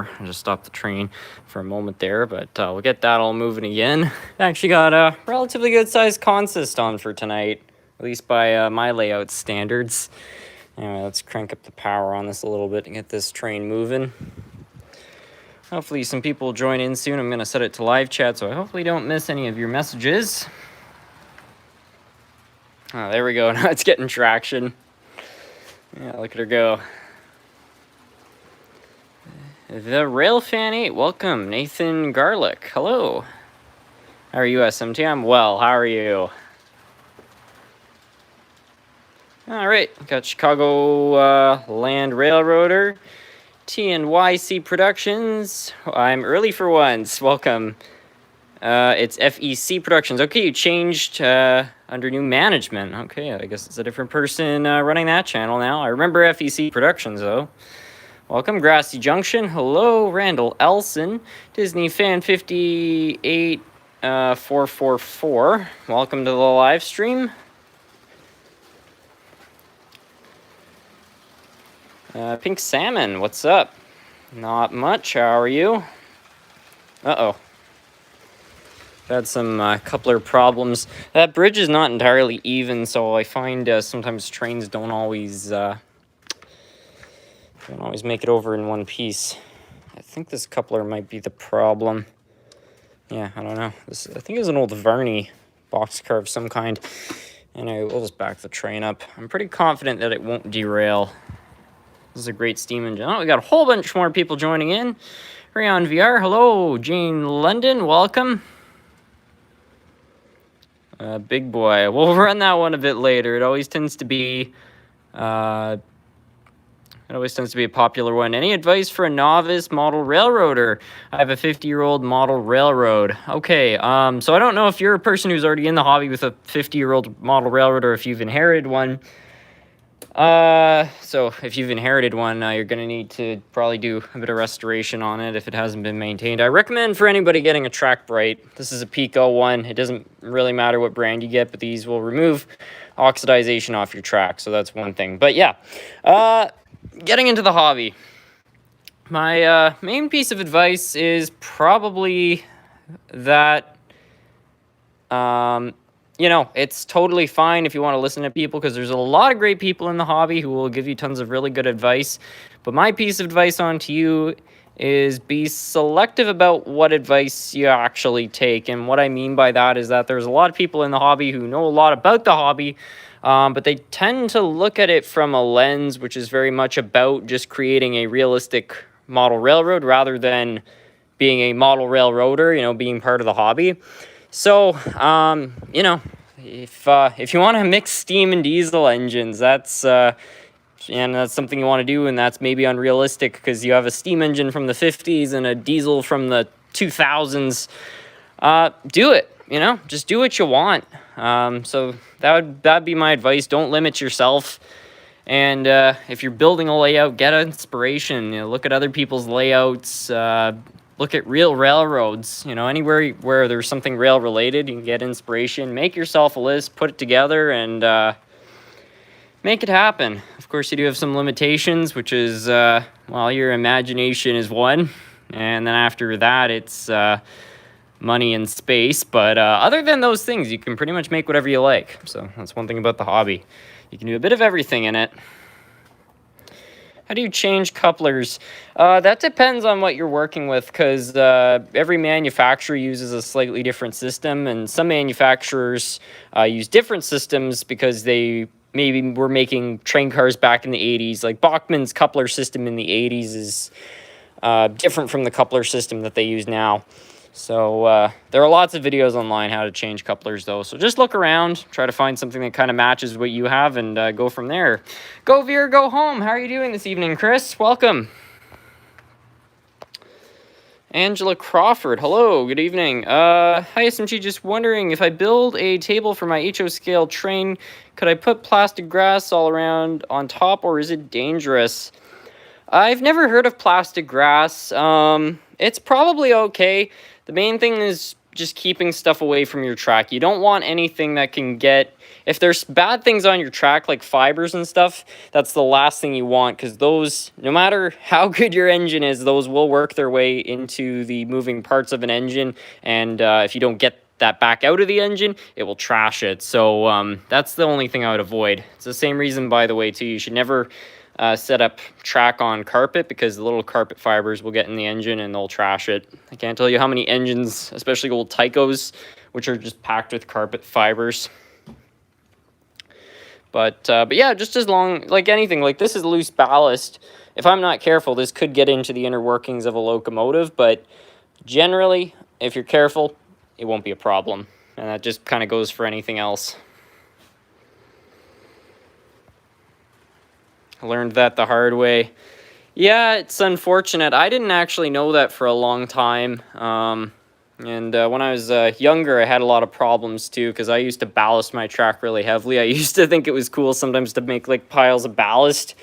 I just stopped the train for a moment there, but we'll get that all moving again. Actually got a relatively good-sized consist on for tonight, at least by my layout standards. Anyway, let's crank up the power on this a little bit and get this train moving. Hopefully some people will join in soon. I'm going to set it to live chat, so I hopefully don't miss any of your messages. Oh, there we go. Now it's getting traction. Yeah, look at her go. The Railfan 8, welcome. Nathan Garlic, hello. How are you, SMT? I'm well. How are you? All right, got Chicago Land Railroader, TNYC Productions. I'm early for once. Welcome. It's FEC Productions. Okay, you changed under new management. Okay, I guess it's a different person running that channel now. I remember FEC Productions, though. Welcome, Grassy Junction. Hello, Randall Elson. Disney Fan 58 444. Welcome to the live stream. Pink Salmon, what's up? Not much, how are you? Uh-oh. Had some coupler problems. That bridge is not entirely even, so I find sometimes trains don't always make it over in one piece. I think this coupler might be the problem. Yeah, I don't know. This, I think it's an old Varney boxcar of some kind. Anyway, we'll just back the train up. I'm pretty confident that it won't derail. This is a great steam engine. Oh, we got a whole bunch more people joining in. Rayon VR, hello. Jane London, welcome. Big boy. We'll run that one a bit later. It always tends to be a popular one. Any advice for a novice model railroader? I have a 50-year-old model railroad. Okay, so I don't know if you're a person who's already in the hobby with a 50-year-old model railroad or if you've inherited one. So if you've inherited one, you're going to need to probably do a bit of restoration on it if it hasn't been maintained. I recommend for anybody getting a Track Bright. This is a Pico one. It doesn't really matter what brand you get, but these will remove oxidization off your track, so that's one thing. But yeah, getting into the hobby. My main piece of advice is probably that, you know, it's totally fine if you want to listen to people because there's a lot of great people in the hobby who will give you tons of really good advice. But my piece of advice on to you is be selective about what advice you actually take. And what I mean by that is that there's a lot of people in the hobby who know a lot about the hobby, but they tend to look at it from a lens which is very much about just creating a realistic model railroad rather than being a model railroader, you know, being part of the hobby. So, you know, if you want to mix steam and diesel engines, that's something you want to do, and that's maybe unrealistic because you have a steam engine from the 50s and a diesel from the 2000s. Do it, you know, just do what you want. So that'd be my advice. Don't limit yourself. And if you're building a layout, get inspiration. You know, look at other people's layouts. Look at real railroads, you know, anywhere where there's something rail related, you can get inspiration. Make yourself a list, put it together, and make it happen. Of course, you do have some limitations, which is, well, your imagination is one. And then after that, it's money and space. But other than those things, you can pretty much make whatever you like. So that's one thing about the hobby. You can do a bit of everything in it. How do you change couplers? That depends on what you're working with because every manufacturer uses a slightly different system, and some manufacturers use different systems because they maybe were making train cars back in the 80s. Like Bachmann's coupler system in the 80s is different from the coupler system that they use now. So there are lots of videos online how to change couplers, though. So just look around, try to find something that kind of matches what you have, and go from there. Go Veer, go home. How are you doing this evening, Chris? Welcome. Angela Crawford, hello, good evening. Hi, SMG, just wondering if I build a table for my HO scale train, could I put plastic grass all around on top, or is it dangerous? I've never heard of plastic grass. It's probably okay. The main thing is just keeping stuff away from your track. You don't want anything that can get, if there's bad things on your track like fibers and stuff, that's the last thing you want, because those, no matter how good your engine is, those will work their way into the moving parts of an engine, and if you don't get that back out of the engine, it will trash it. So that's the only thing I would avoid. It's the same reason, by the way, too, you should never set up track on carpet, because the little carpet fibers will get in the engine and they'll trash it. I can't tell you how many engines, especially old Tycos, which are just packed with carpet fibers. But yeah, just as long, like anything, like this is loose ballast. If I'm not careful, this could get into the inner workings of a locomotive, but generally, if you're careful, it won't be a problem. And that just kind of goes for anything else. I learned that the hard way. Yeah, it's unfortunate. I didn't actually know that for a long time. And when I was younger, I had a lot of problems too, because I used to ballast my track really heavily. I used to think it was cool sometimes to make like piles of ballast.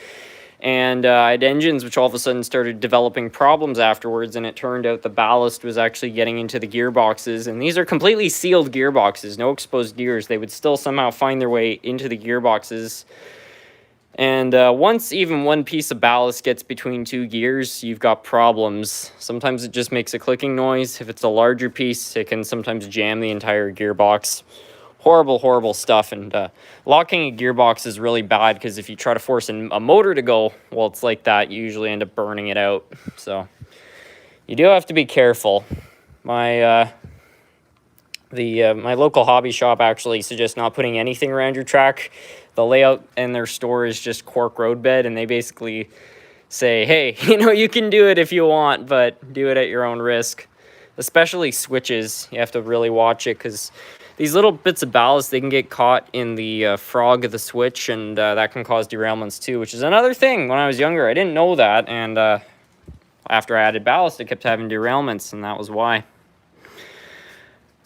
And I had engines which all of a sudden started developing problems afterwards, and it turned out the ballast was actually getting into the gearboxes. And these are completely sealed gearboxes, no exposed gears. They would still somehow find their way into the gearboxes. And once even one piece of ballast gets between two gears, you've got problems. Sometimes it just makes a clicking noise. If it's a larger piece, it can sometimes jam the entire gearbox. Horrible, horrible stuff. And locking a gearbox is really bad, because if you try to force a motor to go, well, it's like that. You usually end up burning it out. So you do have to be careful. My local hobby shop actually suggests not putting anything around your track. The layout in their store is just cork roadbed, and they basically say, hey, you can do it if you want, but do it at your own risk. Especially switches, you have to really watch it, because these little bits of ballast, they can get caught in the frog of the switch, and that can cause derailments too, which is another thing. When I was younger, I didn't know that, and after I added ballast, I kept having derailments, and that was why.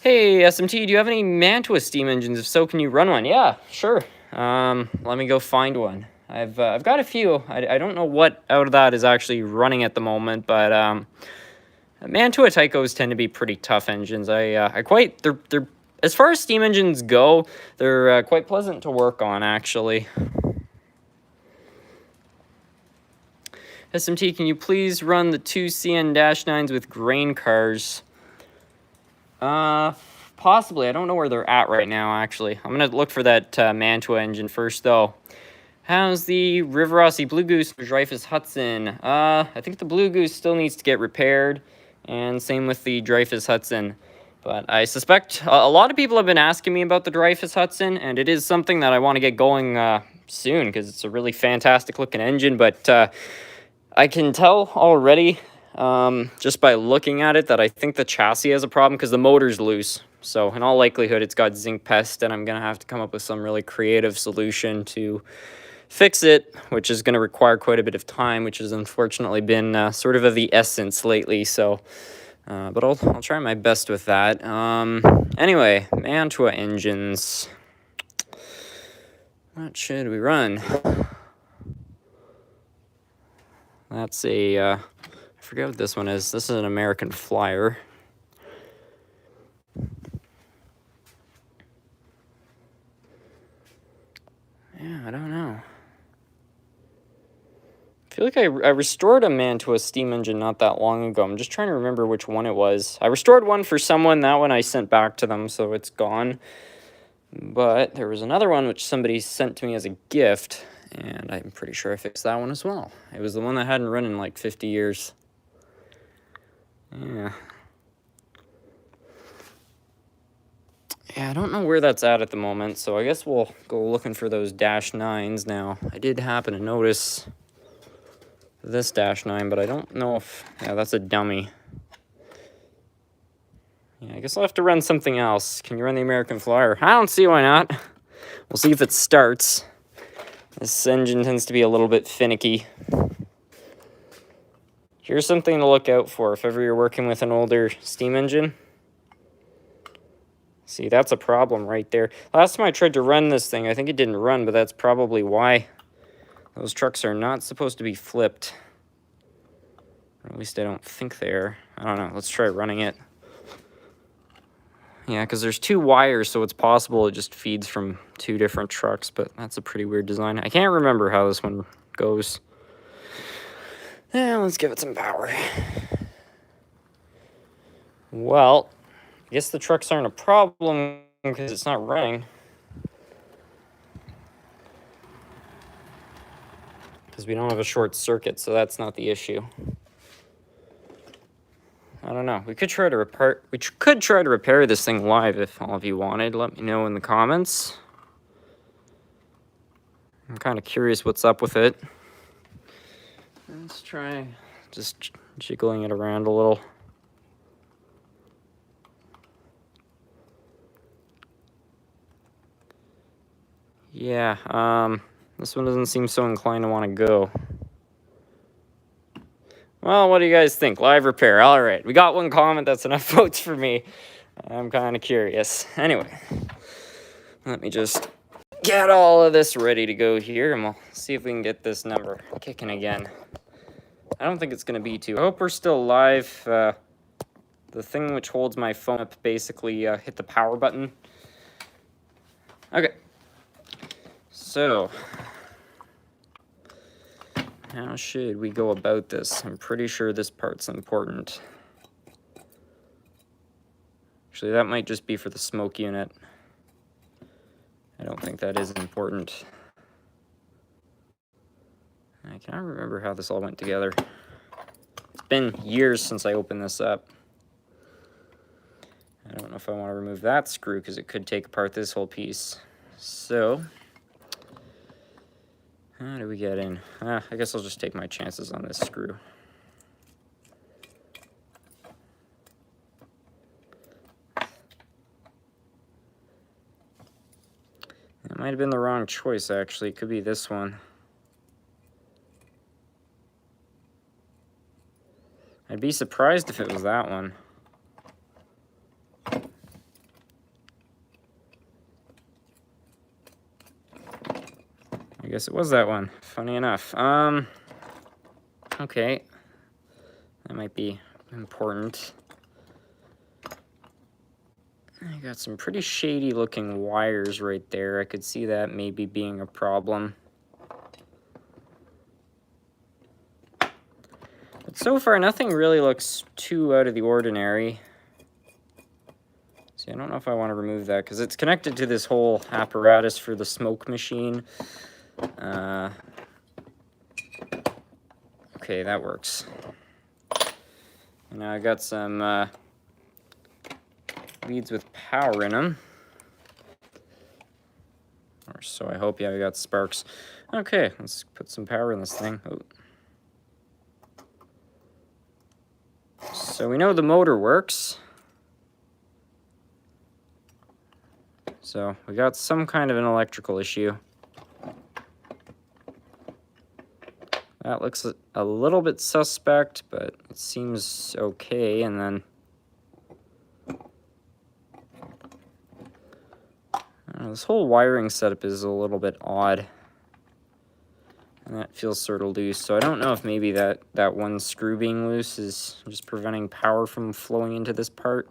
Hey, SMT, do you have any Mantua steam engines? If so, can you run one? Yeah, sure. Let me go find one. I've got a few. I don't know what out of that is actually running at the moment, but Mantua Tycos tend to be pretty tough engines. They're as far as steam engines go, they're quite pleasant to work on, actually. SMT, can you please run the 2 CN-9s with grain cars? Possibly. I don't know where they're at right now, actually. I'm going to look for that Mantua engine first, though. How's the River Rossi Blue Goose Dreyfus Hudson? I think the Blue Goose still needs to get repaired, and same with the Dreyfus Hudson. But I suspect a lot of people have been asking me about the Dreyfus Hudson, and it is something that I want to get going soon, because it's a really fantastic looking engine. But I can tell already, just by looking at it, that I think the chassis has a problem, because the motor's loose. So in all likelihood, it's got zinc pest, and I'm going to have to come up with some really creative solution to fix it, which is going to require quite a bit of time, which has unfortunately been sort of the essence lately. So, but I'll try my best with that. Anyway, Mantua engines. What should we run? That's a, I forget what this one is. This is an American Flyer. Yeah, I don't know. I feel like I restored a Mantua steam engine not that long ago. I'm just trying to remember which one it was. I restored one for someone. That one I sent back to them, so it's gone. But there was another one which somebody sent to me as a gift, and I'm pretty sure I fixed that one as well. It was the one that hadn't run in like 50 years. Yeah. Yeah, I don't know where that's at the moment, so I guess we'll go looking for those -9s now. I did happen to notice this -9, but I don't know if... Yeah, that's a dummy. Yeah, I guess I'll have to run something else. Can you run the American Flyer? I don't see why not. We'll see if it starts. This engine tends to be a little bit finicky. Here's something to look out for if ever you're working with an older steam engine. See, that's a problem right there. Last time I tried to run this thing, I think it didn't run, but that's probably why. Those trucks are not supposed to be flipped. Or at least I don't think they are. I don't know. Let's try running it. Yeah, because there's 2 wires, so it's possible it just feeds from 2 different trucks, but that's a pretty weird design. I can't remember how this one goes. Yeah, let's give it some power. Well, I guess the trucks aren't a problem because it's not running. Because we don't have a short circuit, so that's not the issue. I don't know. We could try to repair this thing live if all of you wanted. Let me know in the comments. I'm kind of curious what's up with it. Let's try just jiggling it around a little. Yeah, this one doesn't seem so inclined to want to go. Well, what do you guys think? Live repair. All right, we got 1 comment. That's enough votes for me. I'm kind of curious. Anyway, let me just get all of this ready to go here, and we'll see if we can get this number kicking again. I don't think it's going to be too. I hope we're still live. The thing which holds my phone up basically hit the power button. Okay. So, how should we go about this? I'm pretty sure this part's important. Actually, that might just be for the smoke unit. I don't think that is important. I cannot remember how this all went together. It's been years since I opened this up. I don't know if I want to remove that screw because it could take apart this whole piece. So, how do we get in? I guess I'll just take my chances on this screw. It might have been the wrong choice, actually. It could be this one. I'd be surprised if it was that one. I guess it was that one. Funny enough. Okay. That might be important. I got some pretty shady looking wires right there. I could see that maybe being a problem. But so far, nothing really looks too out of the ordinary. See, I don't know if I want to remove that because it's connected to this whole apparatus for the smoke machine. Okay, that works. And now I got some leads with power in them. Or so I hope. Yeah, we got sparks. Okay, let's put some power in this thing. Oh. So we know the motor works. So we got some kind of an electrical issue. That looks a little bit suspect, but it seems okay. And then this whole wiring setup is a little bit odd. And that feels sort of loose. So I don't know if maybe that one screw being loose is just preventing power from flowing into this part.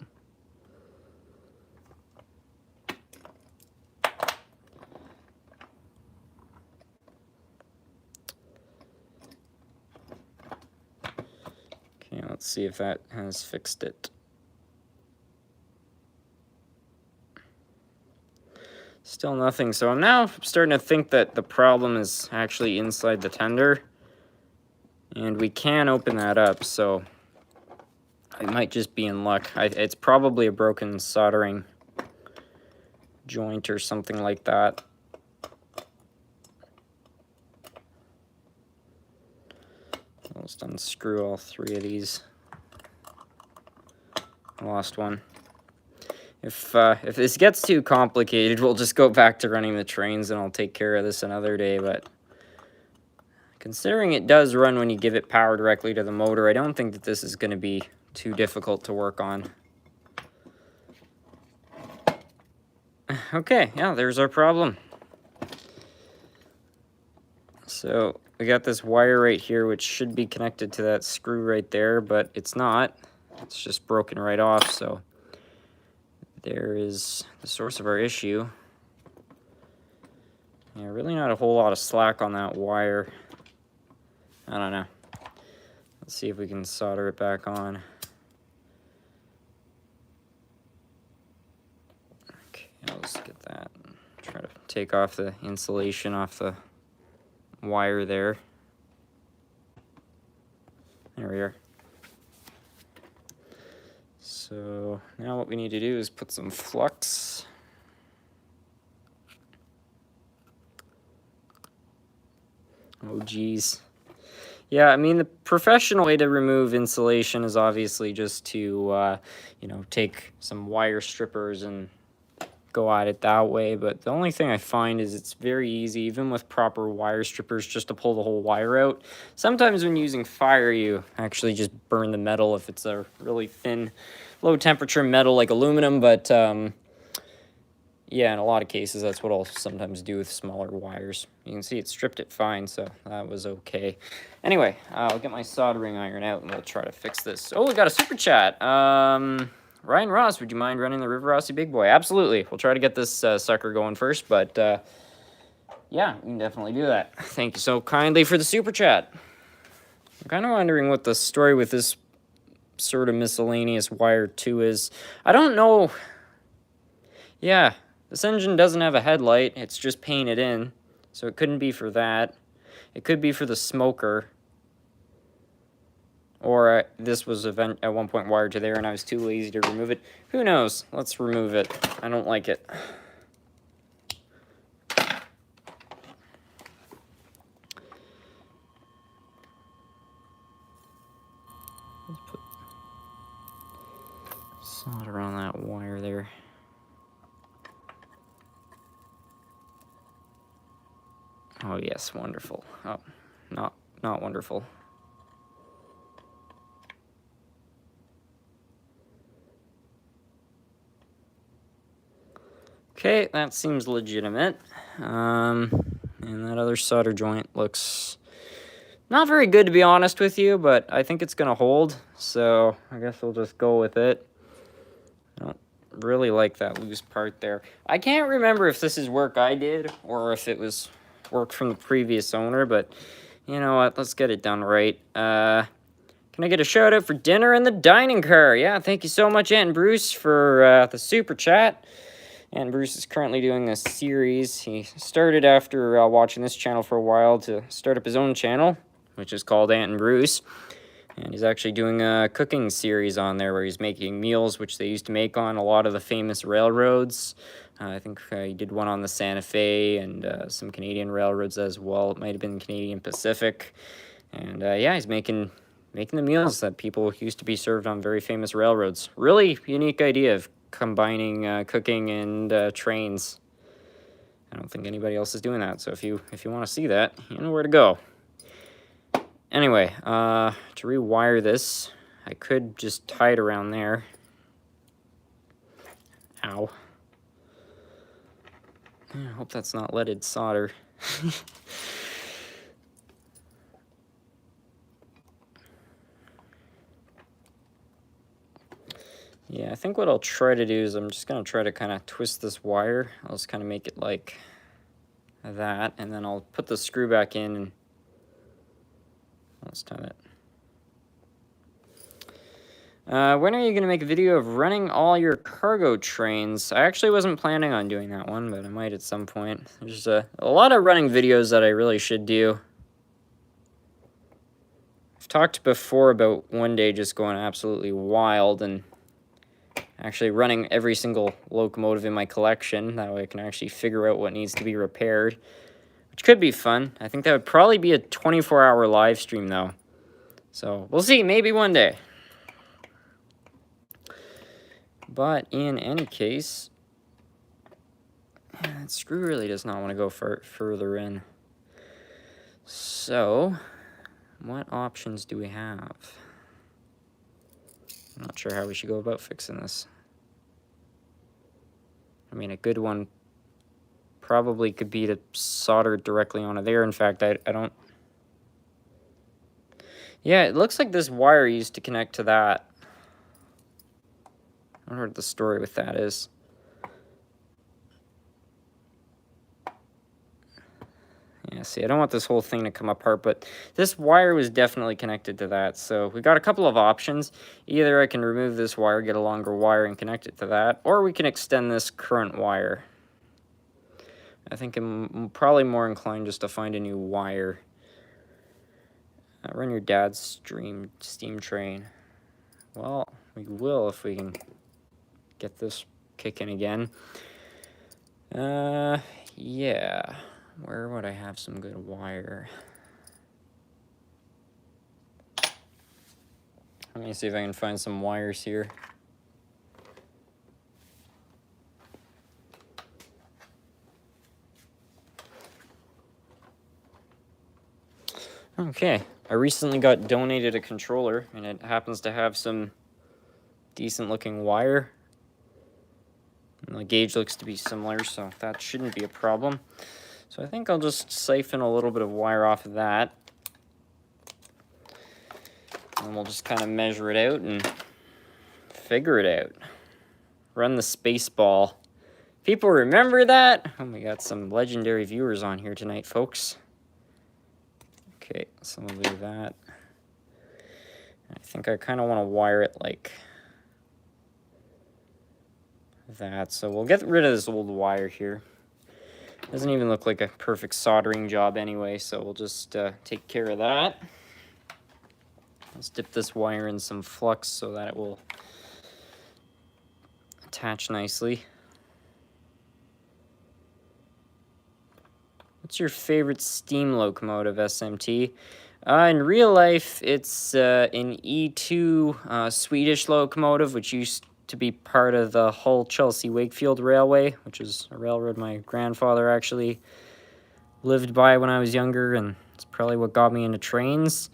Okay, let's see if that has fixed it. Still nothing. So I'm now starting to think that the problem is actually inside the tender. And we can open that up, so I might just be in luck. It's probably a broken soldering joint or something like that. I'll just unscrew all 3 of these. I lost one. If this gets too complicated, we'll just go back to running the trains and I'll take care of this another day, but considering it does run when you give it power directly to the motor, I don't think that this is going to be too difficult to work on. Okay, yeah, there's our problem. So we got this wire right here, which should be connected to that screw right there, but it's not. It's just broken right off, so there is the source of our issue. Yeah, really not a whole lot of slack on that wire. I don't know. Let's see if we can solder it back on. Okay, let's get that. Try to take off the insulation off the wire there. There we are. So now what we need to do is put some flux. Oh geez. Yeah, I mean, the professional way to remove insulation is obviously just to, you know, take some wire strippers and go at it that way. But the only thing I find is it's very easy, even with proper wire strippers, just to pull the whole wire out. Sometimes when using fire, you actually just burn the metal if it's a really thin, low temperature metal like aluminum. But yeah, in a lot of cases, that's what I'll sometimes do with smaller wires. You can see it stripped it fine, so that was okay. Anyway, I'll get my soldering iron out and we'll try to fix this. Oh, we got a super chat. Ryan Ross, would you mind running the River Rossi Big Boy? Absolutely. We'll try to get this sucker going first, but yeah, we can definitely do that. Thank you so kindly for the super chat. I'm kind of wondering what the story with this sort of miscellaneous wire 2 is. I don't know. Yeah. This engine doesn't have a headlight, it's just painted in, so it couldn't be for that. It could be for the smoker, or this was at one point wired to there and I was too lazy to remove it. Who knows? Let's remove it. I don't like it. Let's put solder on that wire there. Oh yes, wonderful. Oh, not wonderful. Okay, that seems legitimate. And that other solder joint looks not very good, to be honest with you, but I think it's gonna hold, so I guess we'll just go with it. I don't really like that loose part there. I can't remember if this is work I did or if it was work from the previous owner, but you know what, let's get it done right. Can I get a shout out for dinner in the dining car? Yeah, thank you so much, Aunt Bruce, for the super chat. And Bruce is currently doing a series. He started after watching this channel for a while to start up his own channel, which is called Ant and Bruce. And he's actually doing a cooking series on there where he's making meals which they used to make on a lot of the famous railroads. I think he did one on the Santa Fe and some Canadian railroads as well. It might have been Canadian Pacific. And yeah, he's making the meals that people used to be served on very famous railroads. Really unique idea of combining cooking and trains. I don't think anybody else is doing that. So if you want to see that, you know where to go. Anyway, to rewire this, I could just tie it around there. Ow. I hope that's not leaded solder. Yeah, I think what I'll try to do is I'm just going to try to kind of twist this wire. I'll just kind of make it like that, and then I'll put the screw back in and let's time it. When are you going to make a video of running all your cargo trains? I actually wasn't planning on doing that one, but I might at some point. There's a lot of running videos that I really should do. I've talked before about one day just going absolutely wild and actually running every single locomotive in my collection. That way I can actually figure out what needs to be repaired, which could be fun. I think that would probably be a 24-hour live stream, though. So we'll see, maybe one day. But in any case, that screw really does not want to go further in. So, what options do we have? I'm not sure how we should go about fixing this. I mean, a good one probably could be to solder it directly onto there. In fact, I don't... Yeah, it looks like this wire used to connect to that. I wonder what the story with that is. Yeah, see, I don't want this whole thing to come apart, but this wire was definitely connected to that. So we got a couple of options. Either I can remove this wire, get a longer wire, and connect it to that, or we can extend this current wire. I think I'm probably more inclined just to find a new wire. Run your dad's steam train. Well, we will if we can get this kicking again. Yeah. Where would I have some good wire? Let me see if I can find some wires here. Okay, I recently got donated a controller, and it happens to have some decent looking wire. And the gauge looks to be similar, so that shouldn't be a problem. So I think I'll just siphon a little bit of wire off of that. And we'll just kind of measure it out and figure it out. Run the Spaceball. People remember that? Oh, we got some legendary viewers on here tonight, folks. Okay, so we'll do that. I think I kind of want to wire it like that. So we'll get rid of this old wire here. Doesn't even look like a perfect soldering job anyway, so we'll just take care of that. Let's dip this wire in some flux so that it will attach nicely. What's your favorite steam locomotive, SMT? In real life, it's an E2 Swedish locomotive, which used to be part of the Hull-Chelsea-Wakefield Railway, which is a railroad my grandfather actually lived by when I was younger, and it's probably what got me into trains.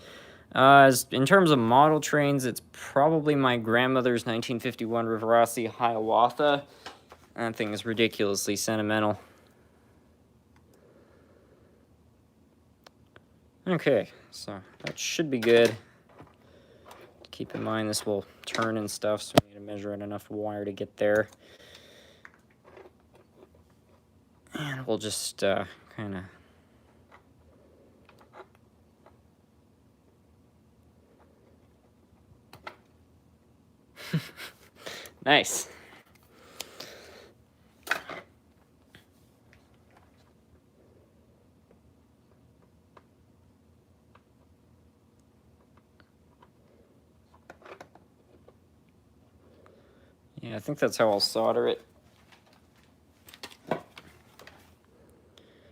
In terms of model trains, it's probably my grandmother's 1951 Rivarossi Hiawatha. That thing is ridiculously sentimental. Okay, so that should be good. Keep in mind this will turn and stuff, so we need to measure out enough wire to get there. And we'll just kind of... Nice. Yeah, I think that's how I'll solder it.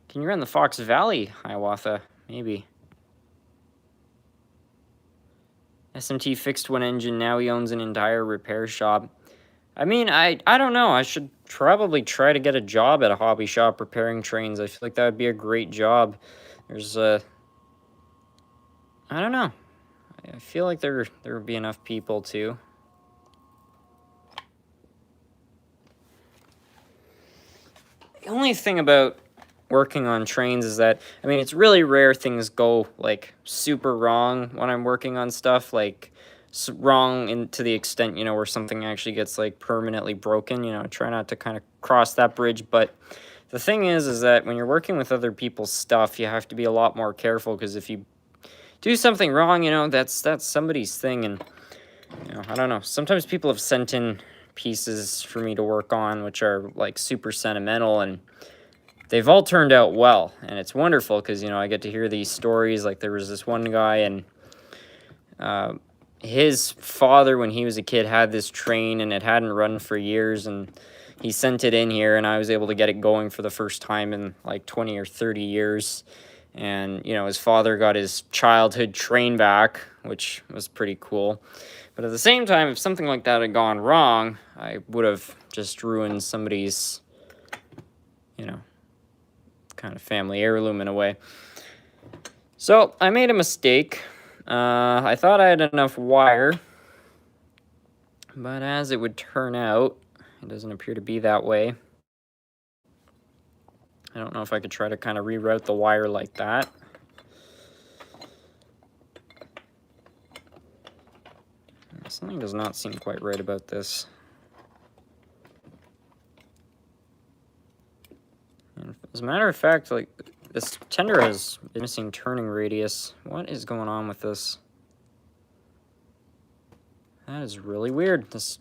Can you run the Fox Valley, Hiawatha? Maybe. SMT fixed one engine, now he owns an entire repair shop. I mean, I don't know. I should probably try to get a job at a hobby shop repairing trains. I feel like that would be a great job. There's I don't know. I feel like there would be enough people too. The only thing about working on trains is that, I mean, it's really rare things go, like, super wrong when I'm working on stuff, like, wrong to the extent, you know, where something actually gets, like, permanently broken, you know, try not to kind of cross that bridge, but the thing is that when you're working with other people's stuff, you have to be a lot more careful, because if you do something wrong, you know, that's somebody's thing, and, you know, I don't know, sometimes people have sent in pieces for me to work on, which are, like, super sentimental, and they've all turned out well, and it's wonderful because, you know, I get to hear these stories. Like, there was this one guy, and his father, when he was a kid, had this train, and it hadn't run for years, and he sent it in here, and I was able to get it going for the first time in, like, 20 or 30 years, and, you know, his father got his childhood train back, which was pretty cool. But at the same time, if something like that had gone wrong, I would have just ruined somebody's, you know, kind of family heirloom in a way. So I made a mistake. I thought I had enough wire, but as it would turn out, it doesn't appear to be that way. I don't know if I could try to kind of reroute the wire like that. Something does not seem quite right about this. And as a matter of fact, like, This tender has missing turning radius. What is going on with this? That is really weird. This.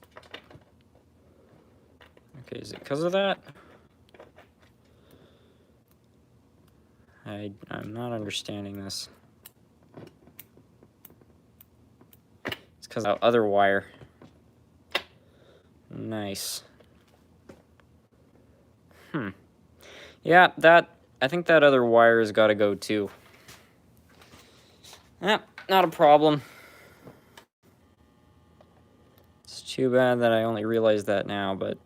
Okay, is it because of that? I'm not understanding this. It's because of that other wire. Nice. Yeah, I think that other wire has got to go too. Yeah, not a problem. It's too bad that I only realized that now, but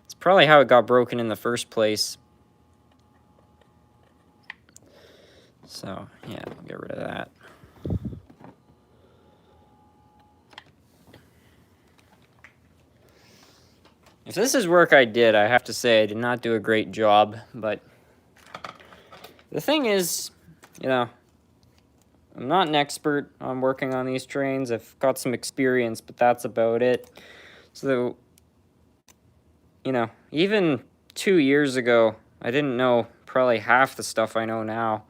it's probably how it got broken in the first place. So, yeah, I'll get rid of that. If this is work I did, I have to say I did not do a great job, but the thing is, you know, I'm not an expert on working on these trains. I've got some experience, but that's about it. So, you know, even 2 years ago, I didn't know probably half the stuff I know now.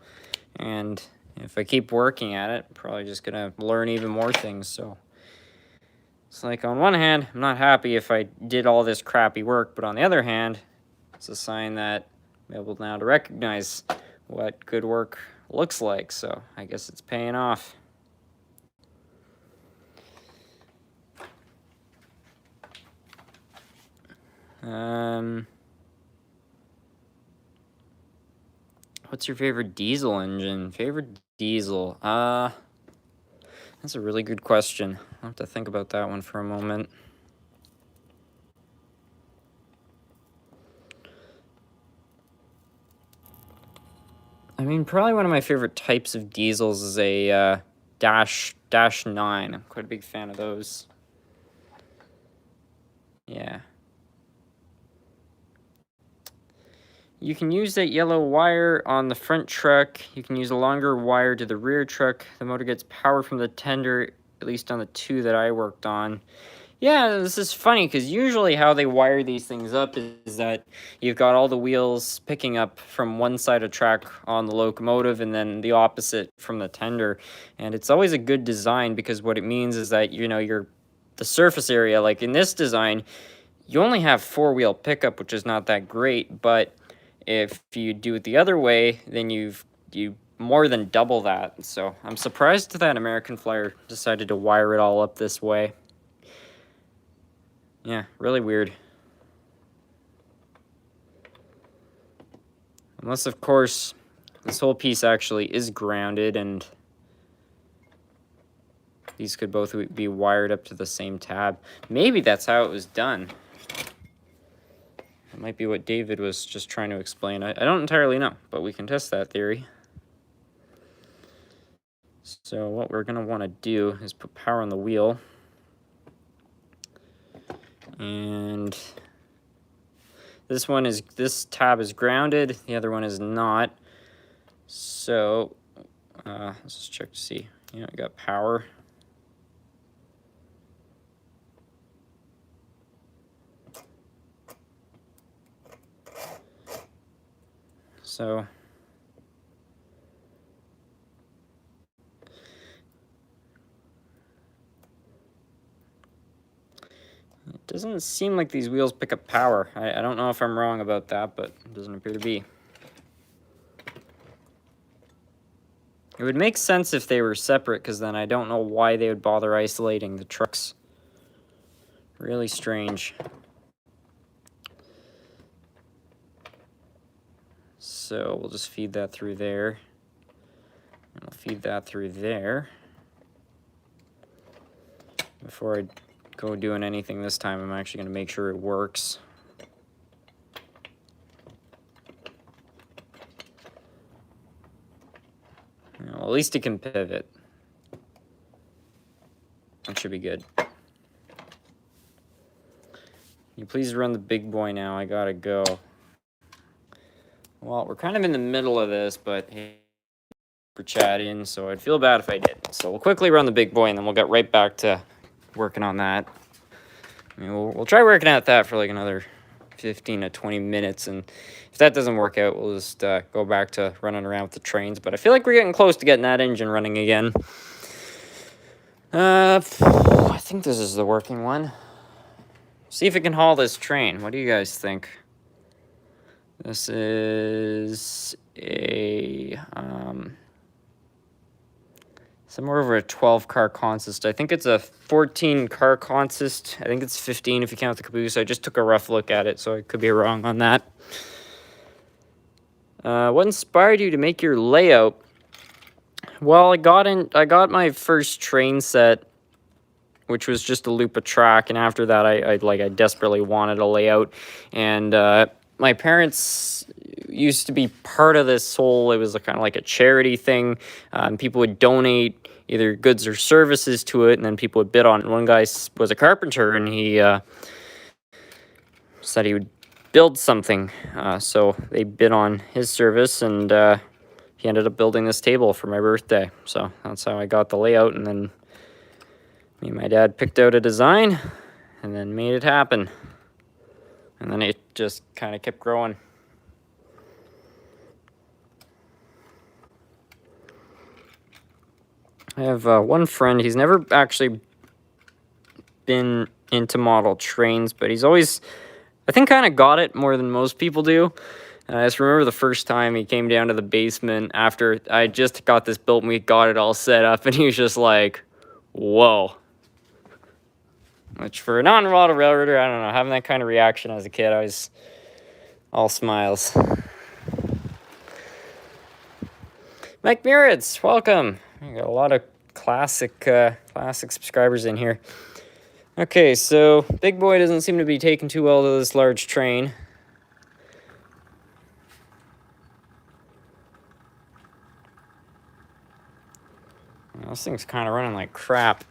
And if I keep working at it, I'm probably just going to learn even more things. So it's like, on one hand, I'm not happy if I did all this crappy work, but on the other hand, it's a sign that I'm able now to recognize what good work looks like. So I guess it's paying off. What's your favorite diesel engine? Favorite diesel? That's a really good question. I'll have to think about that one for a moment. I mean, probably one of my favorite types of diesels is a Dash 9. I'm quite a big fan of those. Yeah. You can use that yellow wire on the front truck. You can use a longer wire to the rear truck. The motor gets power from the tender, at least on the 2 that I worked on. Yeah, this is funny, because usually how they wire these things up is that you've got all the wheels picking up from one side of track on the locomotive and then the opposite from the tender. And it's always a good design, because what it means is that, you know, the surface area, like in this design, you only have 4-wheel pickup, which is not that great, but if you do it the other way, then you more than double that. So I'm surprised that American Flyer decided to wire it all up this way. Yeah, really weird. Unless, of course, this whole piece actually is grounded and these could both be wired up to the same tab. Maybe that's how it was done. It might be what David was just trying to explain. I don't entirely know, but we can test that theory. So what we're going to want to do is put power on the wheel. And this tab is grounded, the other one is not. So let's just check to see. Yeah, I got power. So it doesn't seem like these wheels pick up power. I don't know if I'm wrong about that, but it doesn't appear to be. It would make sense if they were separate, because then I don't know why they would bother isolating the trucks. Really strange. So we'll just feed that through there. And we'll feed that through there. Before I go doing anything this time, I'm actually going to make sure it works. Well, at least it can pivot. That should be good. Can you please run the big boy now? I gotta go. Well, we're kind of in the middle of this, but hey, we're chatting, so I'd feel bad if I didn't. So we'll quickly run the big boy, and then we'll get right back to working on that. I mean, we'll try working at that for like another 15 to 20 minutes, and if that doesn't work out, we'll just go back to running around with the trains. But I feel like we're getting close to getting that engine running again. I think this is the working one. See if it can haul this train. What do you guys think? This is a somewhere over a 12-car consist. I think it's a 14-car consist. I think it's 15 if you count the caboose. I just took a rough look at it, so I could be wrong on that. What inspired you to make your layout? Well, I got my first train set, which was just a loop of track, and after that, I desperately wanted a layout, and my parents used to be part of this whole. It was kind of like a charity thing. People would donate either goods or services to it, and then people would bid on it. One guy was a carpenter, and he said he would build something. So they bid on his service, and he ended up building this table for my birthday. So that's how I got the layout, and then me and my dad picked out a design and then made it happen. And then it just kind of kept growing. I have one friend. He's never actually been into model trains, but he's always, I think, kind of got it more than most people do. And I just remember the first time he came down to the basement after I just got this built and we got it all set up, and he was just like, whoa. Which for a non-model railroader, I don't know, having that kind of reaction as a kid, I was all smiles. Mike Murids, welcome. We got a lot of classic subscribers in here. Okay, so Big Boy doesn't seem to be taking too well to this large train. Well, this thing's kind of running like crap.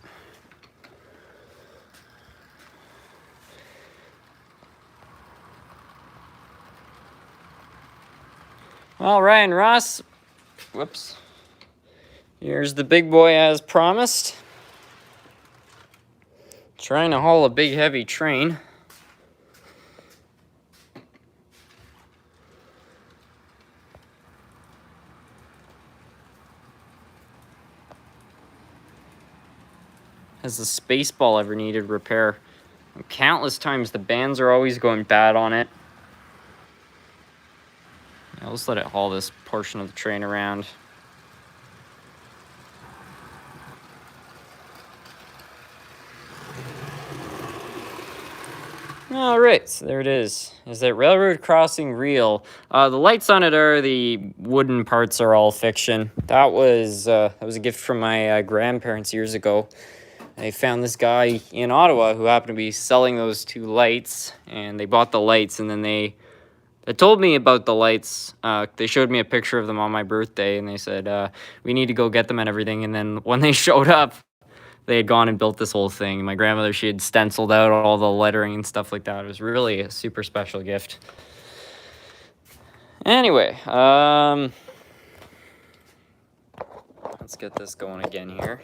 Well, Ryan Ross, whoops. Here's the Big Boy as promised. Trying to haul a big heavy train. Has the Spaceball ever needed repair? Countless times. The bands are always going bad on it. Yeah, let's let it haul this portion of the train around. All right, so there it is. Is that railroad crossing real? The lights on it are, the wooden parts are all fiction. That was a gift from my grandparents years ago. They found this guy in Ottawa who happened to be selling those two lights, and they bought the lights, and then they told me about the lights. They showed me a picture of them on my birthday, and they said, we need to go get them and everything. And then when they showed up, they had gone and built this whole thing. My grandmother, she had stenciled out all the lettering and stuff like that. It was really a super special gift. Anyway, let's get this going again here.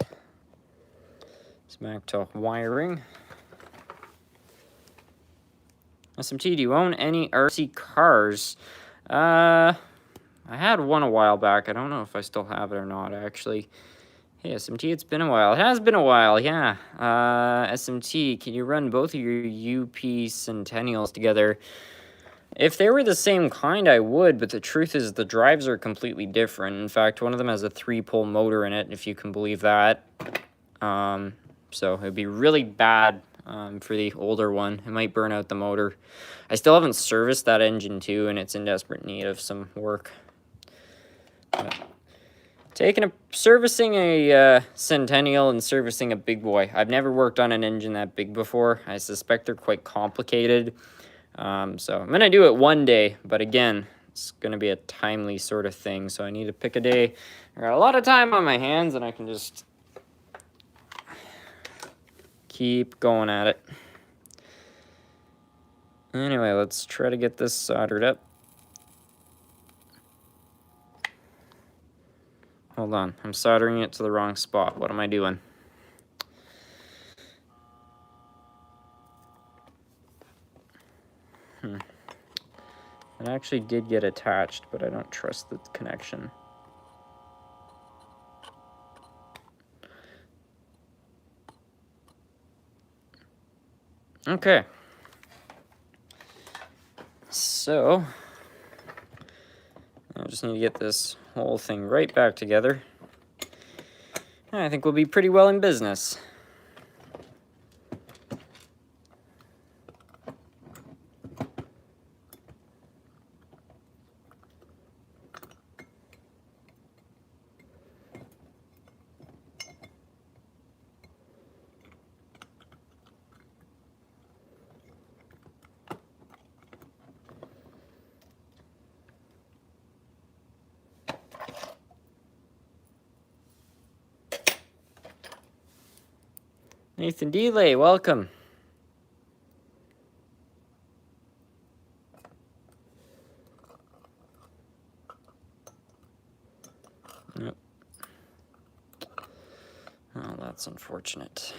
Back to wiring. SMT, do you own any RC cars? I had one a while back. I don't know if I still have it or not, actually. Hey, SMT, it's been a while. It has been a while, yeah. SMT, can you run both of your UP Centennials together? If they were the same kind, I would, but the truth is the drives are completely different. In fact, one of them has a 3-pole motor in it, if you can believe that. So it'd be really bad for the older one. It might burn out the motor. I still haven't serviced that engine too, and it's in desperate need of some work. But servicing a Centennial and servicing a Big Boy. I've never worked on an engine that big before. I suspect they're quite complicated. So I'm going to do it one day, but again, it's going to be a timely sort of thing. So I need to pick a day. I got a lot of time on my hands, and I can just keep going at it. Anyway, let's try to get this soldered up. Hold on, I'm soldering it to the wrong spot. What am I doing? It actually did get attached, but I don't trust the connection. Okay. So, I just need to get this whole thing right back together. I think we'll be pretty well in business. Nathan Delay, welcome. Yep. Oh, that's unfortunate.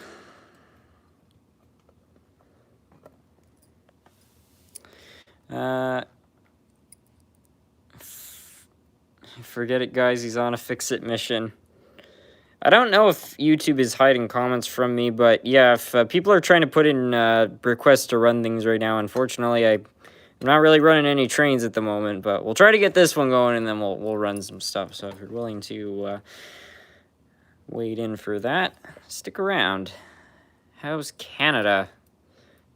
Forget it, guys. He's on a fix-it mission. I don't know if YouTube is hiding comments from me, but yeah, if people are trying to put in requests to run things right now, unfortunately, I'm not really running any trains at the moment, but we'll try to get this one going, and then we'll run some stuff. So if you're willing to wait in for that, stick around. How's Canada?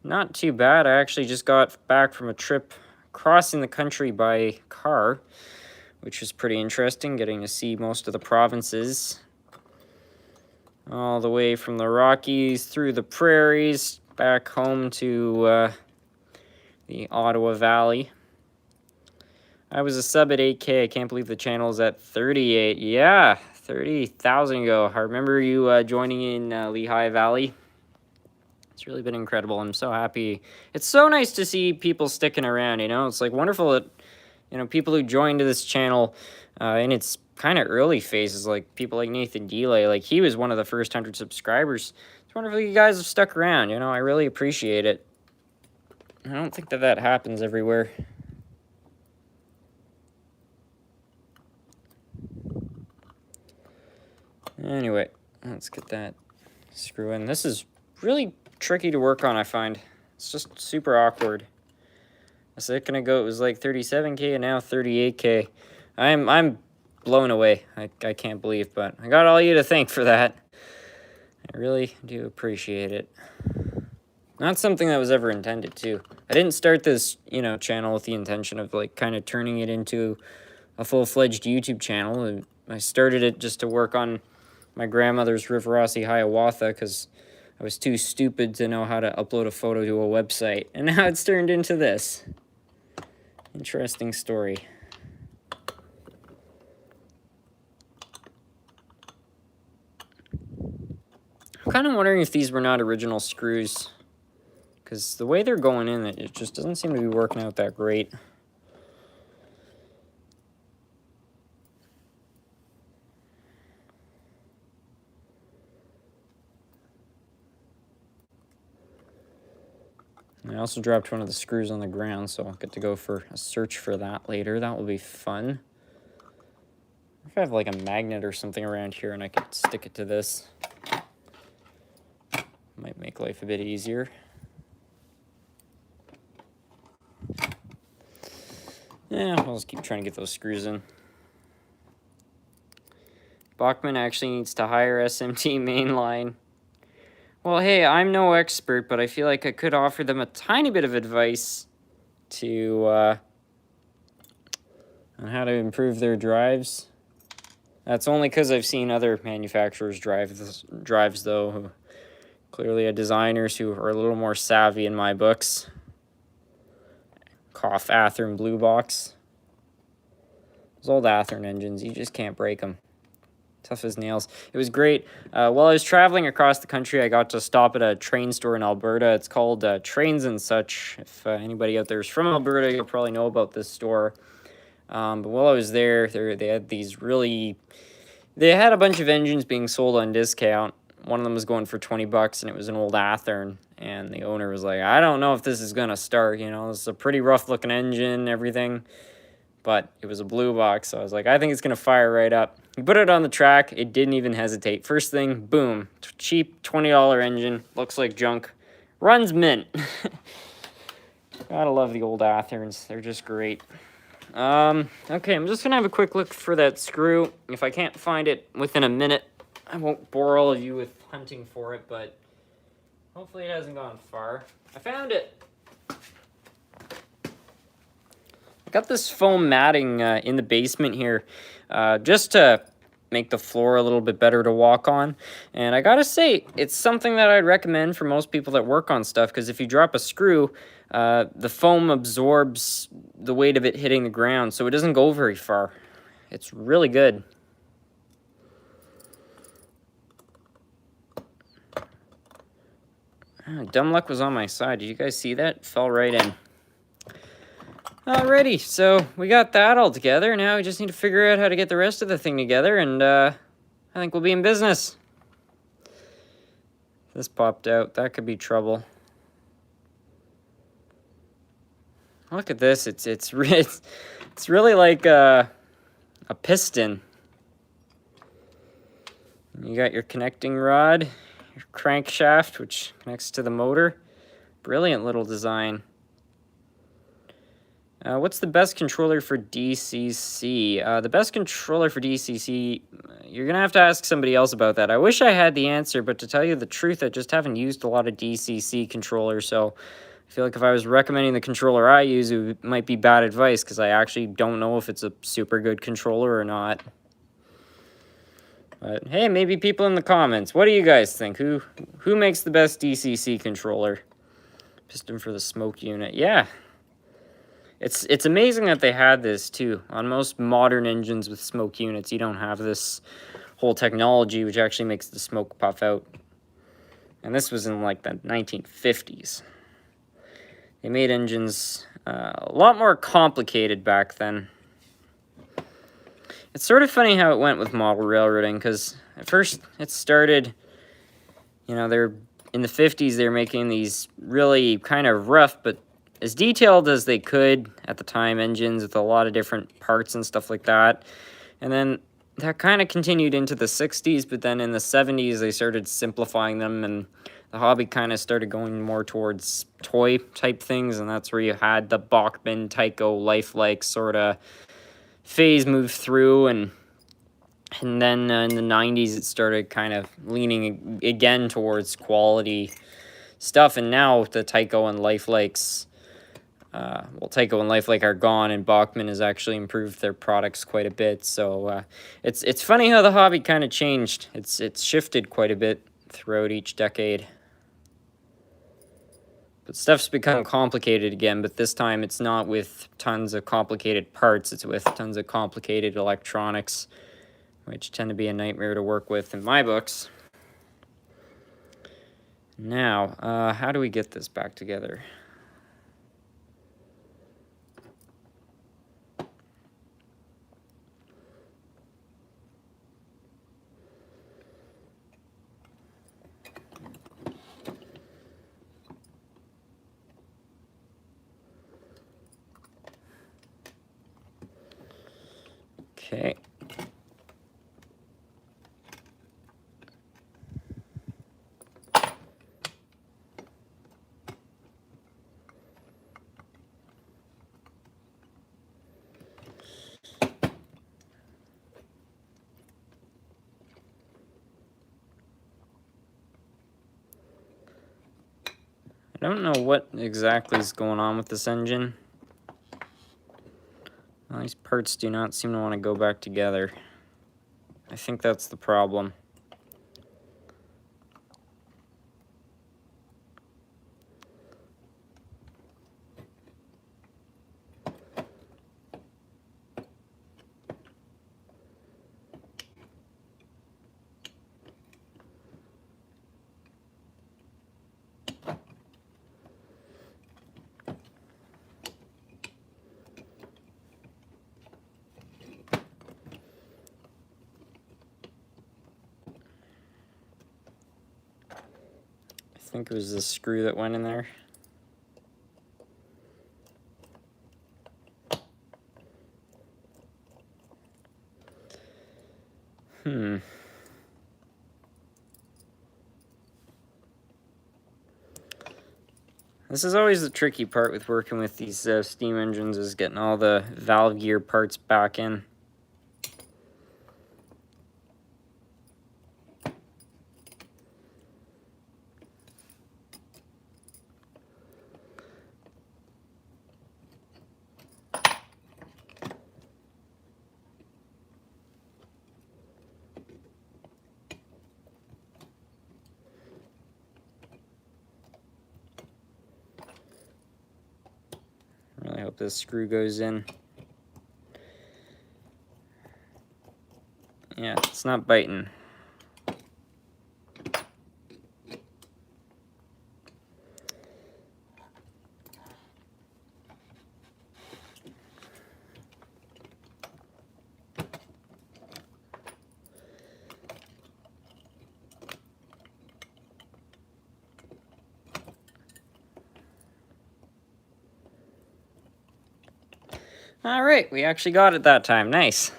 Not too bad. I actually just got back from a trip crossing the country by car, which was pretty interesting, getting to see most of the provinces. All the way from the Rockies, through the prairies, back home to the Ottawa Valley. I was a sub at 8K. I can't believe the channel is at 38. Yeah, 30,000 ago. I remember you joining in Lehigh Valley. It's really been incredible. I'm so happy. It's so nice to see people sticking around, you know? It's like wonderful that, you know, people who joined this channel in its kind of early phases, like people like Nathan Delay, like he was one of the first 100 subscribers. It's wonderful you guys have stuck around, you know? I really appreciate it. I don't think that happens everywhere. Anyway, let's get that screw in. This is really tricky to work on, I find. It's just super awkward. A second ago it was like 37K and now 38K. I'm blown away. I can't believe, but I got all you to thank for that. I really do appreciate it. Not something that was ever intended to. I didn't start this, you know, channel with the intention of like kind of turning it into a full-fledged YouTube channel. And I started it just to work on my grandmother's Riverossi Hiawatha because I was too stupid to know how to upload a photo to a website. And now it's turned into this. Interesting story. I'm kind of wondering if these were not original screws, because the way they're going in, it just doesn't seem to be working out that great. I also dropped one of the screws on the ground, so I'll get to go for a search for that later. That will be fun. If I have like a magnet or something around here and I could stick it to this, might make life a bit easier. Yeah, I'll just keep trying to get those screws in. Bachman actually needs to hire SMT mainline. Well, hey, I'm no expert, but I feel like I could offer them a tiny bit of advice to on how to improve their drives. That's only because I've seen other manufacturers drives, though, who clearly are designers who are a little more savvy in my books. Cough Athearn Blue Box. Those old Athearn engines, you just can't break them. Tough as nails. It was great. While I was traveling across the country, I got to stop at a train store in Alberta. It's called Trains and Such. If anybody out there is from Alberta, you'll probably know about this store. But while I was there, they had these really... They had a bunch of engines being sold on discount, one of them was going for 20 bucks, and it was an old Athearn, and the owner was like, I don't know if this is gonna start, you know, it's a pretty rough looking engine, everything, but it was a blue box, so I was like, I think it's gonna fire right up. You put it on the track, it didn't even hesitate. First thing, boom, cheap $20 engine, looks like junk, runs mint. Gotta love the old Athearns, they're just great. Okay, I'm just gonna have a quick look for that screw. If I can't find it within a minute, I won't bore all of you with hunting for it, but hopefully it hasn't gone far. I found it! I got this foam matting in the basement here, just to make the floor a little bit better to walk on. And I gotta say, it's something that I'd recommend for most people that work on stuff, because if you drop a screw, the foam absorbs the weight of it hitting the ground, so it doesn't go very far. It's really good. Dumb luck was on my side. Did you guys see that? It fell right in. Alrighty, so we got that all together. Now we just need to figure out how to get the rest of the thing together, and I think we'll be in business. This popped out. That could be trouble. Look at this. It's really like a piston. You got your connecting rod, your crankshaft, which connects to the motor. Brilliant little design. What's the best controller for DCC? The best controller for DCC, you're going to have to ask somebody else about that. I wish I had the answer, but to tell you the truth, I just haven't used a lot of DCC controllers, so I feel like if I was recommending the controller I use, it might be bad advice, because I actually don't know if it's a super good controller or not. But hey, maybe people in the comments, what do you guys think? Who makes the best DCC controller? Piston for the smoke unit. Yeah. It's amazing that they had this too. On most modern engines with smoke units, you don't have this whole technology which actually makes the smoke puff out. And this was in like the 1950s. They made engines a lot more complicated back then. It's sort of funny how it went with model railroading, because at first it started, you know, they're in the 50s, they were making these really kind of rough but as detailed as they could at the time engines with a lot of different parts and stuff like that. And then that kind of continued into the 60s, but then in the 70s they started simplifying them, and the hobby kind of started going more towards toy type things, and that's where you had the Bachmann, Tyco, lifelike sort of phase move through, and then in the 90s it started kind of leaning again towards quality stuff, and now the Tyco and lifelikes, well, Tyco and lifelike are gone, and Bachmann has actually improved their products quite a bit. So it's funny how the hobby kind of changed. It's shifted quite a bit throughout each decade. But stuff's become complicated again, but this time it's not with tons of complicated parts, it's with tons of complicated electronics, which tend to be a nightmare to work with in my books. Now, how do we get this back together? Okay. I don't know what exactly is going on with this engine. Well, these parts do not seem to want to go back together. I think that's the problem. think it was the screw that went in there. This is always the tricky part with working with these steam engines, is getting all the valve gear parts back in. Really hope this screw goes in. Yeah, it's not biting. All right, we actually got it that time. Nice.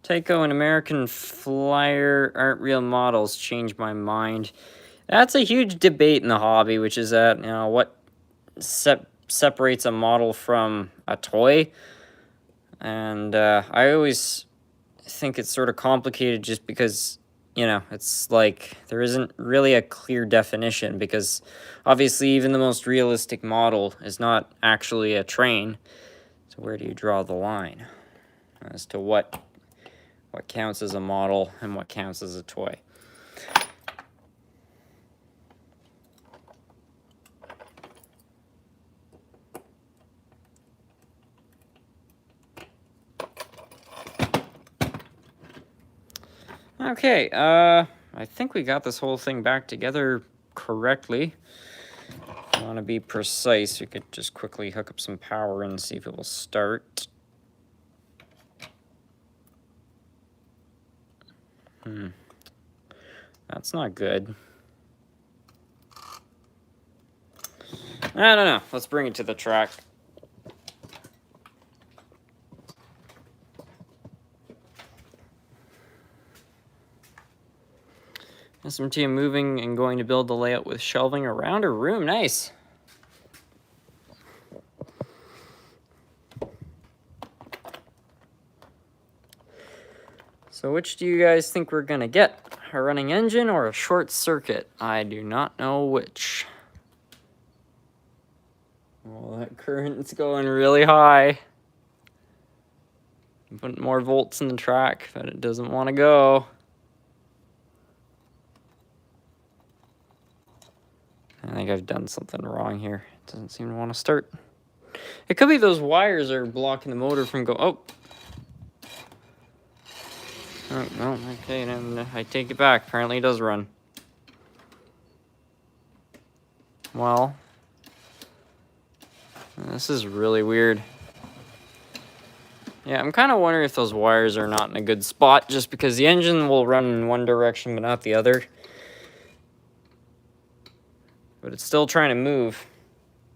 Tyco and American Flyer aren't real models. Changed my mind. That's a huge debate in the hobby, which is that, you know, what separates a model from a toy. And I always think it's sort of complicated just because, you know, it's like there isn't really a clear definition, because obviously even the most realistic model is not actually a train. So where do you draw the line as to what counts as a model and what counts as a toy? Okay, I think we got this whole thing back together correctly. If you want to be precise, you could just quickly hook up some power and see if it will start. That's not good. I don't know. Let's bring it to the track. SMT moving and going to build the layout with shelving around a room. Nice. So which do you guys think we're going to get? A running engine or a short circuit? I do not know which. Well, that current's going really high. Put more volts in the track, but it doesn't want to go. I think I've done something wrong here. It doesn't seem to want to start. It could be those wires are blocking the motor from going. Oh, no, okay, then I take it back. Apparently it does run. Well, this is really weird. Yeah, I'm kind of wondering if those wires are not in a good spot, just because the engine will run in one direction but not the other. But it's still trying to move.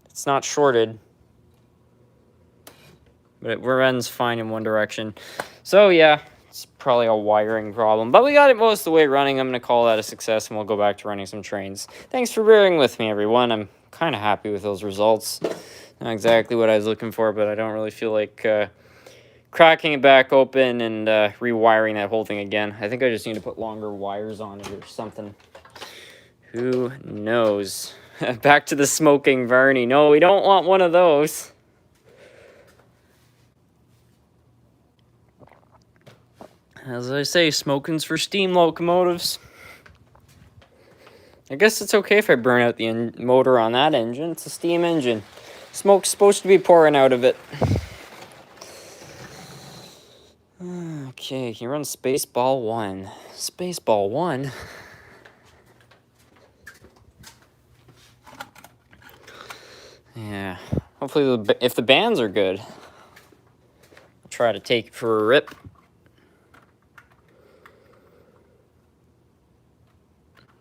It's not shorted, but it runs fine in one direction. So yeah, it's probably a wiring problem, but we got it most of the way running. I'm going to call that a success, and we'll go back to running some trains. Thanks for bearing with me, everyone. I'm kind of happy with those results. Not exactly what I was looking for, but I don't really feel like cracking it back open and rewiring that whole thing again. I think I just need to put longer wires on it or something. Who knows? Back to the smoking Varney. No, we don't want one of those. As I say, smoking's for steam locomotives. I guess it's okay if I burn out the motor on that engine. It's a steam engine. Smoke's supposed to be pouring out of it. Okay, you run Spaceball 1. Spaceball 1? Yeah, hopefully if the bands are good, I'll try to take it for a rip.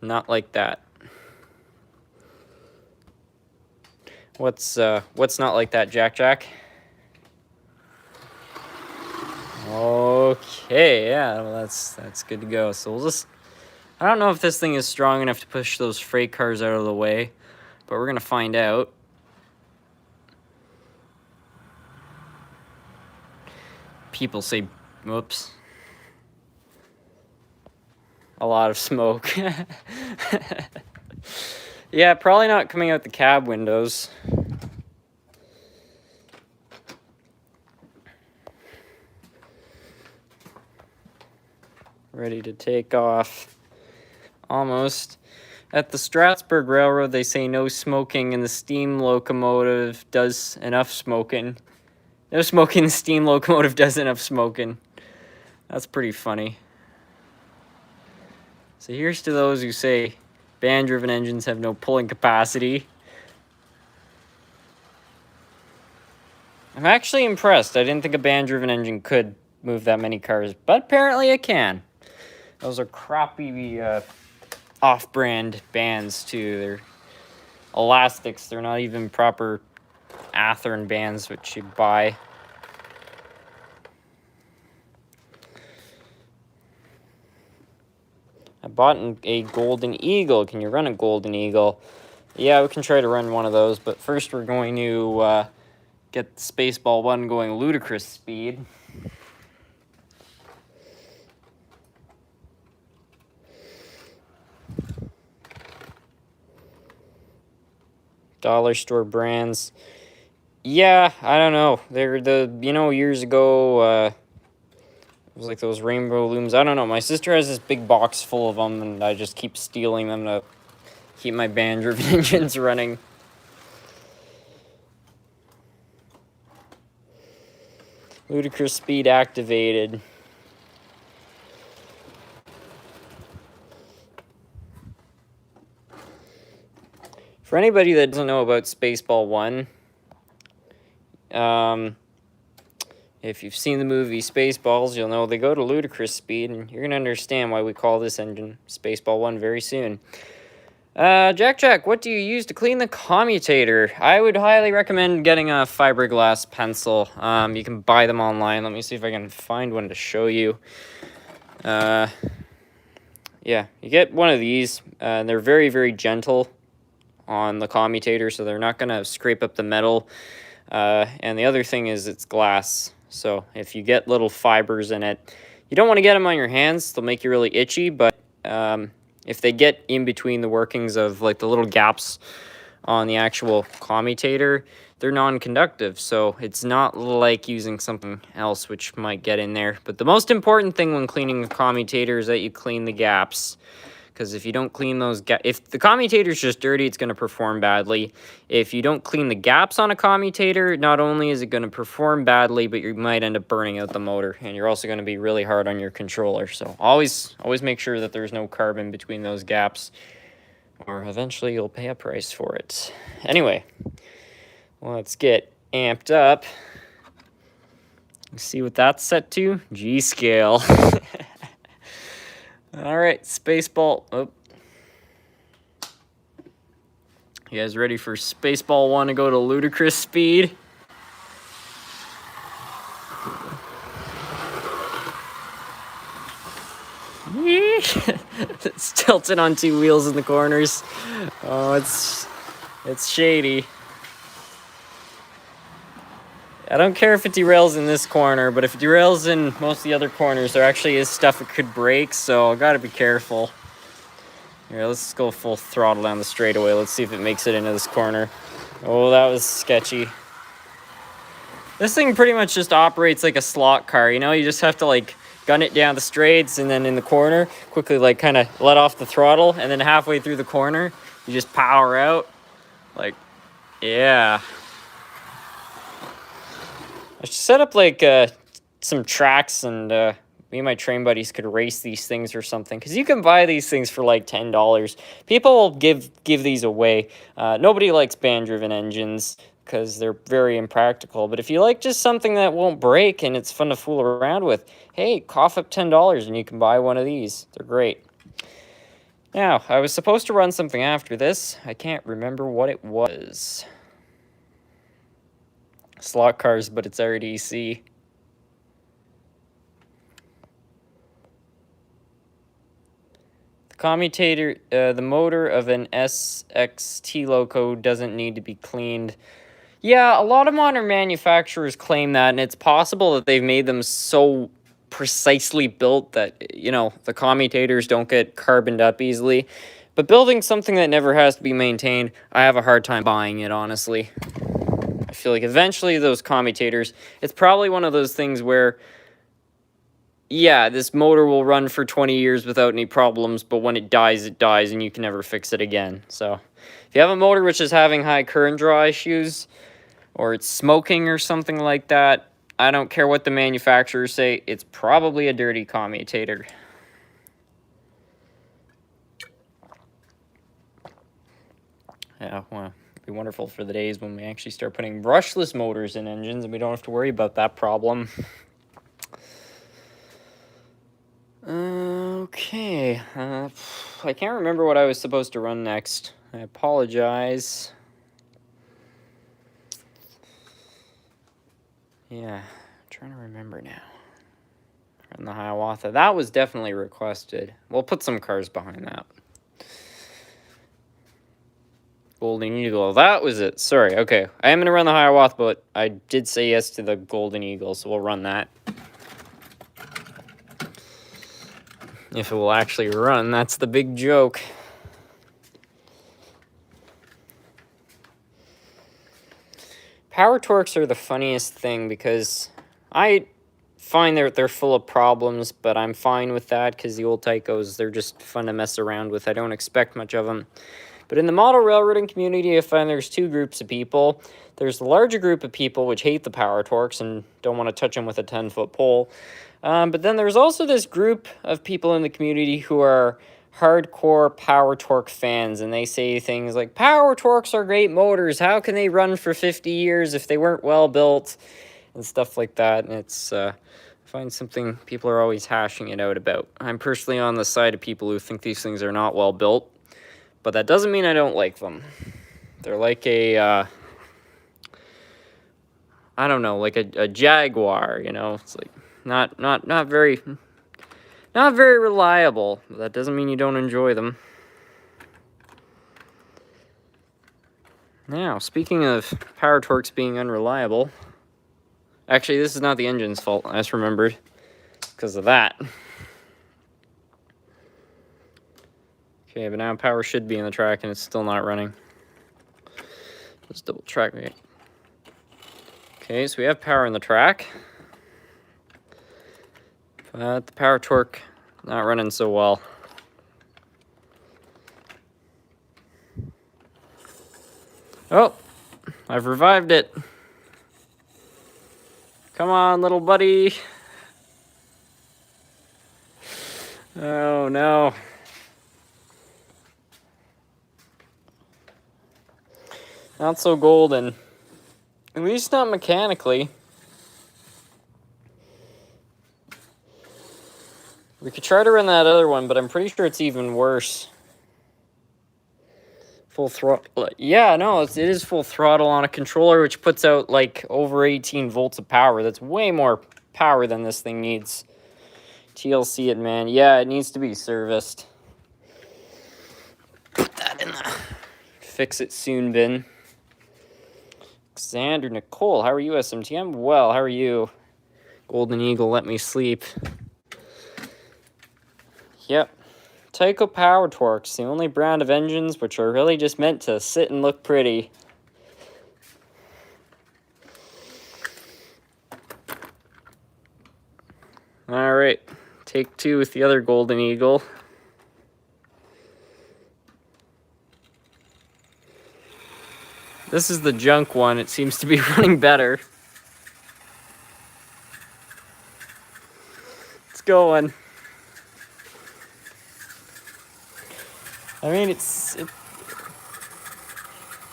Not like that. What's not like that, Jack? Okay, yeah, well, that's good to go. So we'll just, I don't know if this thing is strong enough to push those freight cars out of the way, but we're gonna find out. People say, whoops. A lot of smoke. Yeah, probably not coming out the cab windows. Ready to take off. Almost. At the Strasburg Railroad, they say no smoking, and the steam locomotive does enough smoking. No smoking, the steam locomotive does enough smoking. That's pretty funny. So here's to those who say band-driven engines have no pulling capacity. I'm actually impressed. I didn't think a band-driven engine could move that many cars, but apparently it can. Those are crappy off-brand bands too. They're elastics. They're not even proper Athearn bands which you buy. I bought a Golden Eagle. Can you run a Golden Eagle? Yeah, we can try to run one of those, but first we're going to get the Spaceball 1 going ludicrous speed. Dollar store brands. Yeah, I don't know. They're years ago, it was like those rainbow looms. I don't know. My sister has this big box full of them, and I just keep stealing them to keep my band-driven engines running. Ludicrous speed activated. For anybody that doesn't know about Spaceball 1, if you've seen the movie Spaceballs, you'll know they go to ludicrous speed, and you're going to understand why we call this engine Spaceball 1 very soon. Jack, what do you use to clean the commutator? I would highly recommend getting a fiberglass pencil. You can buy them online. Let me see if I can find one to show you. Yeah, you get one of these, and they're very, very gentle on the commutator, so they're not going to scrape up the metal. And the other thing is it's glass, so if you get little fibers in it, you don't want to get them on your hands. They'll make you really itchy, but if they get in between the workings of like the little gaps on the actual commutator, they're non-conductive, so it's not like using something else which might get in there. But the most important thing when cleaning a commutator is that you clean the gaps. Because if you don't clean those gaps, if the commutator is just dirty, it's going to perform badly. If you don't clean the gaps on a commutator, not only is it going to perform badly, but you might end up burning out the motor, and you're also going to be really hard on your controller. So always make sure that there's no carbon between those gaps, or eventually you'll pay a price for it. Anyway, let's get amped up. See what that's set to? G scale. All right, Spaceball. Oh. You guys ready for Spaceball 1 to go to ludicrous speed? It's tilted on two wheels in the corners. Oh, it's shady. I don't care if it derails in this corner, but if it derails in most of the other corners, there actually is stuff it could break, so I gotta be careful. Here, let's go full throttle down the straightaway. Let's see if it makes it into this corner. Oh, that was sketchy. This thing pretty much just operates like a slot car, you know? You just have to, like, gun it down the straights, and then in the corner, quickly, like, kind of let off the throttle, and then halfway through the corner, you just power out. Like, yeah. I should set up, like, some tracks, and me and my train buddies could race these things or something. Because you can buy these things for, like, $10. People will give these away. Nobody likes band-driven engines because they're very impractical. But if you like just something that won't break and it's fun to fool around with, hey, cough up $10 and you can buy one of these. They're great. Now, I was supposed to run something after this. I can't remember what it was. Slot cars, but it's RDC. The commutator, the motor of an SXT loco doesn't need to be cleaned. Yeah, a lot of modern manufacturers claim that, and it's possible that they've made them so precisely built that, you know, the commutators don't get carboned up easily. But building something that never has to be maintained, I have a hard time buying it, honestly. I feel like eventually those commutators, it's probably one of those things where, yeah, this motor will run for 20 years without any problems, but when it dies, and you can never fix it again. So if you have a motor which is having high current draw issues, or it's smoking or something like that, I don't care what the manufacturers say, it's probably a dirty commutator. Yeah, well, it'd be wonderful for the days when we actually start putting brushless motors in engines and we don't have to worry about that problem. Okay, I can't remember what I was supposed to run next. I apologize. Yeah, I'm trying to remember now. Run the Hiawatha. That was definitely requested. We'll put some cars behind that. Golden Eagle. That was it. Sorry. Okay. I am going to run the Hiawatha, but I did say yes to the Golden Eagle, so we'll run that. If it will actually run, that's the big joke. Power torques are the funniest thing because I find they're full of problems, but I'm fine with that because the old Tychos, they're just fun to mess around with. I don't expect much of them. But in the model railroading community, I find there's two groups of people. There's the larger group of people which hate the power torques and don't want to touch them with a 10-foot pole. But then there's also this group of people in the community who are hardcore power torque fans, and they say things like, power torques are great motors. How can they run for 50 years if they weren't well built? And stuff like that. And it's, I find something people are always hashing it out about. I'm personally on the side of people who think these things are not well built. But that doesn't mean I don't like them. They're like a, I don't know, like a Jaguar, you know? It's like not very reliable. But that doesn't mean you don't enjoy them. Now, speaking of power torques being unreliable, actually, this is not the engine's fault, I just remembered, because of that. Okay, but now power should be in the track and it's still not running. Let's double check it. Okay, so we have power in the track. But the power torque not running so well. Oh, I've revived it. Come on, little buddy. Oh, no. Not so golden. At least not mechanically. We could try to run that other one, but I'm pretty sure it's even worse. Full throttle. Yeah, no, it is full throttle on a controller, which puts out like over 18 volts of power. That's way more power than this thing needs. TLC it, man. Yeah, it needs to be serviced. Put that in the fix it soon bin. Xander Nicole, how are you, SMTM? Well, how are you? Golden Eagle, let me sleep. Yep. Tyco Power Torques, the only brand of engines which are really just meant to sit and look pretty. Alright, take two with the other Golden Eagle. This is the junk one. It seems to be running better. It's going. I mean,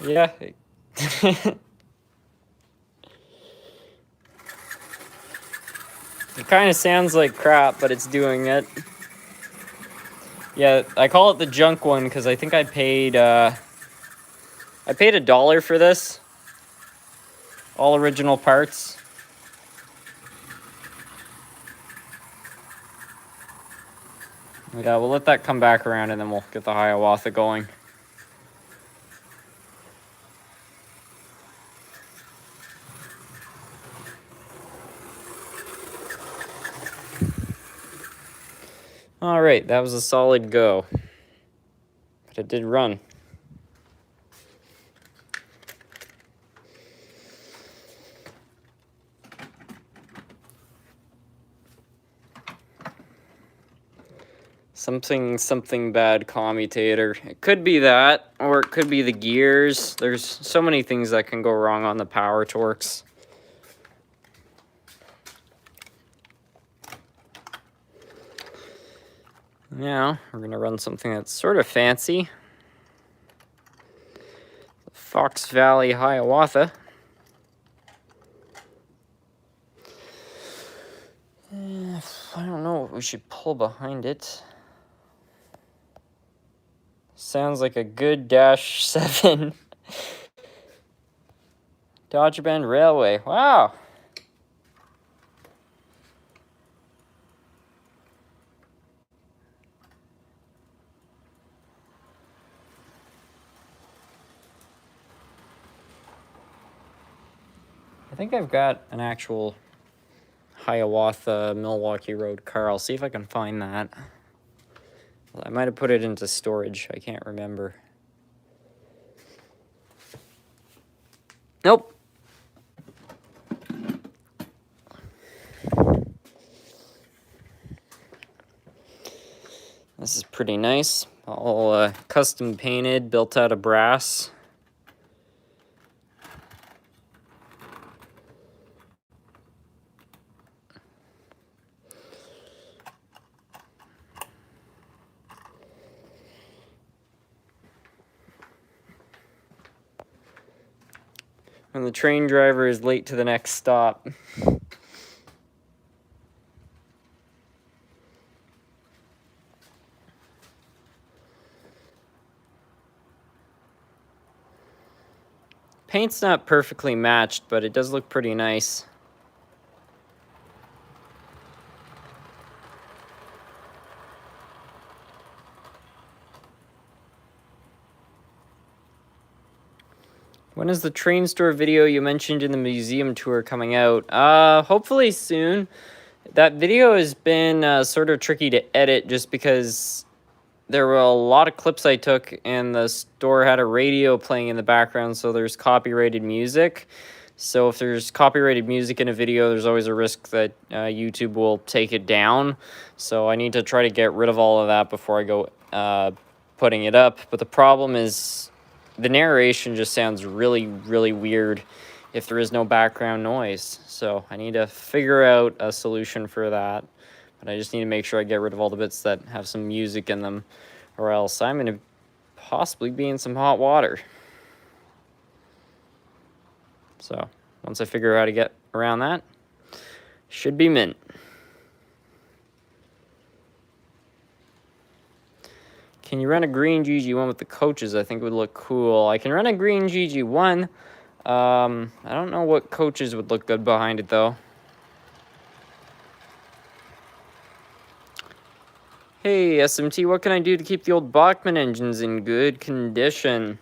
yeah. It kind of sounds like crap, but it's doing it. Yeah, I call it the junk one because I think I paid $1 for this. All original parts. Yeah, we'll let that come back around and then we'll get the Hiawatha going. All right, that was a solid go. But it did run. Something bad commutator. It could be that, or it could be the gears. There's so many things that can go wrong on the power torques. Now, we're going to run something that's sort of fancy. Fox Valley Hiawatha. I don't know what we should pull behind it. Sounds like a good -7. Dodger Bend Railway. Wow. I think I've got an actual Hiawatha Milwaukee Road car. I'll see if I can find that. I might have put it into storage. I can't remember. Nope. This is pretty nice. All custom painted, built out of brass. And the train driver is late to the next stop. Paint's not perfectly matched, but it does look pretty nice. When is the train store video you mentioned in the museum tour coming out? Hopefully soon. That video has been sort of tricky to edit just because there were a lot of clips I took and the store had a radio playing in the background, so there's copyrighted music. So if there's copyrighted music in a video, there's always a risk that YouTube will take it down. So I need to try to get rid of all of that before I go putting it up. But the problem is the narration just sounds really, really weird if there is no background noise. So I need to figure out a solution for that. But I just need to make sure I get rid of all the bits that have some music in them, or else I'm going to possibly be in some hot water. So once I figure out how to get around that, should be mint. Can you run a green GG1 with the coaches? I think it would look cool. I can run a green GG1. I don't know what coaches would look good behind it, though. Hey, SMT, what can I do to keep the old Bachmann engines in good condition?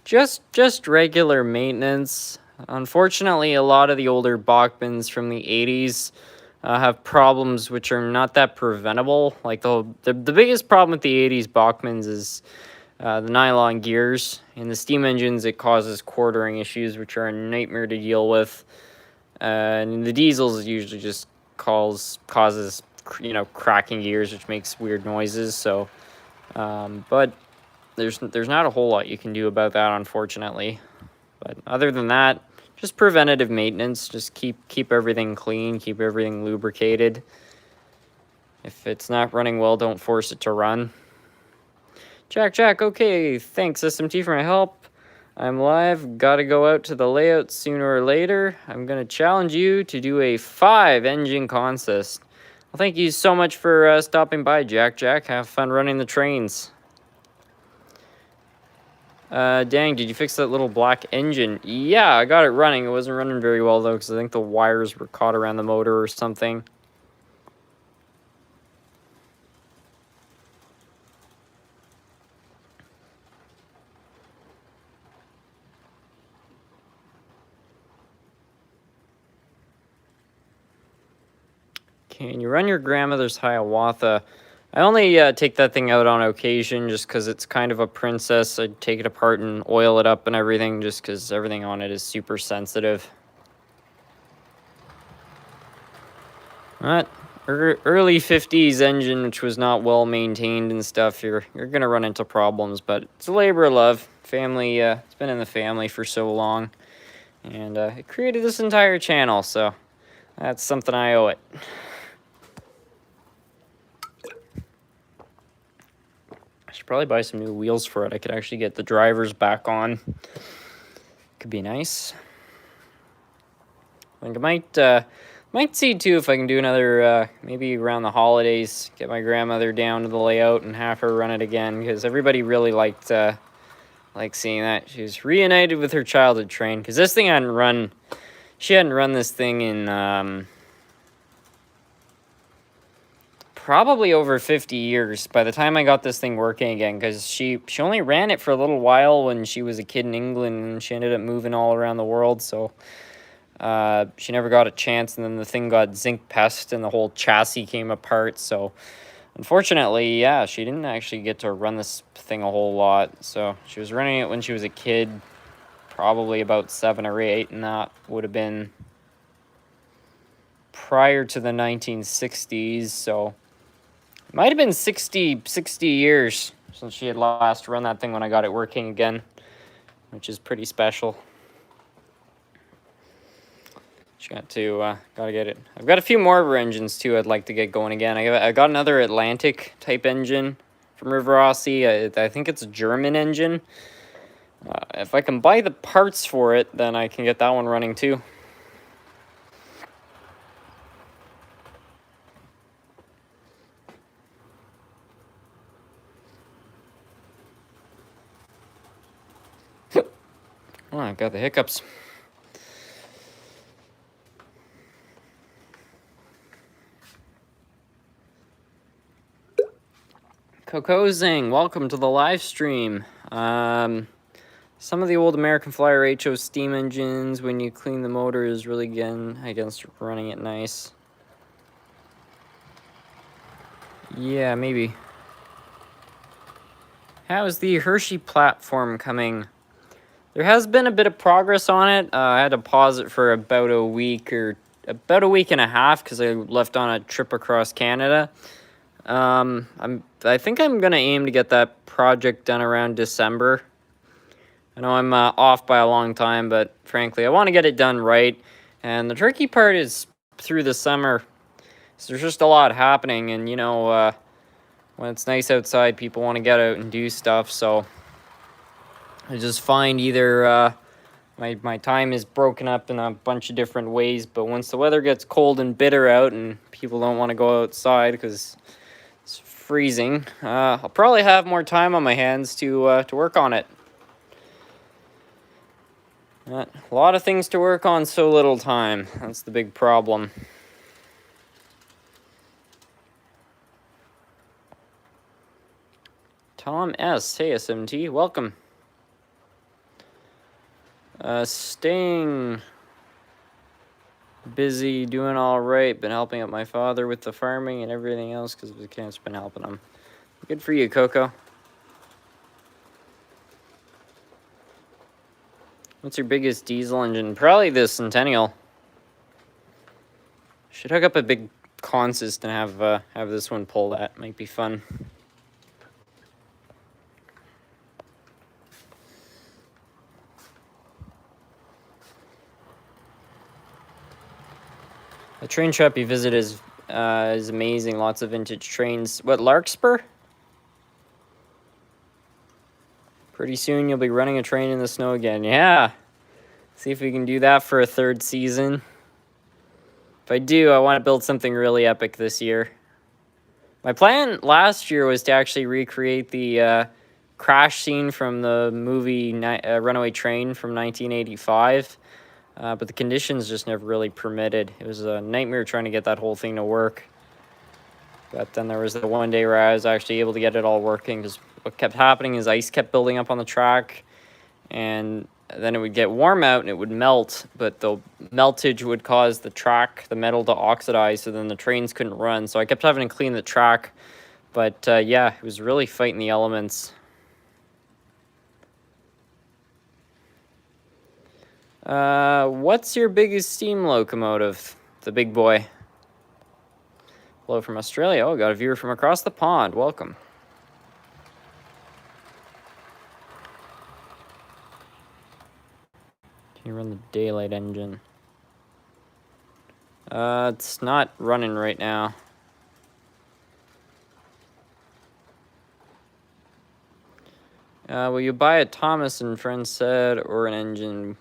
Just regular maintenance. Unfortunately, a lot of the older Bachmanns from the 80s have problems which are not that preventable. Like the biggest problem with the 80s Bachmanns is the nylon gears. In the steam engines, it causes quartering issues, which are a nightmare to deal with. And in the diesels, it usually just causes cracking gears, which makes weird noises. So, but there's not a whole lot you can do about that, unfortunately. But other than that, just preventative maintenance. Just keep everything clean, keep everything lubricated. If it's not running well, don't force it to run. Jack, okay, thanks SMT for my help. I'm live, gotta go out to the layout sooner or later. I'm gonna challenge you to do a 5-engine contest. Well, thank you so much for stopping by, Jack. Have fun running the trains. Dang, did you fix that little black engine? Yeah, I got it running. It wasn't running very well, though, because I think the wires were caught around the motor or something. Can you run your grandmother's Hiawatha? I only take that thing out on occasion just because it's kind of a princess. I'd take it apart and oil it up and everything just because everything on it is super sensitive. That early 50s engine, which was not well maintained and stuff, you're going to run into problems, but it's a labor of love. Family, it's been in the family for so long, and it created this entire channel, so that's something I owe it. I should probably buy some new wheels for it. I could actually get the drivers back on. Could be nice. I think I might see too if I can do another, maybe around the holidays, get my grandmother down to the layout and have her run it again, because everybody really liked seeing that. She was reunited with her childhood train, because this thing she hadn't run this thing in probably over 50 years by the time I got this thing working again, because she only ran it for a little while when she was a kid in England, and she ended up moving all around the world, so she never got a chance, and then the thing got zinc pest and the whole chassis came apart, so unfortunately, yeah, she didn't actually get to run this thing a whole lot. So she was running it when she was a kid, probably about 7 or 8, and that would have been prior to the 1960s, so it might have been 60 years since she had last run that thing when I got it working again, which is pretty special. She gotta get it. I've got a few more of her engines too I'd like to get going again. I got another Atlantic type engine from River Rossi. I think it's a German engine. If I can buy the parts for it, then I can get that one running too. Oh, I've got the hiccups. Coco-zing, welcome to the live stream. Some of the old American Flyer HO steam engines, when you clean the motor, is really against running it nice. Yeah, maybe. How is the Hershey platform coming? There has been a bit of progress on it. I had to pause it for about a week and a half because I left on a trip across Canada. I think I'm gonna aim to get that project done around December. I know I'm off by a long time, but frankly, I want to get it done right. And the tricky part is through the summer. So there's just a lot happening, and when it's nice outside, people want to get out and do stuff. So I just find either my time is broken up in a bunch of different ways, but once the weather gets cold and bitter out and people don't want to go outside because it's freezing, I'll probably have more time on my hands to work on it. A lot of things to work on, so little time. That's the big problem. Tom S. Hey, SMT. Welcome. Staying busy, doing all right. Been helping out my father with the farming and everything else because the cancer been helping him. Good for you, Coco. What's your biggest diesel engine? Probably the Centennial. Should hook up a big consist and have this one pull that. Might be fun. The train shop you visit is amazing. Lots of vintage trains. What, Larkspur? Pretty soon you'll be running a train in the snow again. Yeah. See if we can do that for a third season. If I do, I want to build something really epic this year. My plan last year was to actually recreate the crash scene from the movie Runaway Train from 1985. But the conditions just never really permitted. It was a nightmare trying to get that whole thing to work. But then there was the one day where I was actually able to get it all working, because what kept happening is ice kept building up on the track, and then it would get warm out and it would melt, but the meltage would cause the metal to oxidize, so then the trains couldn't run. So I kept having to clean the track. But yeah, it was really fighting the elements. What's your biggest steam locomotive? The big boy. Hello from Australia. Oh, got a viewer from across the pond. Welcome. Can you run the daylight engine? It's not running right now. Will you buy a Thomas and Friends set or an engine?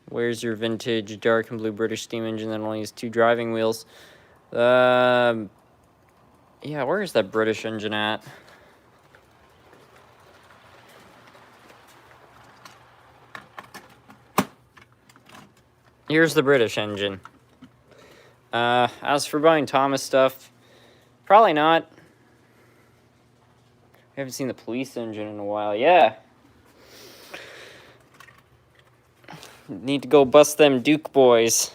Where's your vintage dark and blue British steam engine that only has 2 driving wheels? Yeah, where is that British engine at? Here's the British engine. As for buying Thomas stuff, probably not. I haven't seen the police engine in a while. Yeah. Need to go bust them Duke boys.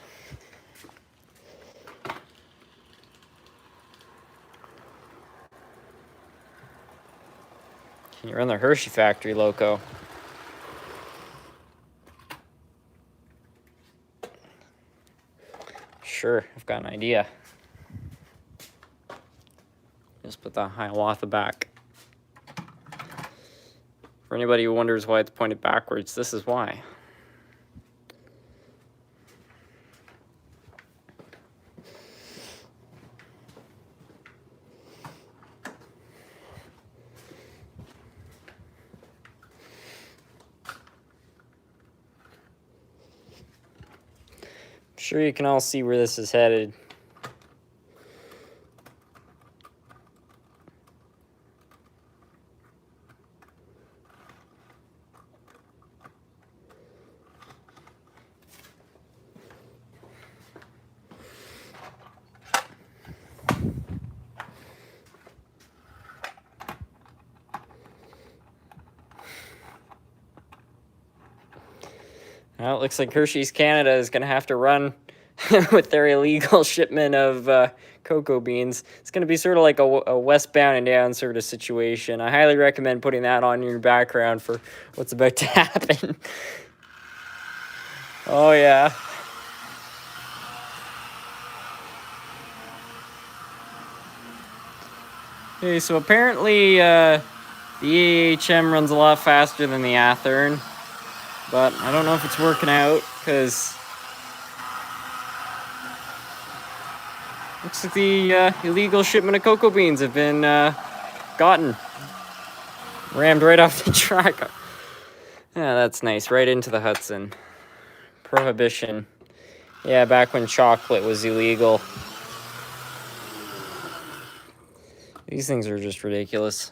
Can you run the Hershey factory, Loco? Sure, I've got an idea. Just put the Hiawatha back. For anybody who wonders why it's pointed backwards, this is why. I'm sure you can all see where this is headed. Well, it looks like Hershey's Canada is going to have to run with their illegal shipment of cocoa beans. It's going to be sort of like a westbound and down sort of situation. I highly recommend putting that on your background for what's about to happen. Oh, yeah. Okay, so apparently the EHM runs a lot faster than the Athearn. But I don't know if it's working out, because looks like the illegal shipment of cocoa beans have been gotten. Rammed right off the track. Yeah, that's nice. Right into the Hudson. Prohibition. Yeah, back when chocolate was illegal. These things are just ridiculous.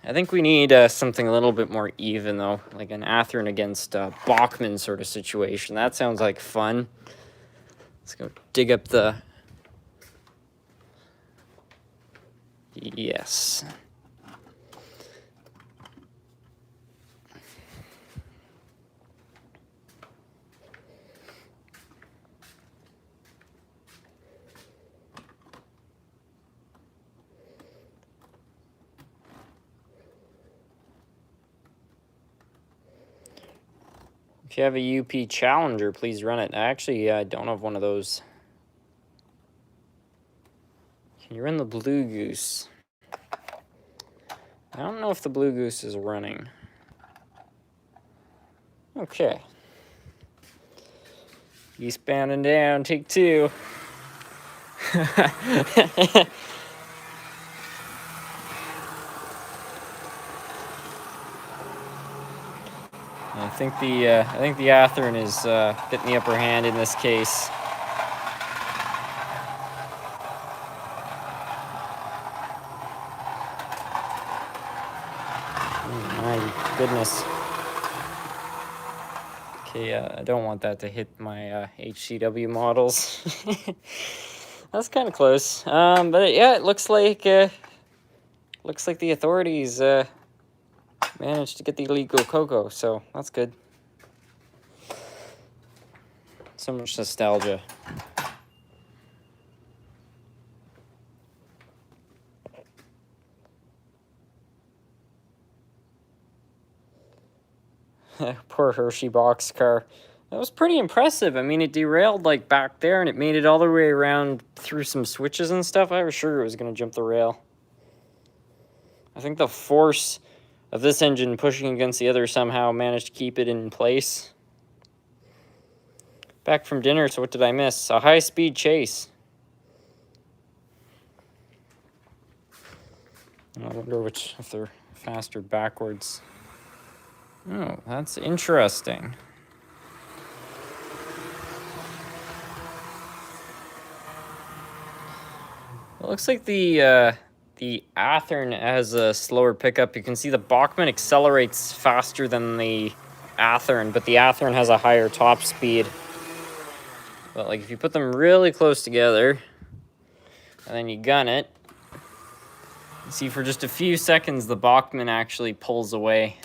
I think we need something a little bit more even, though, like an Athearn against Bachmann sort of situation. That sounds like fun. Let's go dig up the... Yes. If you have a UP Challenger, please run it. Actually, I don't have one of those. Can you run the Blue Goose? I don't know if the Blue Goose is running. Okay. Eastbound and down, take 2. think the Athearn is getting the upper hand in this case. Oh, my goodness. Okay, I don't want that to hit my HCW models. That's kind of close. But yeah, it looks like the authorities managed to get the illegal cocoa, so that's good. So much nostalgia. Poor Hershey boxcar. That was pretty impressive. I mean, it derailed like back there and it made it all the way around through some switches and stuff. I was sure it was going to jump the rail. I think the force of this engine pushing against the other somehow managed to keep it in place. Back from dinner, so what did I miss? A high-speed chase. I wonder if they're faster backwards. Oh, that's interesting. It looks like the Athearn has a slower pickup. You can see the Bachmann accelerates faster than the Athearn, but the Athearn has a higher top speed. But like if you put them really close together, and then you gun it, you see for just a few seconds the Bachmann actually pulls away.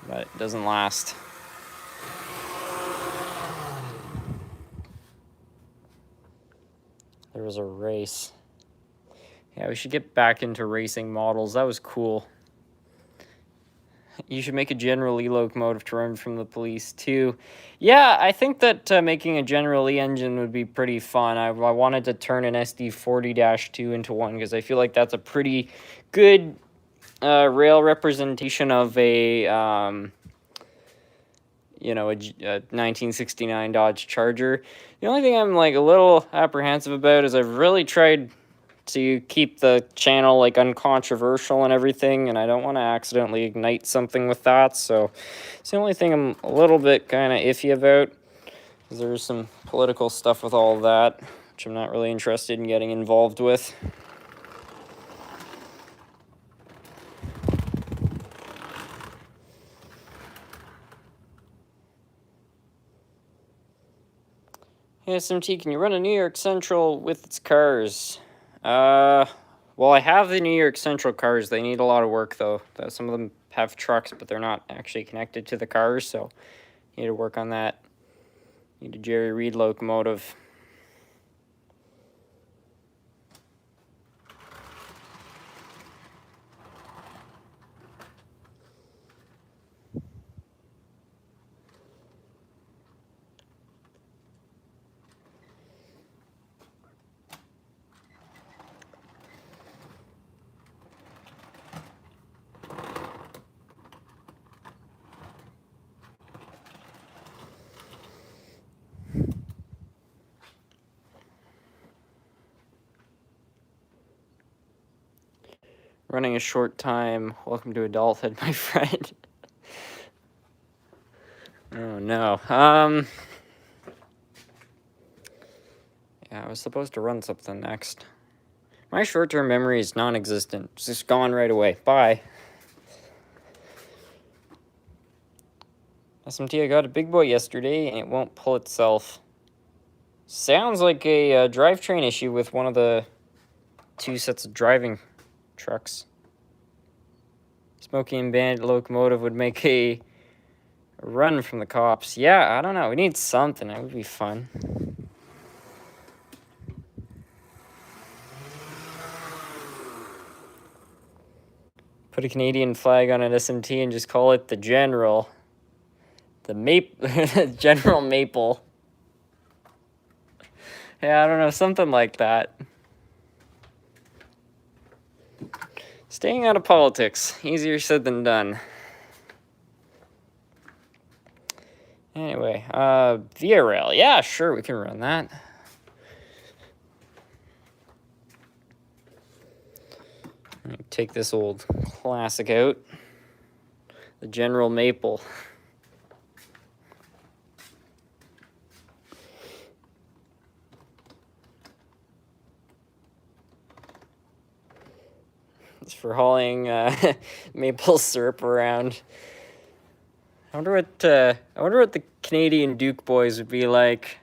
But it doesn't last. There was a race. Yeah, we should get back into racing models. That was cool. You should make a General Lee locomotive to run from the police, too. Yeah, I think that making a General Lee engine would be pretty fun. I wanted to turn an SD40-2 into one, because I feel like that's a pretty good rail representation of a, you know, a 1969 Dodge Charger. The only thing I'm, like, a little apprehensive about is I've really tried to keep the channel like uncontroversial and everything, and I don't want to accidentally ignite something with that, so it's the only thing I'm a little bit kind of iffy about, because there's some political stuff with all of that, which I'm not really interested in getting involved with. Hey, SMT, can you run a New York Central with its cars? Well, I have the New York Central cars. They need a lot of work, though. Some of them have trucks, but they're not actually connected to the cars, so you need to work on that. Need a Jerry Reed locomotive. Running a short time. Welcome to adulthood, my friend. Oh, no. Yeah, I was supposed to run something next. My short-term memory is non-existent. It's just gone right away. Bye. SMT, I got a big boy yesterday, and it won't pull itself. Sounds like a drivetrain issue with one of the two sets of driving trucks. Smokey and Bandit locomotive would make a run from the cops. Yeah, I don't know. We need something. That would be fun. Put a Canadian flag on an SMT and just call it the General. The General Maple. Yeah, I don't know. Something like that. Staying out of politics. Easier said than done. Anyway, Via Rail. Yeah, sure, we can run that. Take this old classic out. The General Maple. It's for hauling maple syrup around. I wonder what the Canadian Duke boys would be like.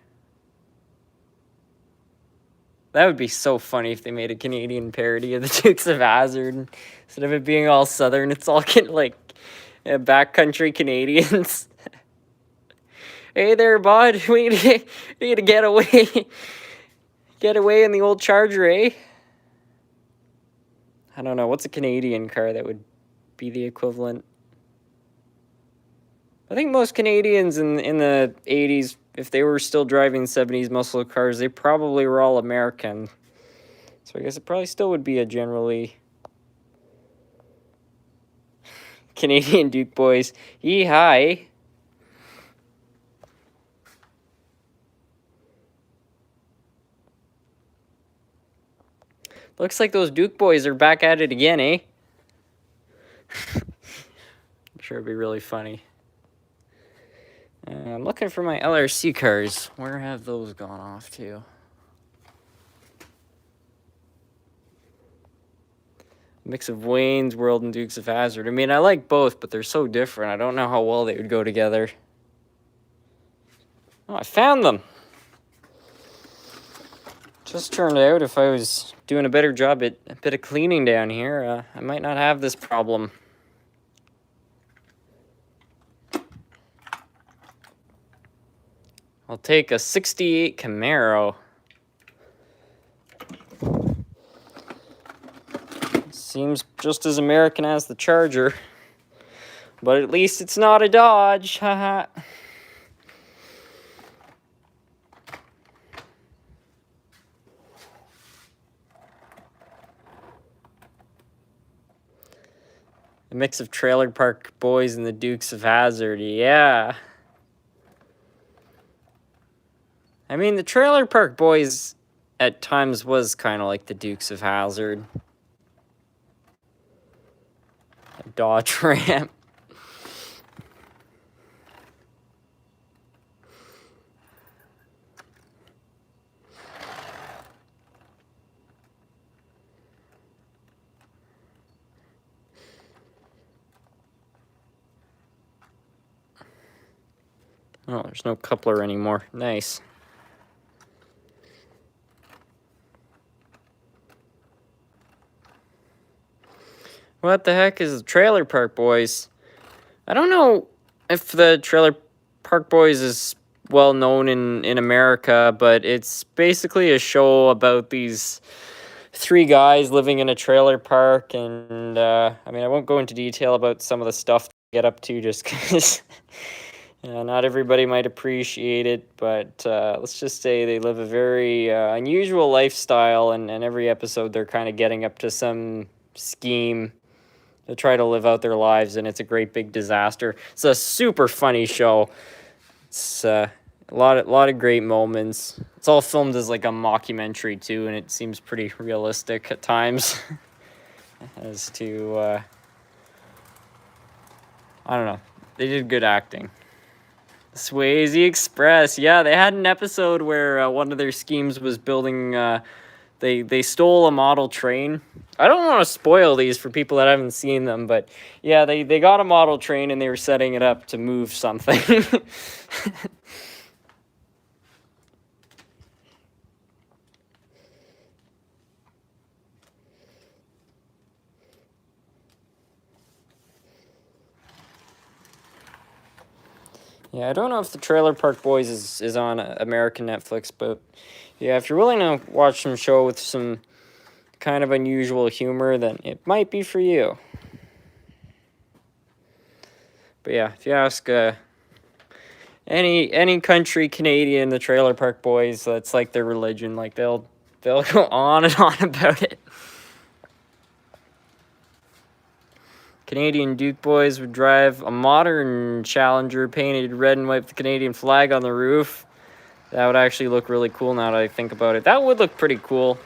That would be so funny if they made a Canadian parody of the Dukes of Hazzard. Instead of it being all Southern, it's all like backcountry Canadians. Hey there, bud. We need to get away. Get away in the old Charger, eh? I don't know. What's a Canadian car that would be the equivalent? I think most Canadians in the 80s, if they were still driving 70s muscle cars, they probably were all American. So I guess it probably still would be a generally Canadian Duke boys. Yee-hi. Looks like those Duke boys are back at it again, eh? I'm sure it'd be really funny. I'm looking for my LRC cars. Where have those gone off to? Mix of Wayne's World and Dukes of Hazzard. I mean, I like both, but they're so different. I don't know how well they would go together. Oh, I found them! Just turned out if I was doing a better job at a bit of cleaning down here, I might not have this problem. I'll take a 68 Camaro. Seems just as American as the Charger. But at least it's not a Dodge, haha. A mix of Trailer Park Boys and the Dukes of Hazzard, yeah. I mean, the Trailer Park Boys at times was kind of like the Dukes of Hazzard. A Dodge Ram. Oh, there's no coupler anymore. Nice. What the heck is the Trailer Park Boys? I don't know if the Trailer Park Boys is well known in America, but it's basically a show about these three guys living in a trailer park, and I mean, I won't go into detail about some of the stuff they get up to just because not everybody might appreciate it, but let's just say they live a very unusual lifestyle, and every episode they're kind of getting up to some scheme to try to live out their lives, and it's a great big disaster. It's a super funny show. It's a lot of great moments. It's all filmed as like a mockumentary too, and it seems pretty realistic at times. As to I don't know, they did good acting. Swayze Express, yeah, they had an episode where one of their schemes was building. They stole a model train. I don't want to spoil these for people that haven't seen them, but yeah, they got a model train and they were setting it up to move something. Yeah, I don't know if the Trailer Park Boys is on American Netflix, but yeah, if you're willing to watch some show with some kind of unusual humor, then it might be for you. But yeah, if you ask any country Canadian, the Trailer Park Boys, that's like their religion. Like they'll go on and on about it. Canadian Duke boys would drive a modern Challenger painted red and white with the Canadian flag on the roof. That would actually look really cool now that I think about it. That would look pretty cool.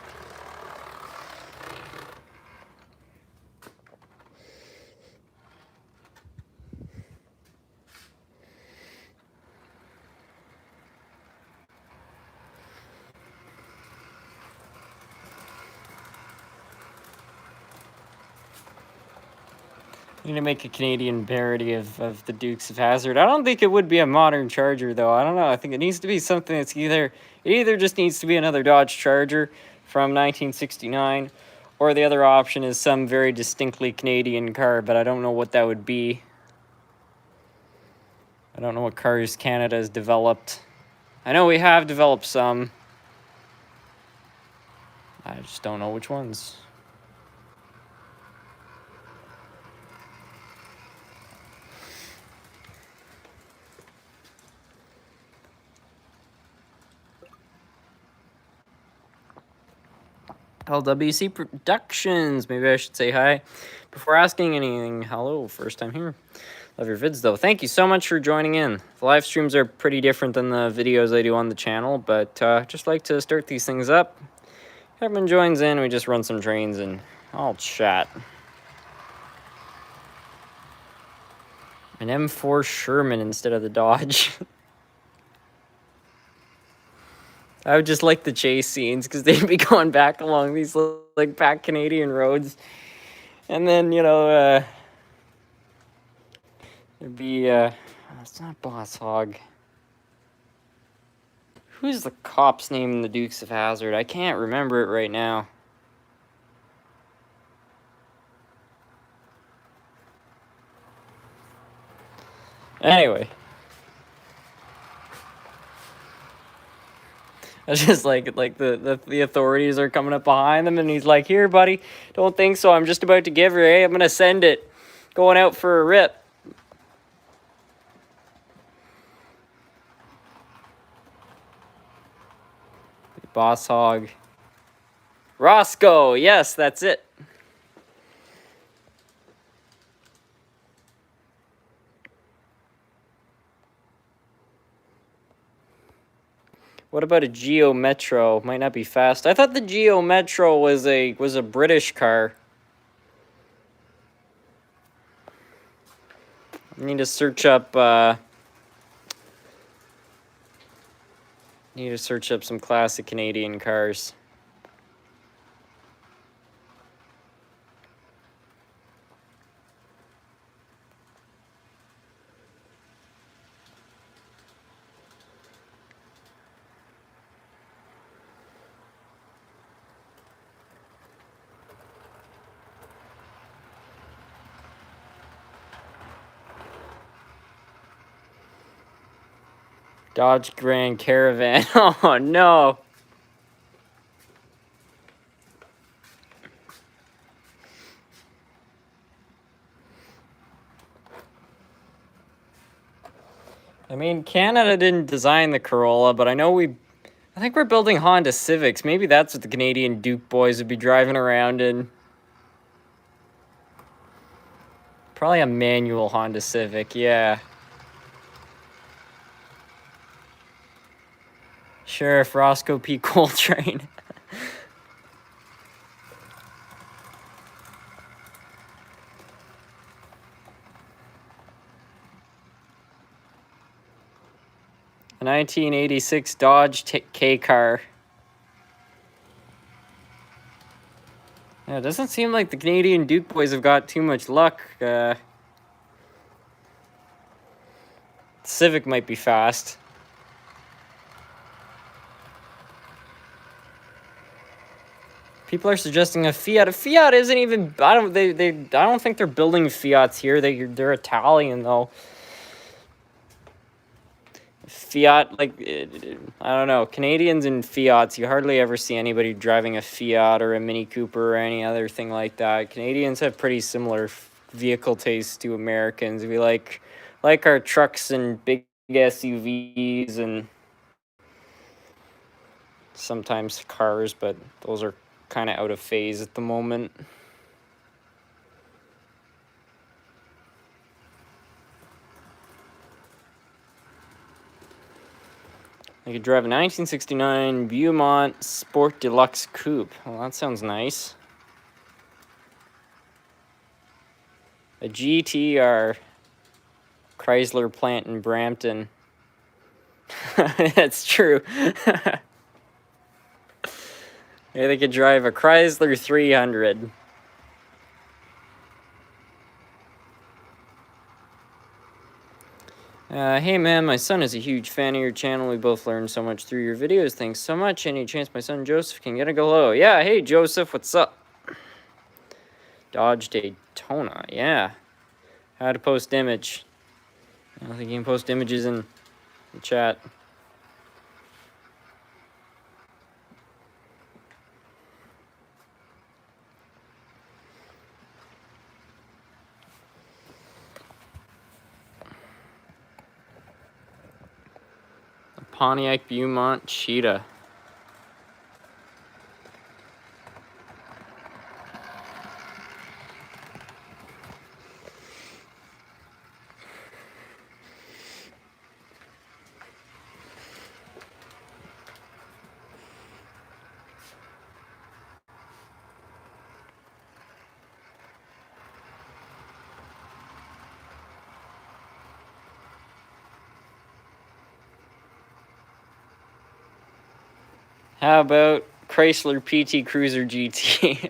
Need to make a Canadian parody of the Dukes of Hazzard. I don't think it would be a modern Charger, though. I don't know. I think it needs to be something that's it either just needs to be another Dodge Charger from 1969, or the other option is some very distinctly Canadian car, but I don't know what that would be. I don't know what cars Canada has developed. I know we have developed some. I just don't know which ones. LWC Productions. Maybe I should say hi before asking anything. Hello, first time here. Love your vids, though. Thank you so much for joining in. The live streams are pretty different than the videos I do on the channel, but just like to start these things up. Everyone joins in, we just run some trains, and I'll chat. An M4 Sherman instead of the Dodge. I would just like the chase scenes, because they'd be going back along these, like, back Canadian roads. And then, you know, it'd be, it's not Boss Hog. Who's the cop's name in the Dukes of Hazzard? I can't remember it right now. Anyway. It's just like the authorities are coming up behind them, and he's like, "Here, buddy, don't think so. I'm just about to give her. Hey, I'm gonna send it. Going out for a rip." Boss Hog. Roscoe. Yes, that's it. What about a Geo Metro? Might not be fast. I thought the Geo Metro was a British car. I need to search up some classic Canadian cars. Dodge Grand Caravan. Oh, no. I mean, Canada didn't design the Corolla, but I think we're building Honda Civics. Maybe that's what the Canadian Duke boys would be driving around in. Probably a manual Honda Civic, yeah. Sheriff Roscoe P. Coltrane. A 1986 Dodge K car. Yeah, it doesn't seem like the Canadian Duke boys have got too much luck. Civic might be fast. People are suggesting a Fiat. A Fiat isn't even. I don't think they're building Fiats here. They're Italian though. Fiat, like, I don't know. Canadians and Fiats, you hardly ever see anybody driving a Fiat or a Mini Cooper or any other thing like that. Canadians have pretty similar vehicle tastes to Americans. We like our trucks and big SUVs and sometimes cars, but those are kind of out of phase at the moment. I could drive a 1969 Beaumont Sport Deluxe Coupe. Well, that sounds nice. A GTR Chrysler plant in Brampton. That's true. Yeah, they could drive a Chrysler 300. Hey man, my son is a huge fan of your channel. We both learned so much through your videos. Thanks so much. Any chance my son Joseph can get a hello? Yeah, hey Joseph, what's up? Dodge Daytona, yeah. How to post image. I don't think you can post images in the chat. A Pontiac Beaumont Cheetah. How about Chrysler PT Cruiser GT?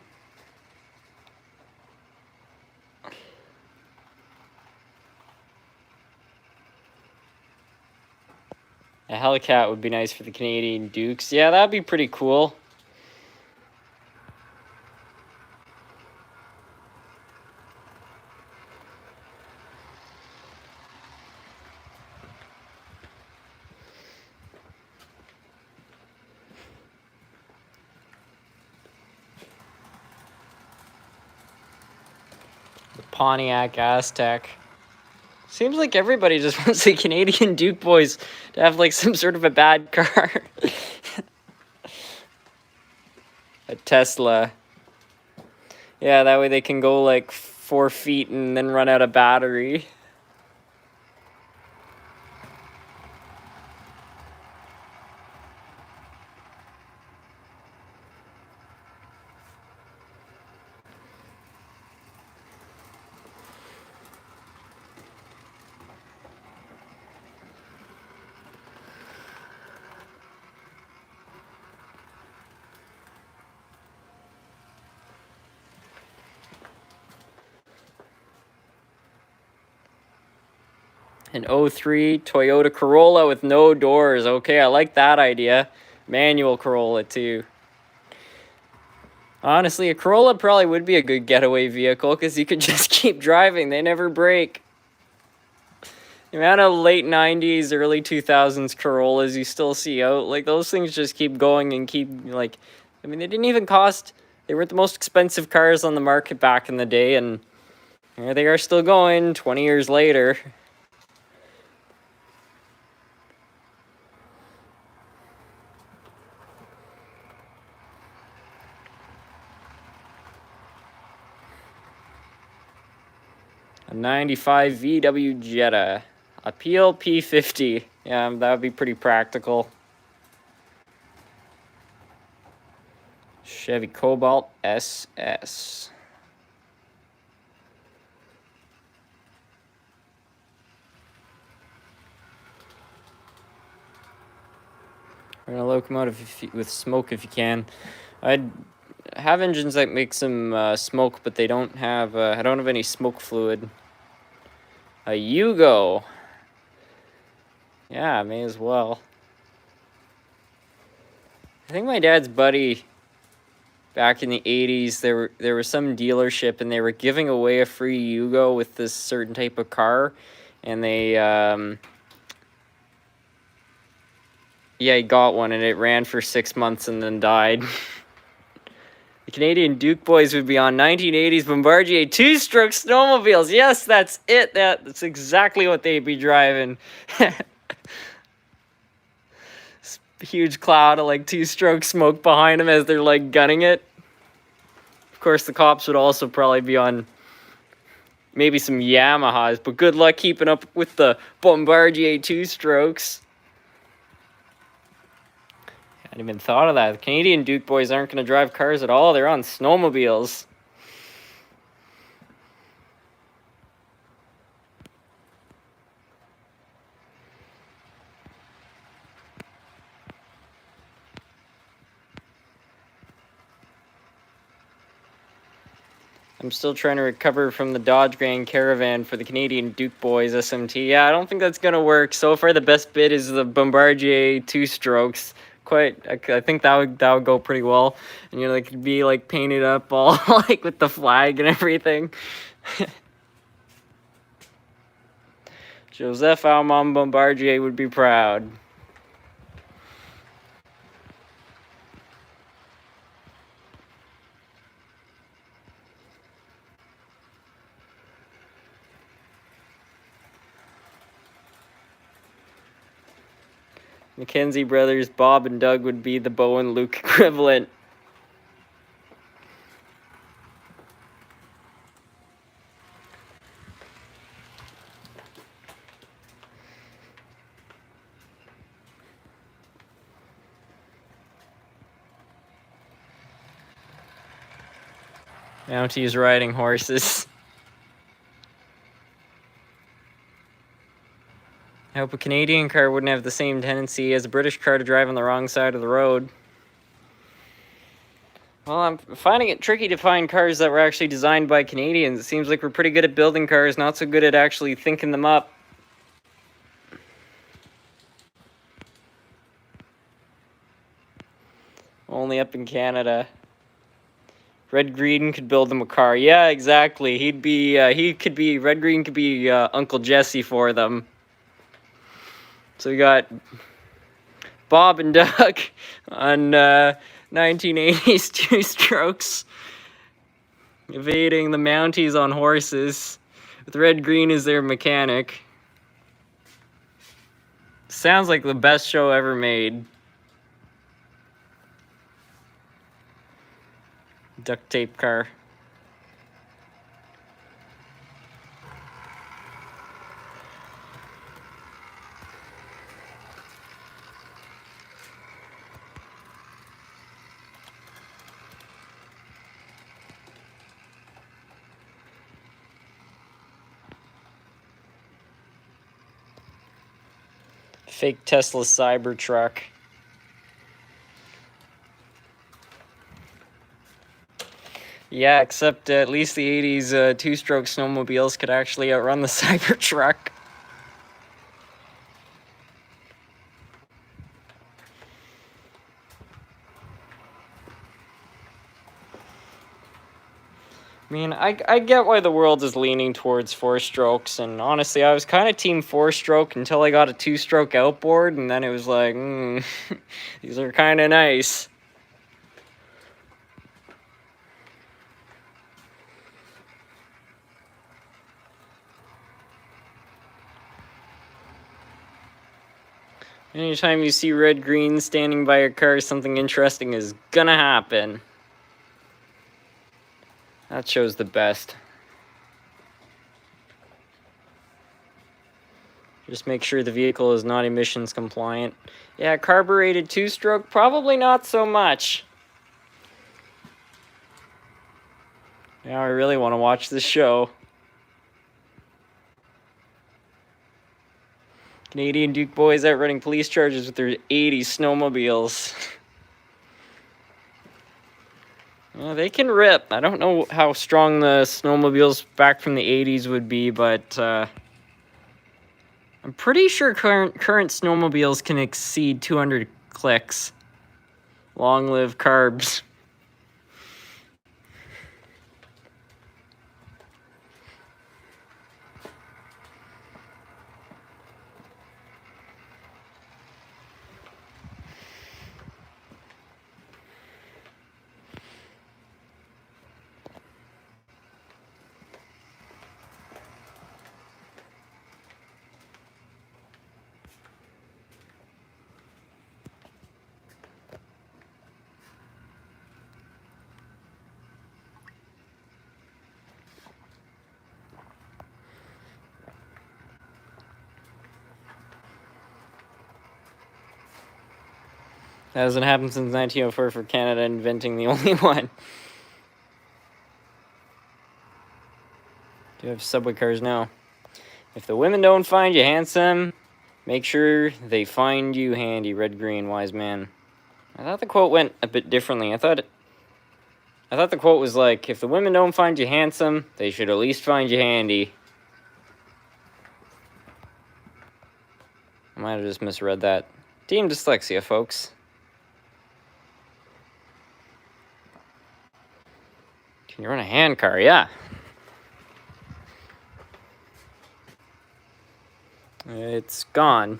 A Hellcat would be nice for the Canadian Dukes. Yeah, that'd be pretty cool. The Pontiac Aztec. Seems like everybody just wants the Canadian Duke boys to have like some sort of a bad car. A Tesla. Yeah, that way they can go like 4 feet and then run out of battery. An '03 Toyota Corolla with no doors. Okay, I like that idea. Manual Corolla too. Honestly, a Corolla probably would be a good getaway vehicle because you could just keep driving. They never break. The amount of late 90s, early 2000s Corollas you still see out, like those things just keep going and keep, like, I mean, they didn't even cost, they were the most expensive cars on the market back in the day, and here they are still going 20 years later. A 95 VW Jetta. Appeal P50. Yeah, that would be pretty practical. Chevy Cobalt SS. Run a locomotive with smoke if you can. I'd have engines that make some smoke, but they don't have. I don't have any smoke fluid. A Yugo. Yeah, may as well. I think my dad's buddy back in the 80s, there was some dealership and they were giving away a free Yugo with this certain type of car, and they yeah, he got one and it ran for 6 months and then died. The Canadian Duke boys would be on 1980s Bombardier 2-stroke snowmobiles. Yes, that's it. That's exactly what they'd be driving. Huge cloud of like 2-stroke smoke behind them as they're like gunning it. Of course, the cops would also probably be on maybe some Yamahas, but good luck keeping up with the Bombardier 2-strokes. I hadn't even thought of that. The Canadian Duke boys aren't going to drive cars at all. They're on snowmobiles. I'm still trying to recover from the Dodge Grand Caravan for the Canadian Duke Boys SMT. Yeah, I don't think that's gonna work. So far, the best bid is the Bombardier 2-strokes. I think that would go pretty well, and you know, they could be like painted up all like with the flag and everything. Joseph Almond Bombardier would be proud. Mackenzie brothers, Bob and Doug would be the Bo and Luke equivalent. Mounties riding horses. I hope a Canadian car wouldn't have the same tendency as a British car to drive on the wrong side of the road. Well, I'm finding it tricky to find cars that were actually designed by Canadians. It seems like we're pretty good at building cars, not so good at actually thinking them up. Only up in Canada. Red Green could build them a car. Yeah, exactly. Red Green could be Uncle Jesse for them. So we got Bob and Doug on 1980s 2-strokes, evading the Mounties on horses, with Red Green as their mechanic. Sounds like the best show ever made. Duct tape car. Fake Tesla Cybertruck. Yeah, except at least the 80s 2-stroke snowmobiles could actually outrun the Cybertruck. I mean, I get why the world is leaning towards 4-strokes, and honestly, I was kind of team 4-stroke until I got a 2-stroke outboard, and then it was like, these are kind of nice. Anytime you see Red Green standing by a car, something interesting is gonna happen. That show's the best. Just make sure the vehicle is not emissions compliant. Yeah, carbureted 2-stroke, probably not so much. Now I really want to watch this show. Canadian Duke boys outrunning police charges with their 80s snowmobiles. Well, they can rip. I don't know how strong the snowmobiles back from the 80s would be, but I'm pretty sure current snowmobiles can exceed 200 clicks. Long live carbs. That hasn't happened since 1904 for Canada inventing the only one. Do you have subway cars now? If the women don't find you handsome, make sure they find you handy. Red Green, wise man. I thought the quote went a bit differently. I thought I thought the quote was like, if the women don't find you handsome, they should at least find you handy. I might have just misread that. Team dyslexia, folks. Can you run a hand car? Yeah. It's gone.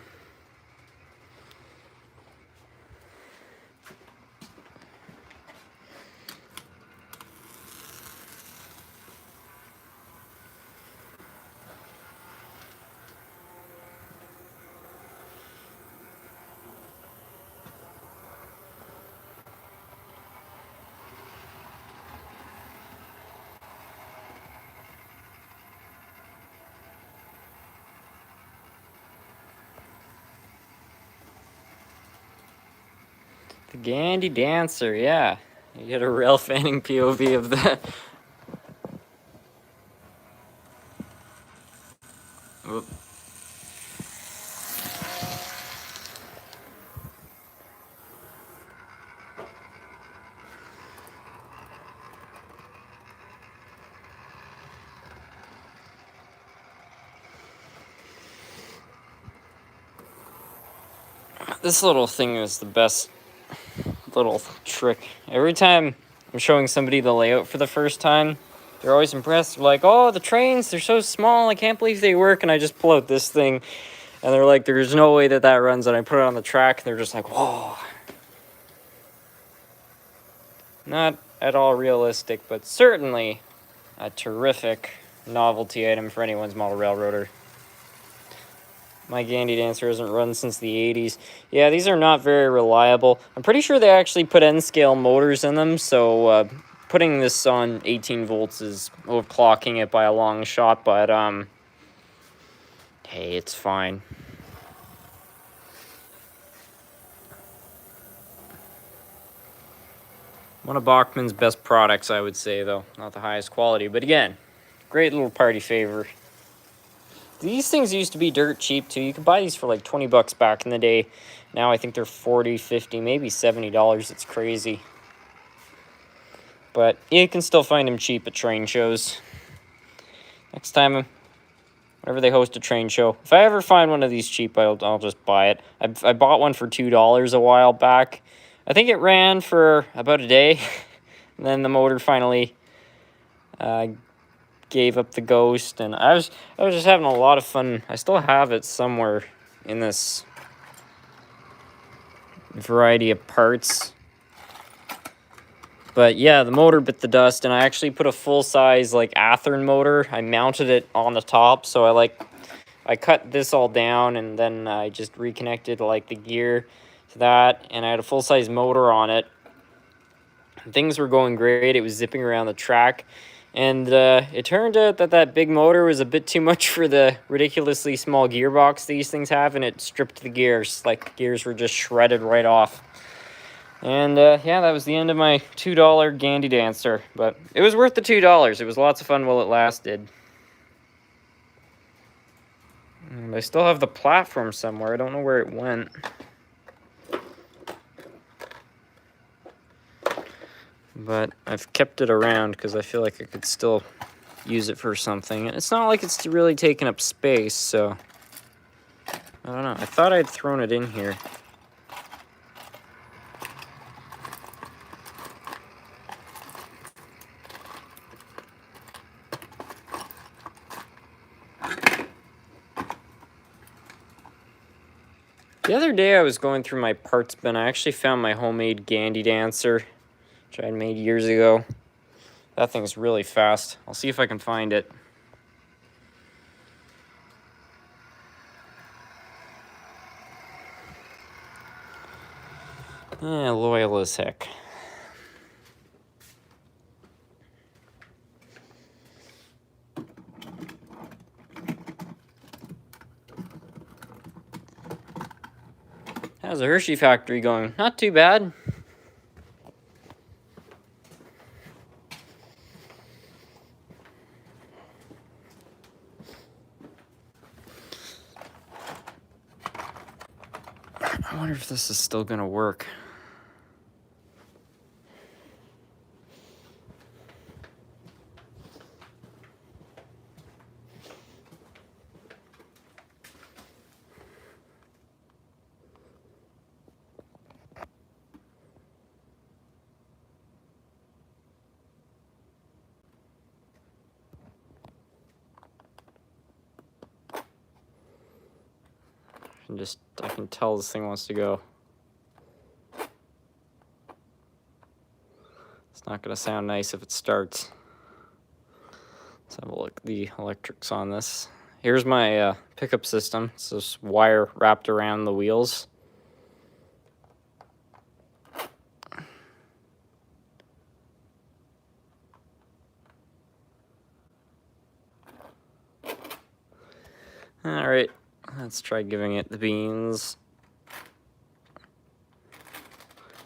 The Gandy Dancer, yeah. You get a real fanning POV of that. Oop. This little thing is the best little trick. Every time I'm showing somebody the layout for the first time, they're always impressed. They're like, oh, the trains, they're so small, I can't believe they work. And I just pull out this thing, and they're like, there's no way that runs. And I put it on the track, and they're just like, whoa. Not at all realistic, but certainly a terrific novelty item for anyone's model railroader. My Gandy Dancer hasn't run since the 80s. Yeah, these are not very reliable. I'm pretty sure they actually put N-scale motors in them, so putting this on 18 volts is overclocking it by a long shot, but hey, it's fine. One of Bachmann's best products, I would say, though. Not the highest quality, but again, great little party favor. These things used to be dirt cheap, too. You could buy these for like 20 bucks back in the day. Now I think they're 40, 50, maybe $70. It's crazy. But you can still find them cheap at train shows. Next time, whenever they host a train show, if I ever find one of these cheap, I'll just buy it. I bought one for $2 a while back. I think it ran for about a day. And then the motor finally gave up the ghost, and I was just having a lot of fun. I still have it somewhere in this variety of parts. But yeah, the motor bit the dust, and I actually put a full-size like Athearn motor. I mounted it on the top, so I cut this all down, and then I just reconnected like the gear to that, and I had a full-size motor on it. Things were going great. It was zipping around the track. And it turned out that big motor was a bit too much for the ridiculously small gearbox these things have, and it stripped the gears. Like, gears were just shredded right off. And yeah, that was the end of my $2 Gandy Dancer. But it was worth the $2. It was lots of fun while it lasted. And I still have the platform somewhere. I don't know where it went. But I've kept it around because I feel like I could still use it for something. And it's not like it's really taking up space, so I don't know. I thought I'd thrown it in here. The other day I was going through my parts bin. I actually found my homemade Gandy Dancer, which I had made years ago. That thing's really fast. I'll see if I can find it. Loyal as heck. How's the Hershey factory going? Not too bad. I wonder if this is still gonna work. I can tell this thing wants to go. It's not gonna sound nice if it starts. Let's have a look at the electrics on this. Here's my pickup system. It's this wire wrapped around the wheels. All right, let's try giving it the beans.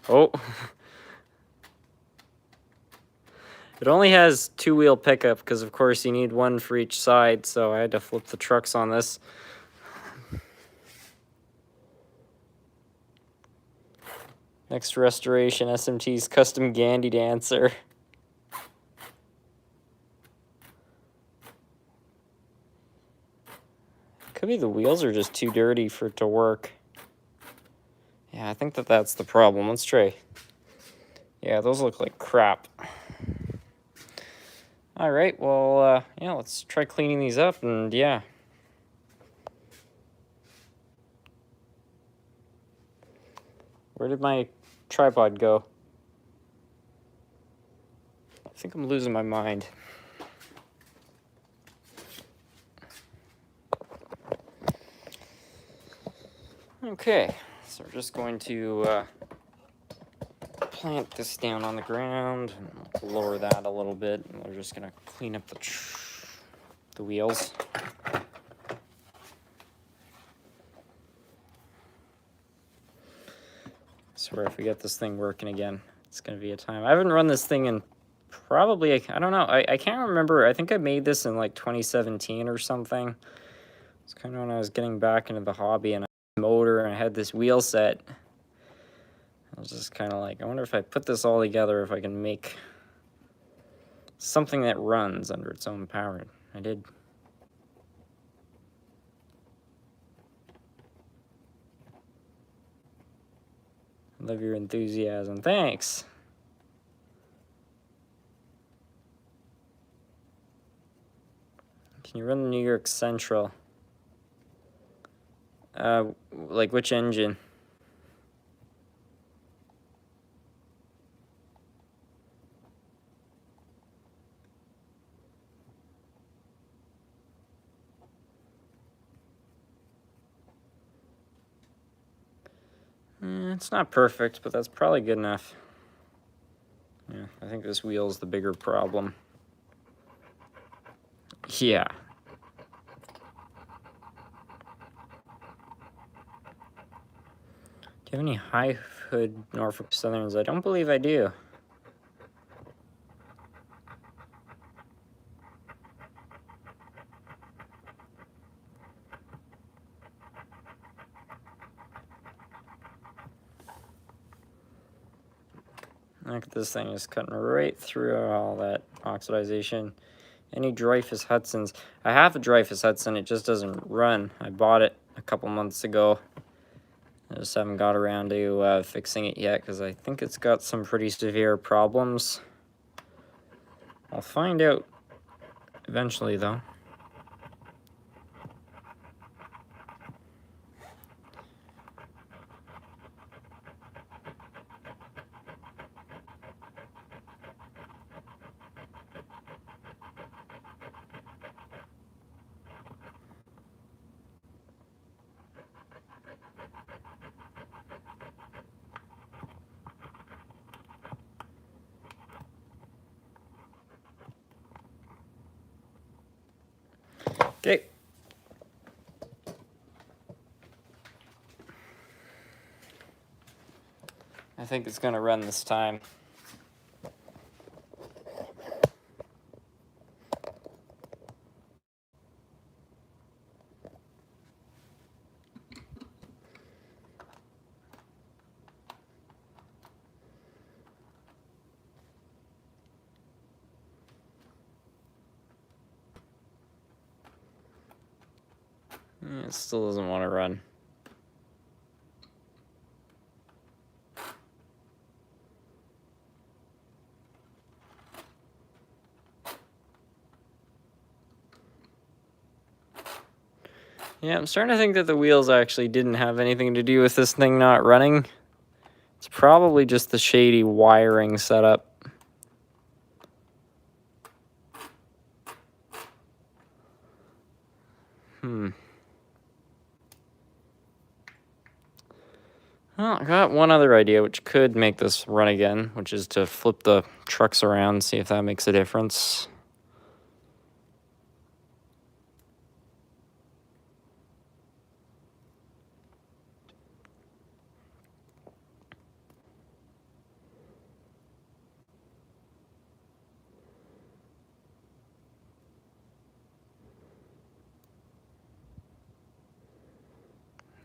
Oh. It only has two-wheel pickup because, of course, you need one for each side, so I had to flip the trucks on this. Next restoration, SMT's custom Gandhi dancer. Could be the wheels are just too dirty for it to work. Yeah, I think that's the problem. Let's try. Yeah, those look like crap. All right, well, yeah, let's try cleaning these up, and yeah. Where did my tripod go? I think I'm losing my mind. Okay, so we're just going to plant this down on the ground and lower that a little bit, and we're just gonna clean up the wheels. I swear if we get this thing working again, it's gonna be a time. I haven't run this thing in probably, I don't know, I can't remember. I think I made this in like 2017 or something. It's kind of when I was getting back into the hobby, and I had a motor and I had this wheel set. I was just kind of like, I wonder if I put this all together, if I can make something that runs under its own power. I did. Love your enthusiasm. Thanks. Can you run the New York Central? Like which engine? It's not perfect, but that's probably good enough. Yeah, I think this wheel's the bigger problem. Yeah. Do you have any high hood Norfolk Southerns? I don't believe I do. Look at this thing, just cutting right through all that oxidization. Any Dreyfus Hudsons? I have a Dreyfus Hudson, it just doesn't run. I bought it a couple months ago. I just haven't got around to fixing it yet because I think it's got some pretty severe problems. I'll find out eventually, though. Okay. I think it's going to run this time. It still doesn't want to run. Yeah, I'm starting to think that the wheels actually didn't have anything to do with this thing not running. It's probably just the shady wiring setup. Well, I got one other idea which could make this run again, which is to flip the trucks around, see if that makes a difference.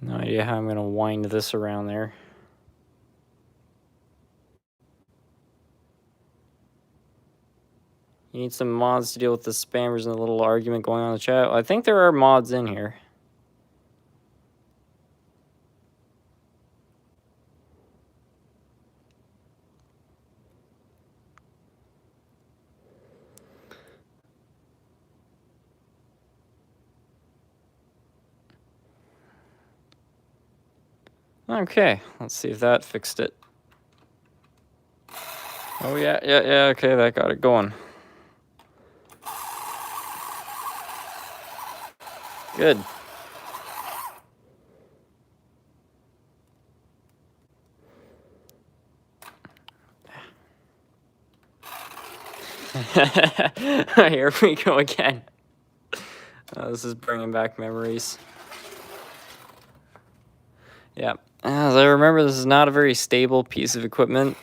No idea how I'm going to wind this around there. You need some mods to deal with the spammers and the little argument going on in the chat. I think there are mods in here. Okay, let's see if that fixed it. Oh, yeah, okay, that got it going. Good. Here we go again. This is bringing back memories. Yeah, as I remember, this is not a very stable piece of equipment.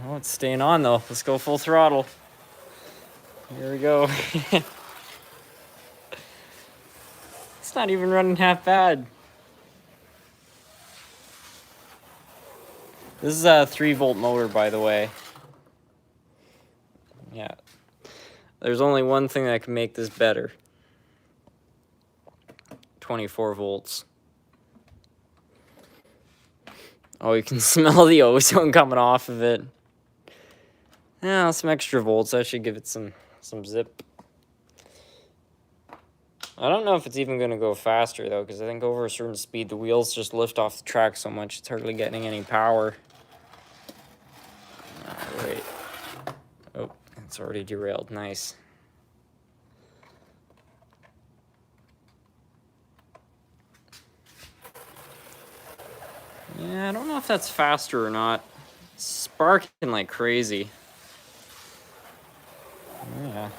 Oh, it's staying on though. Let's go full throttle. Here we go. It's not even running half bad. This is a 3-volt motor, by the way. Yeah. There's only one thing that can make this better. 24 volts. Oh, you can smell the ozone coming off of it. Yeah, some extra volts. That should give it some zip. I don't know if it's even going to go faster, though, because I think over a certain speed, the wheels just lift off the track so much, it's hardly getting any power. Oh, wait. Oh, it's already derailed. Nice. Yeah, I don't know if that's faster or not. It's sparking like crazy. Yeah.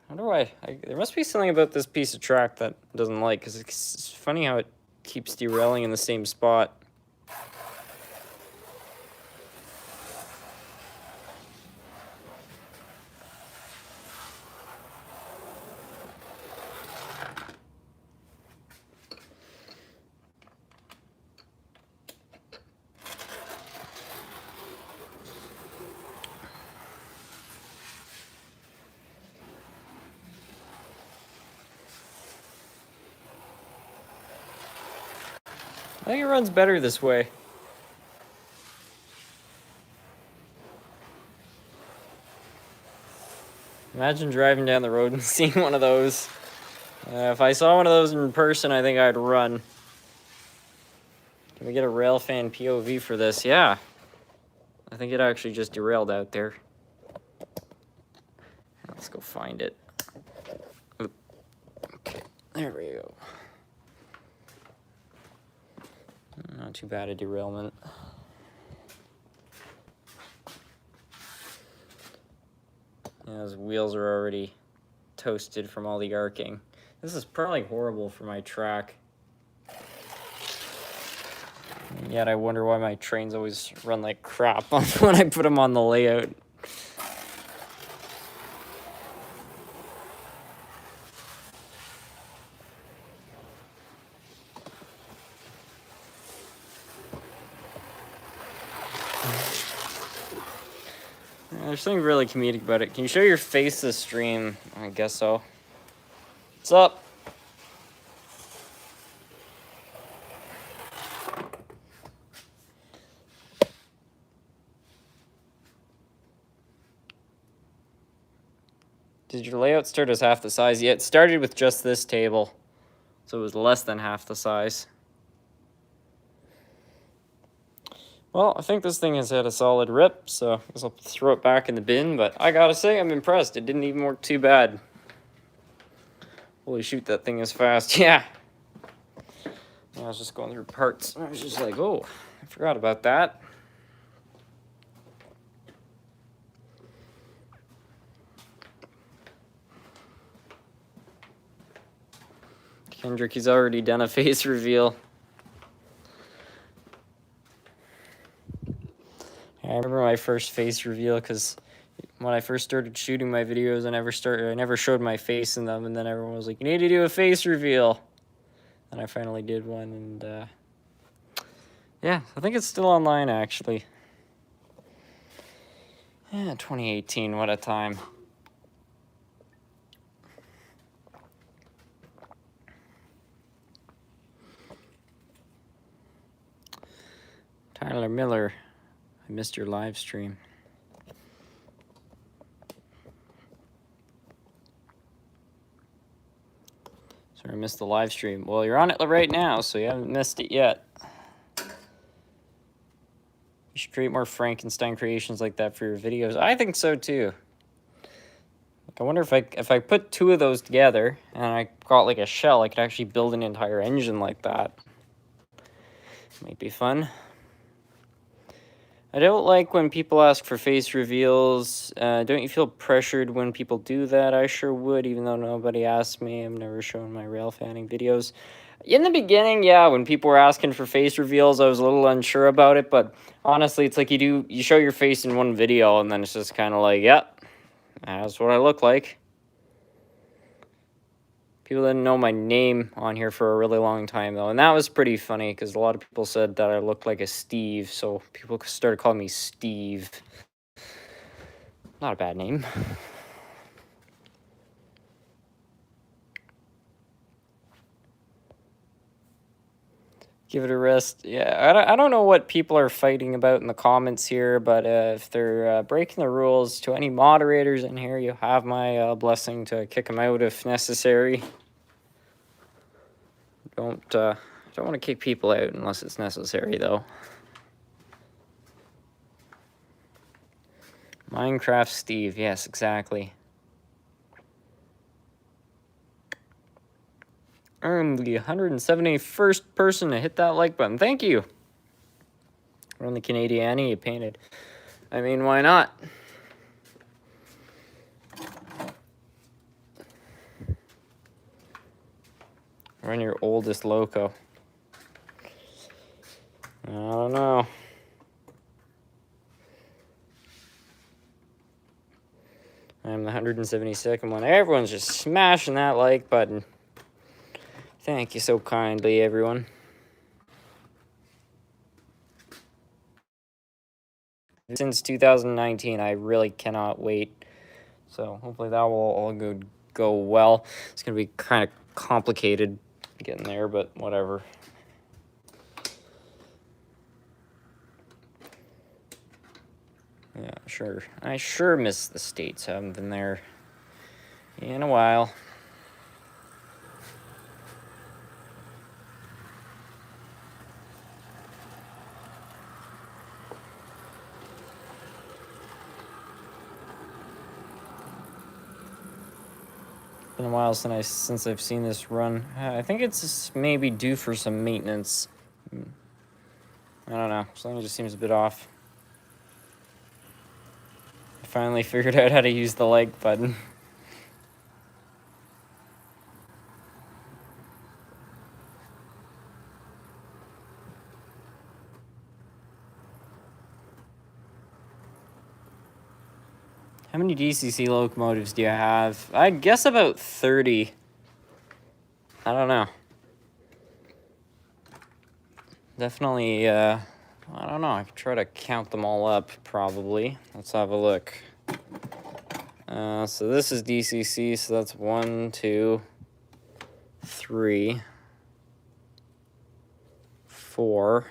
How do I there must be something about this piece of track that it doesn't like, because it's funny how it keeps derailing in the same spot. I think it runs better this way. Imagine driving down the road and seeing one of those. If I saw one of those in person, I think I'd run. Can we get a railfan POV for this? Yeah. I think it actually just derailed out there. Let's go find it. Oop. Okay, there we go. Not too bad a derailment. Yeah, those wheels are already toasted from all the arcing. This is probably horrible for my track. And yet I wonder why my trains always run like crap when I put them on the layout. There's something really comedic about it. Can you show your face this stream? I guess so. What's up? Did your layout start as half the size? Yeah, it started with just this table. So it was less than half the size. Well, I think this thing has had a solid rip, so I guess I'll throw it back in the bin, but I gotta say, I'm impressed. It didn't even work too bad. Holy shoot, that thing is fast. Yeah. I was just going through parts, and I was just like, oh, I forgot about that. Kendrick, he's already done a face reveal. I remember my first face reveal because when I first started shooting my videos, I never showed my face in them, and then everyone was like, "You need to do a face reveal," and I finally did one, and yeah, I think it's still online actually. Yeah, 2018, what a time. Tyler Miller, I missed your live stream. Sorry, I missed the live stream. Well, you're on it right now, so you haven't missed it yet. You should create more Frankenstein creations like that for your videos. I think so too. Like, I wonder if I put two of those together and I got like a shell, I could actually build an entire engine like that. Might be fun. I don't like when people ask for face reveals. Don't you feel pressured when people do that? I sure would, even though nobody asked me. I've never shown my rail fanning videos. In the beginning, yeah, when people were asking for face reveals, I was a little unsure about it, but honestly, it's like you show your face in one video, and then it's just kind of like, yep, that's what I look like. People didn't know my name on here for a really long time, though, and that was pretty funny, because a lot of people said that I looked like a Steve, so people started calling me Steve. Not a bad name. Give it a rest. Yeah, I don't know what people are fighting about in the comments here, but if they're breaking the rules, to any moderators in here, you have my blessing to kick them out if necessary. Don't want to kick people out unless it's necessary, though. Minecraft Steve, yes, exactly. I'm the 171st person to hit that like button. Thank you. We're on the Canadian you painted. I mean, why not? Run your oldest loco. I don't know. I'm the 172nd one. Everyone's just smashing that like button. Thank you so kindly, everyone. Since 2019, I really cannot wait. So hopefully that will all go well. It's going to be kind of complicated getting there, but whatever. Yeah, sure. I sure miss the States. I haven't been there in a while. Been a while since I've seen this run. I think it's maybe due for some maintenance. I don't know. Something just seems a bit off. I finally figured out how to use the like button. How many DCC locomotives do you have? I guess about 30. I don't know. Definitely, I don't know. I could try to count them all up, probably. Let's have a look. So this is DCC, so that's 1, 2, 3, 4.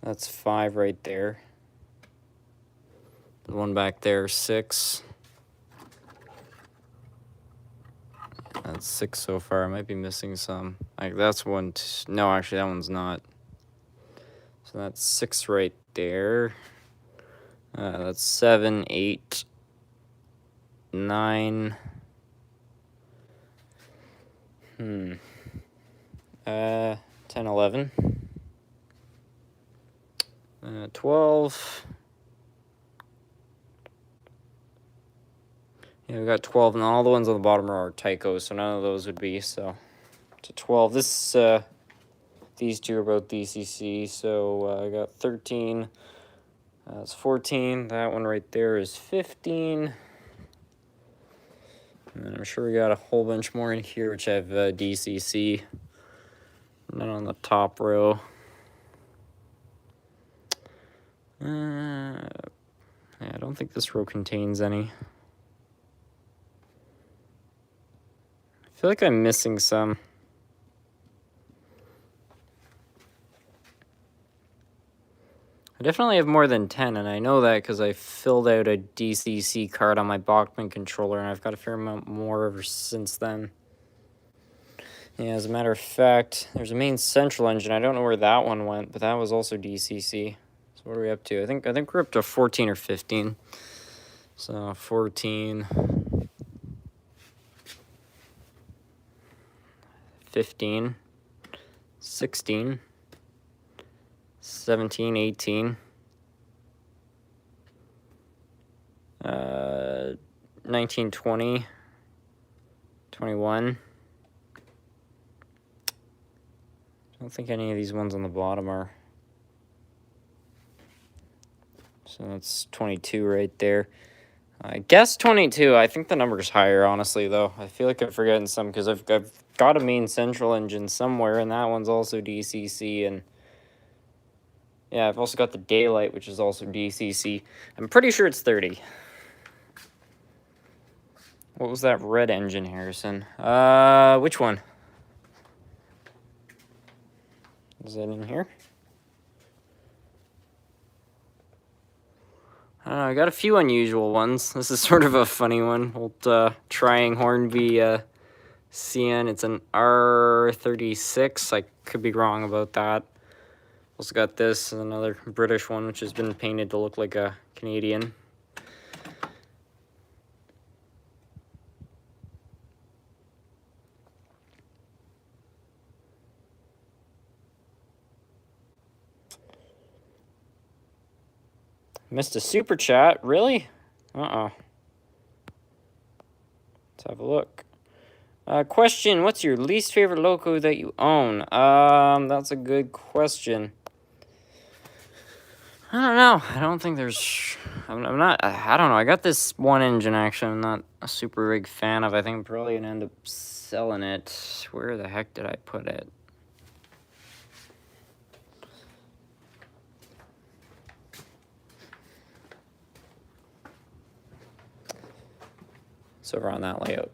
5, That's 5 right there. The one back there, 6. That's 6 so far. I might be missing some. Like, that's one. No, actually, that one's not. So that's 6 right there. That's 7, 8, 9. 10, 11. 12. Yeah, we got 12, and all the ones on the bottom are Tychos, so none of those would be, so to 12. These two are both DCC, so I got 13. That's 14. That one right there is 15. And then I'm sure we got a whole bunch more in here, which have DCC. None on the top row. Yeah, I don't think this row contains any. I feel like I'm missing some. I definitely have more than 10, and I know that because I filled out a DCC card on my Bachmann controller, and I've got a fair amount more ever since then. Yeah, as a matter of fact, there's a main central engine. I don't know where that one went, but that was also DCC. So what are we up to? I think we're up to 14 or 15. So 14, 15, 16, 17, 18, 19, 20, 21. I don't think any of these ones on the bottom are. So that's 22 right there. I guess 22. I think the number's higher, honestly, though. I feel like I'm forgetting some because I've got a main central engine somewhere, and that one's also DCC. And yeah, I've also got the daylight, which is also DCC. I'm pretty sure it's 30. What was that red engine, Harrison? Which one? Is that in here? I don't know, I got a few unusual ones. This is sort of a funny one. Old Trying Hornby CN. It's an R36. I could be wrong about that. Also got this, another British one, which has been painted to look like a Canadian. Missed a super chat, really? Uh-oh. Let's have a look. Question, what's your least favorite loco that you own? That's a good question. I don't know. I don't think there's... I'm not... I don't know. I got this one engine, actually. I'm not a super big fan of. I think I'm probably going to end up selling it. Where the heck did I put it? It's over on that layout.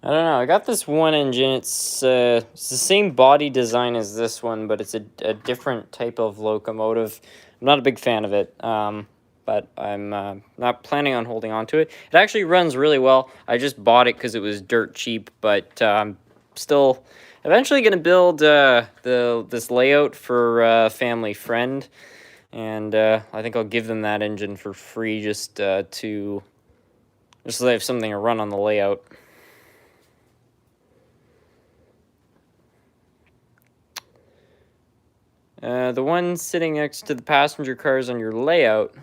I don't know. I got this one engine. It's the same body design as this one, but it's a different type of locomotive. I'm not a big fan of it, but I'm not planning on holding on to it. It actually runs really well. I just bought it because it was dirt cheap, but I'm still eventually going to build this layout for a family friend, and I think I'll give them that engine for free just so they have something to run on the layout. The one sitting next to the passenger cars on your layout.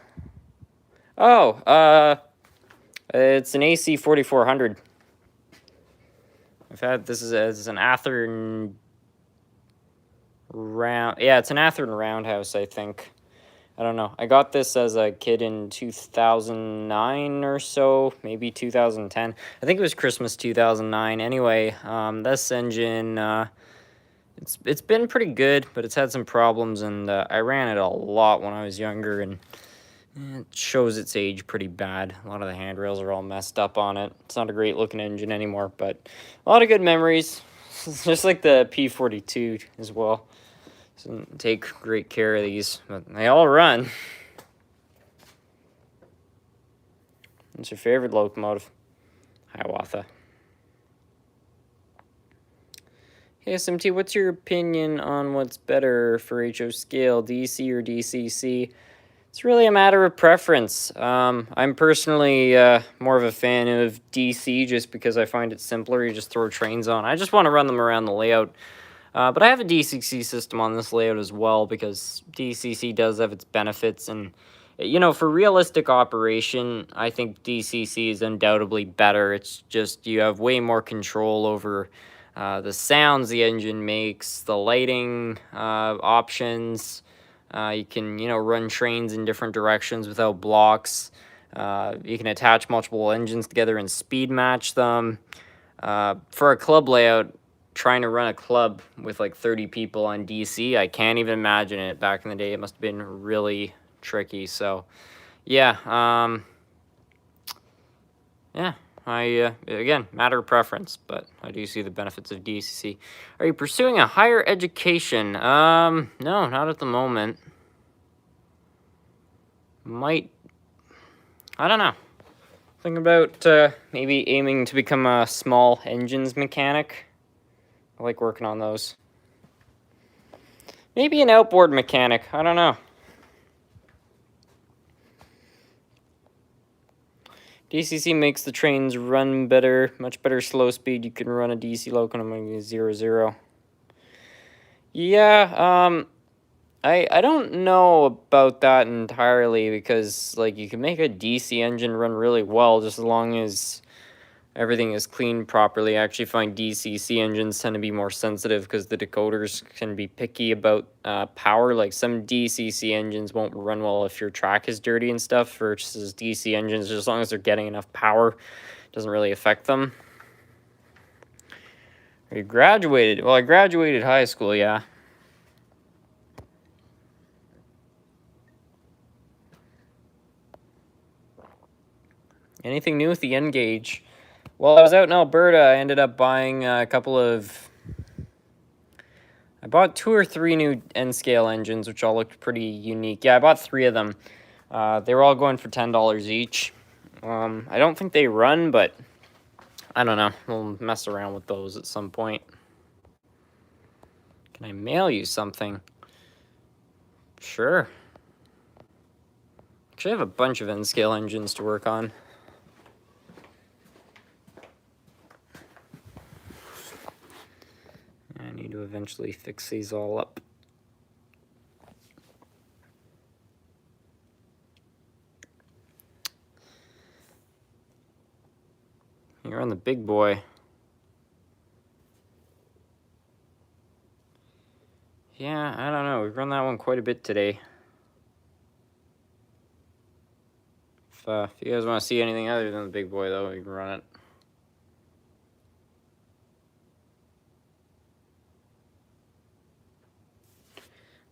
Oh, it's an AC 4400. I've had this is an Atherton round. Yeah, it's an Atherton roundhouse, I think. I don't know. I got this as a kid in 2009 or so, maybe 2010. I think it was Christmas 2009. Anyway, this engine. It's been pretty good, but it's had some problems, and I ran it a lot when I was younger, and It shows its age pretty bad. A lot of the handrails are all messed up on it. It's not a great looking engine anymore, but a lot of good memories. It's just like the P42 as well. So take great care of these, but they all run. What's your favorite locomotive? Hiawatha. Hey SMT, what's your opinion on what's better for HO scale, DC or DCC? It's really a matter of preference. I'm personally more of a fan of DC just because I find it simpler. You just throw trains on. I just want to run them around the layout. But I have a DCC system on this layout as well because DCC does have its benefits. And, you know, for realistic operation, I think DCC is undoubtedly better. It's just you have way more control over the sounds the engine makes, the lighting options. You can, you know, run trains in different directions without blocks. You can attach multiple engines together and speed match them. For a club layout, trying to run a club with like 30 people on DC, I can't even imagine it. Back in the day, it must have been really tricky. So, yeah, again, matter of preference, but I do see the benefits of DCC. Are you pursuing a higher education? No, not at the moment. I don't know. Thinking about maybe aiming to become a small engines mechanic. I like working on those. Maybe an outboard mechanic. I don't know. DCC makes the trains run better, much better slow speed. You can run a DC locomotive 0-0. Yeah, I don't know about that entirely because like you can make a DC engine run really well just as long as everything is cleaned properly. I actually find DCC engines tend to be more sensitive because the decoders can be picky about power. Like some DCC engines won't run well if your track is dirty and stuff, versus DC engines, as long as they're getting enough power, it doesn't really affect them. You graduated? Well, I graduated high school, yeah. Anything new with the N gauge? Well, I was out in Alberta. I ended up buying a couple of... I bought 2 or 3 new N-scale engines, which all looked pretty unique. Yeah, I bought 3 of them. They were all going for $10 each. I don't think they run, but I don't know. We'll mess around with those at some point. Can I mail you something? Sure. Actually, I have a bunch of N-scale engines to work on. I need to eventually fix these all up. You're on the big boy. Yeah, I don't know. We've run that one quite a bit today. If you guys want to see anything other than the big boy, though, we can run it.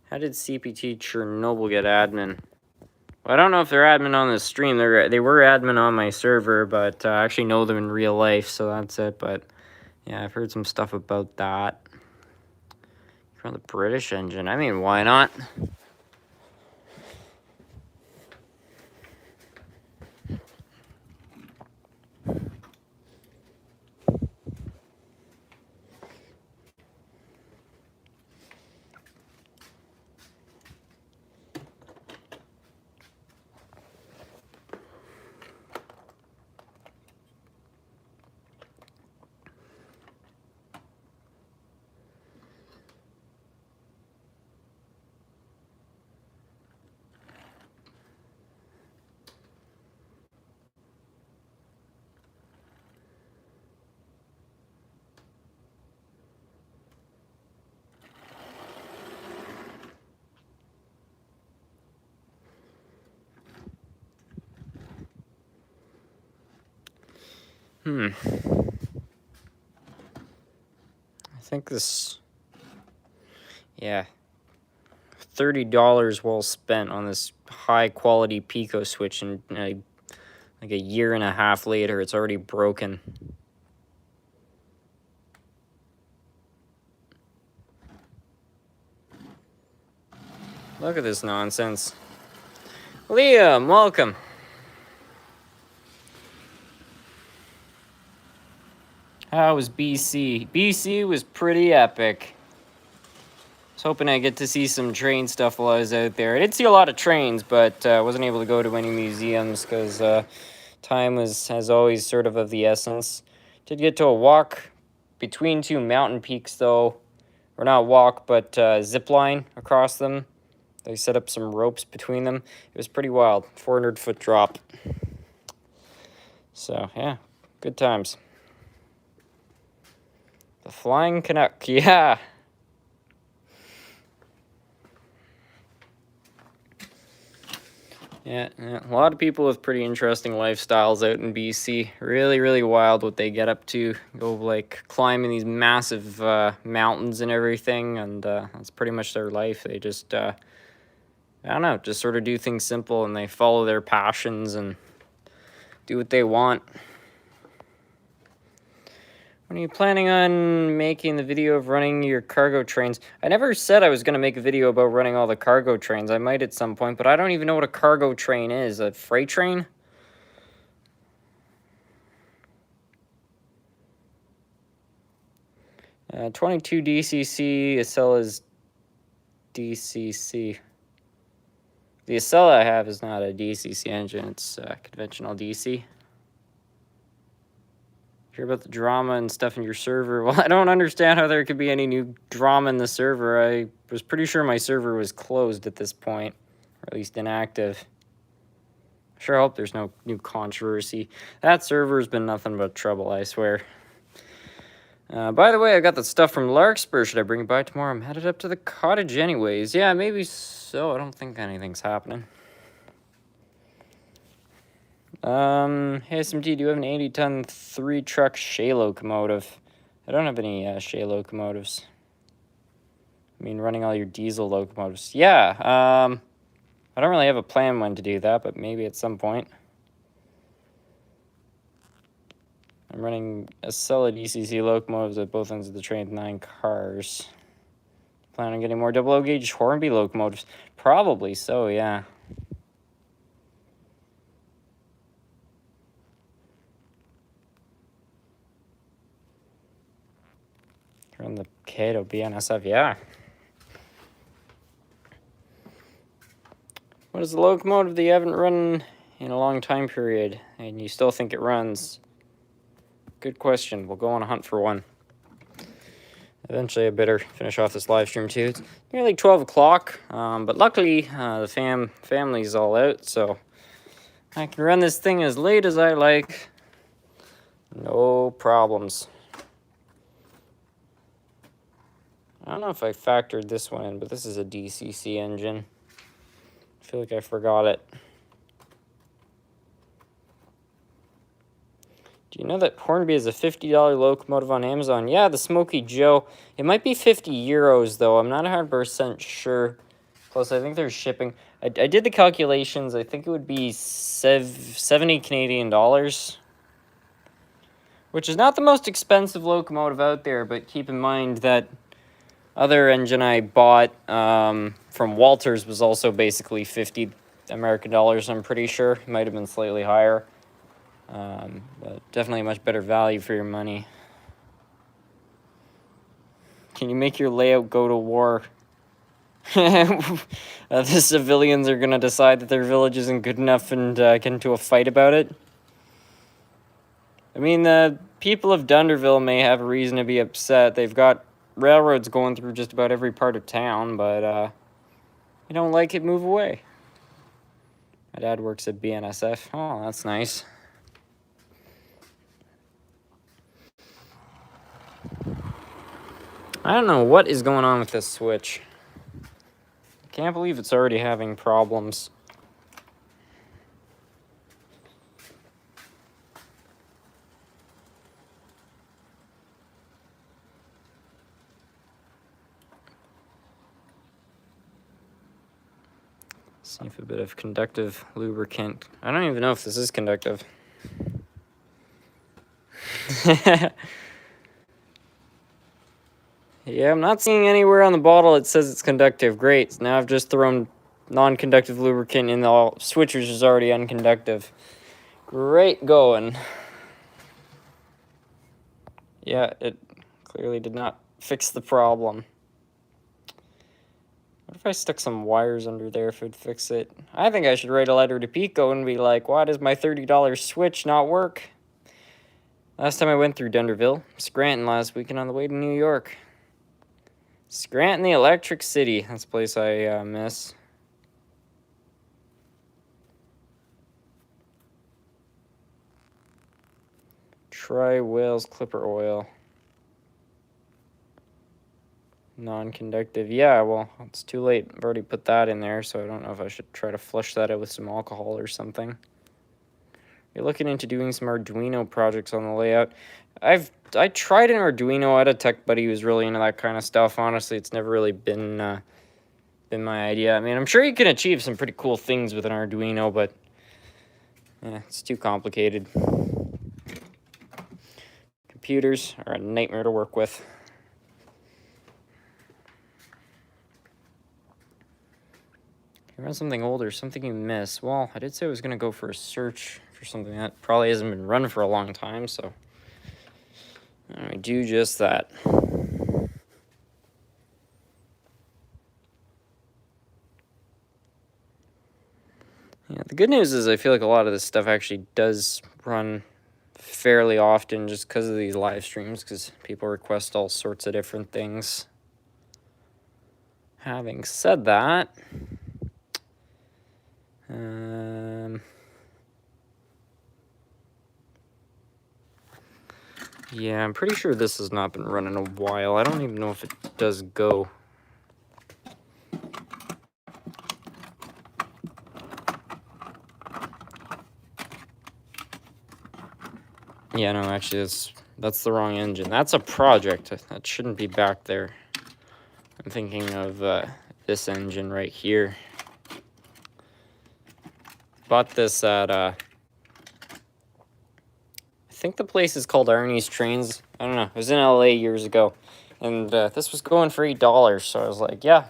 How did CPT Chernobyl get admin? Well, I don't know if they're admin on the stream. They were admin on my server, but I actually know them in real life, so that's it. But yeah, I've heard some stuff about that. From the British engine. I mean, why not? I think this... Yeah. $30 well spent on this high quality Pico switch, and like a year and a half later, it's already broken. Look at this nonsense. Liam, welcome. How was BC? BC was pretty epic. I was hoping I get to see some train stuff while I was out there. I did see a lot of trains, but wasn't able to go to any museums because time was, as always, sort of the essence. Did get to a walk between two mountain peaks, though. Or not walk, but zip line across them. They set up some ropes between them. It was pretty wild. 400-foot drop. So, yeah, good times. The Flying Canuck, yeah. Yeah, a lot of people with pretty interesting lifestyles out in BC. Really, really wild what they get up to. Go, like, climbing these massive mountains and everything, and that's pretty much their life. They just, I don't know, just sort of do things simple, and they follow their passions and do what they want. When are you planning on making the video of running your cargo trains? I never said I was going to make a video about running all the cargo trains. I might at some point, but I don't even know what a cargo train is. A freight train? Uh, 22 DCC, Acella's DCC. The Acela I have is not a DCC engine, it's conventional DC. Hear about the drama and stuff in your server. Well, I don't understand how there could be any new drama in the server. I was pretty sure my server was closed at this point, or at least inactive. Sure hope there's no new controversy. That server's been nothing but trouble, I swear. By the way, I got that stuff from Larkspur. Should I bring it by tomorrow? I'm headed up to the cottage anyways. Yeah, maybe so. I don't think anything's happening. Hey SMT, do you have an 80-ton 3-truck Shea locomotive? I don't have any Shea locomotives. I mean, running all your diesel locomotives. Yeah, I don't really have a plan when to do that, but maybe at some point. I'm running a solid DCC locomotives at both ends of the train with 9 cars. Plan on getting more double O gauge Hornby locomotives? Probably so, yeah. Run the Kato BNSF, yeah. What is the locomotive that you haven't run in a long time period and you still think it runs? Good question. We'll go on a hunt for one. Eventually I better finish off this live stream too. It's nearly 12 o'clock, but luckily the family's all out, so I can run this thing as late as I like. No problems. I don't know if I factored this one in, but this is a DCC engine. I feel like I forgot it. Do you know that Hornby is a $50 locomotive on Amazon? Yeah, the Smoky Joe. It might be 50 euros, though. I'm not 100% sure. Plus, I think there's shipping. I did the calculations. I think it would be 70 Canadian dollars. Which is not the most expensive locomotive out there, but keep in mind that other engine I bought from Walters was also basically 50 American dollars, I'm pretty sure. It might have been slightly higher. But definitely a much better value for your money. Can you make your layout go to war? The civilians are going to decide that their village isn't good enough and get into a fight about it? I mean, the people of Dunderville may have a reason to be upset. They've got railroads going through just about every part of town, but you don't like it, move away. My dad works at BNSF. Oh, that's nice. I don't know what is going on with this switch. I can't believe it's already having problems. See if a bit of conductive lubricant. I don't even know if this is conductive. Yeah, I'm not seeing anywhere on the bottle it says it's conductive. Great. So now I've just thrown non-conductive lubricant in, the switchers is already unconductive. Great going. Yeah, it clearly did not fix the problem. What if I stuck some wires under there if it would fix it? I think I should write a letter to Pico and be like, why does my $30 switch not work? Last time I went through Denverville, Scranton last weekend on the way to New York. Scranton, the Electric City. That's a place I miss. Try Wales Clipper Oil. Non-conductive. Yeah, well, it's too late. I've already put that in there, so I don't know if I should try to flush that out with some alcohol or something. You're looking into doing some Arduino projects on the layout. I tried an Arduino. I had a tech buddy who was really into that kind of stuff. Honestly, it's never really been my idea. I mean, I'm sure you can achieve some pretty cool things with an Arduino, but it's too complicated. Computers are a nightmare to work with. You run something older, something you miss. Well, I did say I was going to go for a search for something that probably hasn't been run for a long time, so I do just that. Yeah, the good news is I feel like a lot of this stuff actually does run fairly often just because of these live streams, because people request all sorts of different things. Having said that, yeah, I'm pretty sure this has not been run in a while. I don't even know if it does go. Yeah, no, actually, that's the wrong engine. That's a project. That shouldn't be back there. I'm thinking of this engine right here. Bought this at, I think the place is called Arnie's Trains. I don't know. It was in LA years ago. And this was going for $8, so I was like, yeah,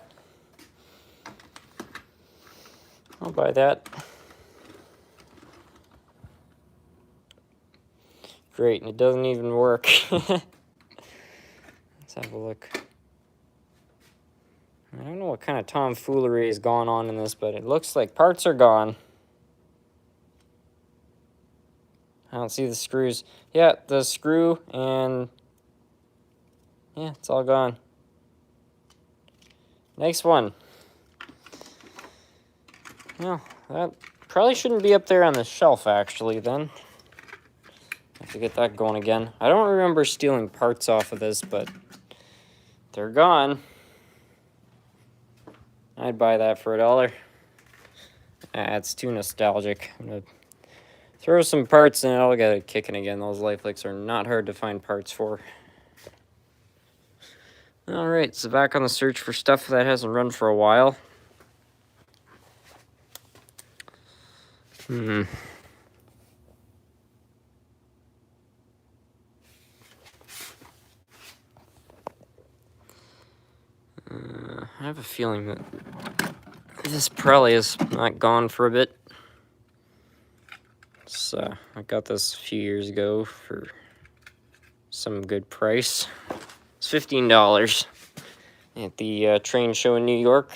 I'll buy that. Great, and it doesn't even work. Let's have a look. I don't know what kind of tomfoolery has gone on in this, but it looks like parts are gone. I don't see the screws. Yeah, the screw and... yeah, it's all gone. Next one. Well, that probably shouldn't be up there on the shelf, actually, then. Have to get that going again. I don't remember stealing parts off of this, but they're gone. I'd buy that for $1. It's too nostalgic. I'm gonna throw some parts in it. I'll get it kicking again. Those lifelikes are not hard to find parts for. Alright, so back on the search for stuff that hasn't run for a while. I have a feeling that this probably is not gone for a bit. So I got this a few years ago for some good price. It's $15 at the train show in New York.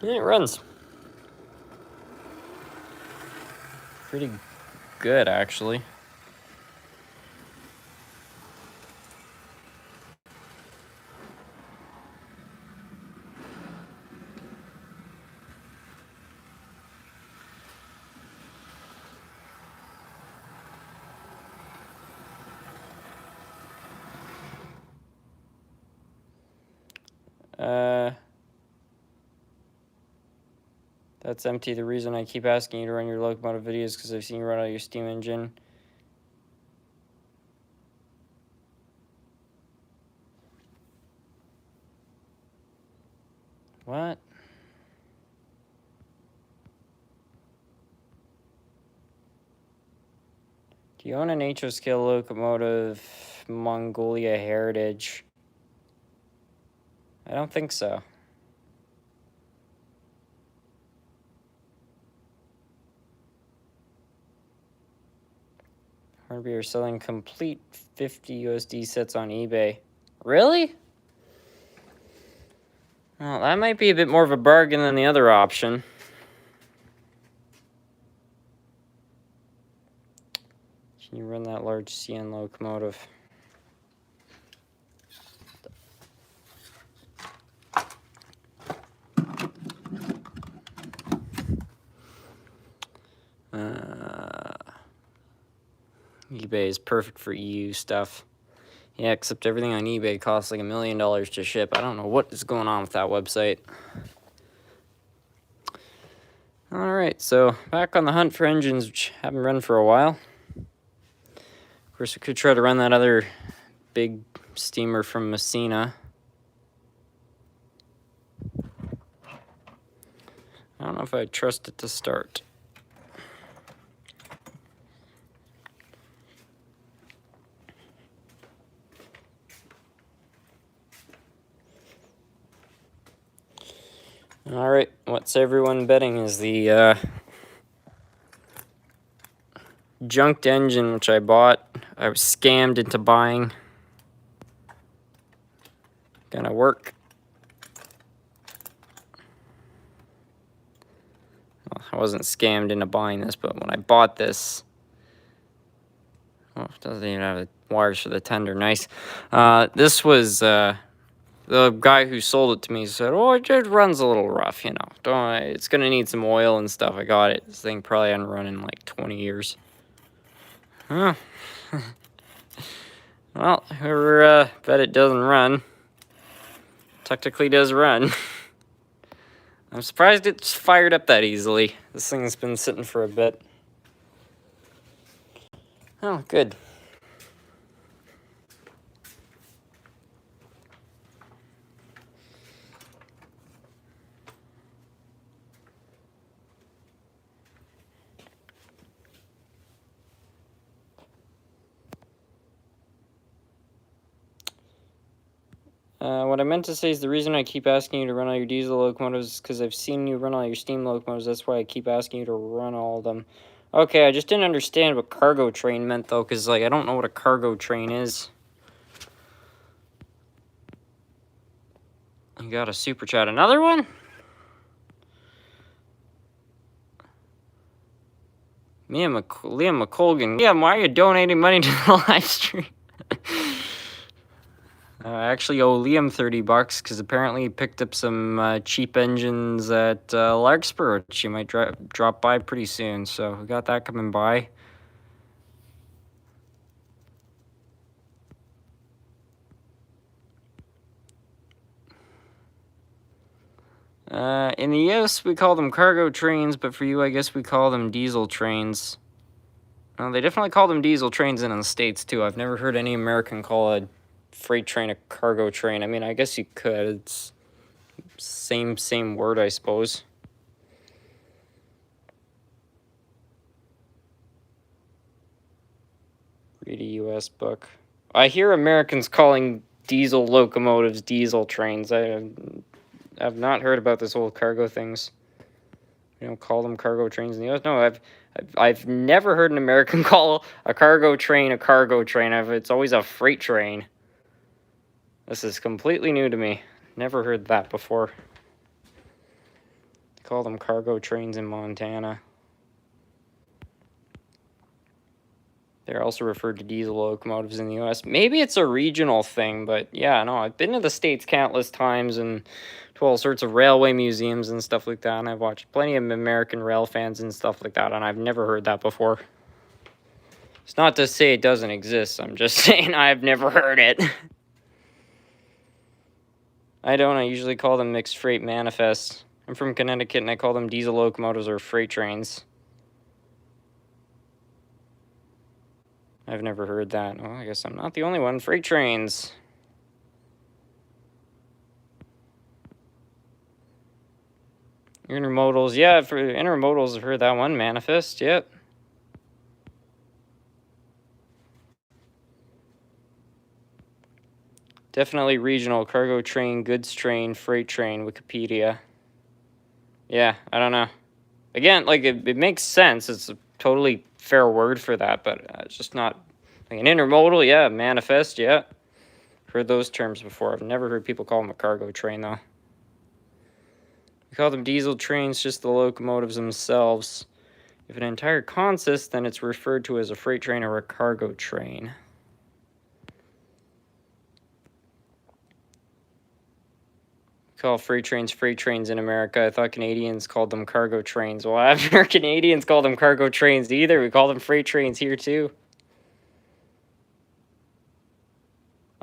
Yeah, it runs pretty good, actually. That's empty. The reason I keep asking you to run your locomotive videos is because I've seen you run out your steam engine. What? Do you own an HO scale locomotive Mongolia Heritage? I don't think so. Hornby are selling complete 50 USD sets on eBay. Really? Well, that might be a bit more of a bargain than the other option. Can you run that large CN locomotive? eBay is perfect for EU stuff. Yeah, except everything on eBay costs like $1 million to ship. I don't know what is going on with that website. Alright, so back on the hunt for engines which haven't run for a while. Of course, we could try to run that other big steamer from Messina. I don't know if I trust it to start. Alright, what's everyone betting is the junked engine which I bought. I was scammed into buying. Gonna work. Well, I wasn't scammed into buying this, but when I bought this, oh, it doesn't even have the wires for the tender. Nice. This was the guy who sold it to me said, "Oh, it just runs a little rough, you know. Don't. It's gonna need some oil and stuff." I got it. This thing probably hadn't run in like 20 years. Huh. Well, whoever bet it doesn't run, technically does run. I'm surprised it's fired up that easily. This thing's been sitting for a bit. Oh, good. What I meant to say is the reason I keep asking you to run all your diesel locomotives is because I've seen you run all your steam locomotives. That's why I keep asking you to run all of them. Okay, I just didn't understand what cargo train meant, though, because, like, I don't know what a cargo train is. You got a super chat. Another one? Liam McColgan. Liam, why are you donating money to the live stream? I actually owe Liam $30 because apparently he picked up some cheap engines at Larkspur, which you might drop by pretty soon. So we got that coming by. In the US, we call them cargo trains, but for you, I guess we call them diesel trains. They definitely call them diesel trains in the States, too. I've never heard any American call a freight train a cargo train. I mean, I guess you could. It's same word, I suppose. Read a US book. I hear Americans calling diesel locomotives diesel trains. I've not heard about this whole cargo things. We don't call them cargo trains in the US. No, I've never heard an American call a cargo train a cargo train. It's always a freight train. This is completely new to me. Never heard that before. They call them cargo trains in Montana. They're also referred to diesel locomotives in the US. Maybe it's a regional thing, but yeah, no, I've been to the States countless times and to all sorts of railway museums and stuff like that, and I've watched plenty of American rail fans and stuff like that, and I've never heard that before. It's not to say it doesn't exist, I'm just saying I've never heard it. I usually call them mixed freight manifests. I'm from Connecticut, and I call them diesel locomotives or freight trains. I've never heard that. Well, I guess I'm not the only one. Freight trains. Intermodals. Yeah, for intermodals, I've heard that one. Manifest. Yep. Definitely regional. Cargo train, goods train, freight train. Wikipedia. Yeah, I don't know. Again, like, it makes sense. It's a totally fair word for that, but it's just not... Like an intermodal, yeah. Manifest, yeah. Heard those terms before. I've never heard people call them a cargo train, though. We call them diesel trains, just the locomotives themselves. If an entire consists, then it's referred to as a freight train or a cargo train. We call freight trains in America. I thought Canadians called them cargo trains. Well, I've heard Canadians call them cargo trains either. We call them freight trains here, too.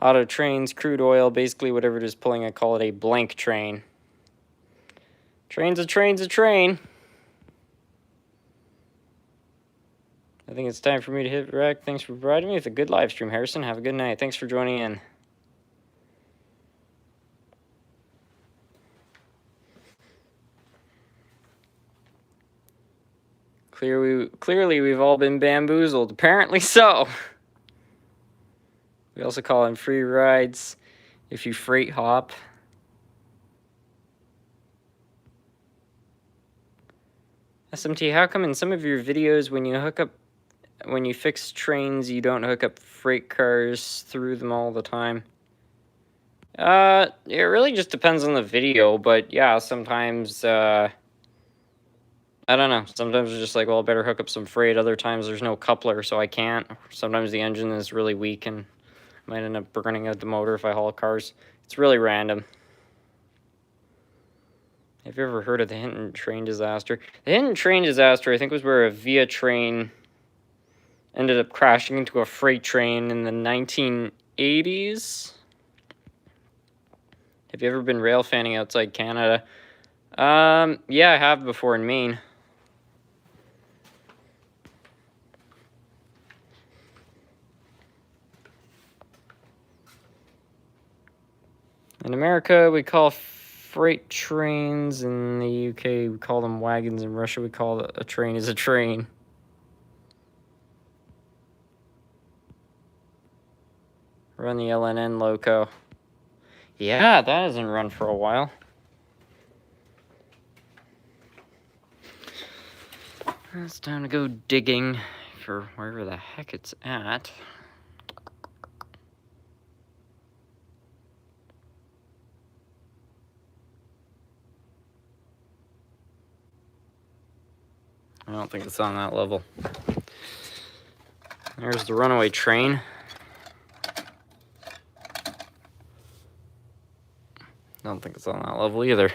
Auto trains, crude oil, basically whatever it is pulling, I call it a blank train. Train's a train. I think it's time for me to hit rec. Thanks for providing me with a good live stream, Harrison. Have a good night. Thanks for joining in. Clearly, we've all been bamboozled. Apparently so. We also call them free rides if you freight hop. SMT, how come in some of your videos when you fix trains, you don't hook up freight cars through them all the time? It really just depends on the video, but yeah, sometimes, I don't know. Sometimes it's just like, well, I better hook up some freight. Other times there's no coupler, so I can't. Sometimes the engine is really weak and might end up burning out the motor if I haul cars. It's really random. Have you ever heard of the Hinton train disaster? The Hinton train disaster, I think, was where a Via train ended up crashing into a freight train in the 1980s. Have you ever been rail fanning outside Canada? Yeah, I have before in Maine. In America, we call freight trains. In the UK, we call them wagons. In Russia, we call a train is a train. Run the LNN loco. Yeah, that hasn't run for a while. It's time to go digging for wherever the heck it's at. I don't think it's on that level. There's the runaway train. I don't think it's on that level either.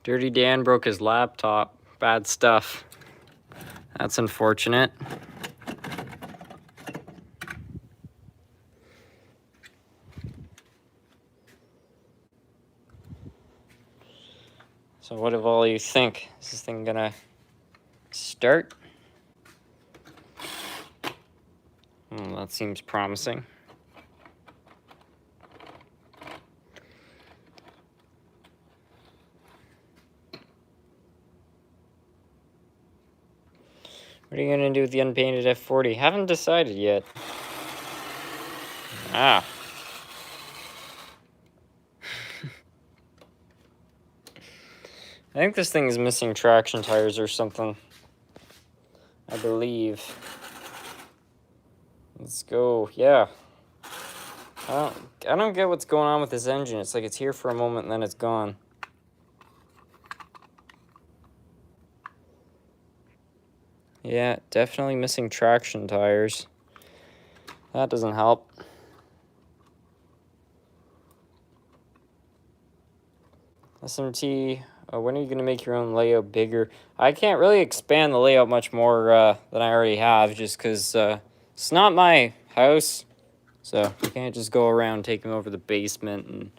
Dirty Dan broke his laptop. Bad stuff. That's unfortunate. So what do all you think? Is this thing gonna start? That seems promising. What are you gonna do with the unpainted F40? Haven't decided yet. I think this thing is missing traction tires or something. I believe. Let's go. Yeah. I don't get what's going on with this engine. It's like it's here for a moment and then it's gone. Yeah, definitely missing traction tires. That doesn't help. SMT, when are you going to make your own layout bigger? I can't really expand the layout much more than I already have, just because it's not my house. So I can't just go around taking over the basement and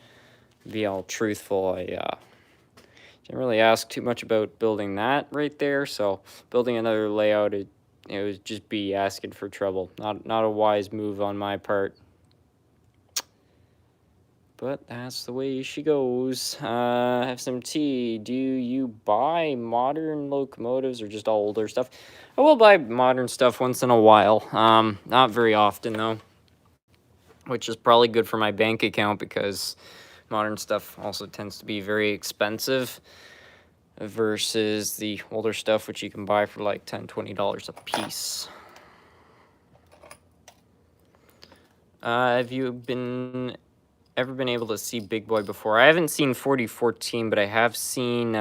be all truthful. I didn't really ask too much about building that right there. So building another layout, it would just be asking for trouble. Not a wise move on my part. But that's the way she goes. Have some tea. Do you buy modern locomotives or just all older stuff? I will buy modern stuff once in a while. Not very often though, which is probably good for my bank account because modern stuff also tends to be very expensive versus the older stuff, which you can buy for like $10, $20 a piece. Have you ever been able to see Big Boy before? I haven't seen 4014, but I have seen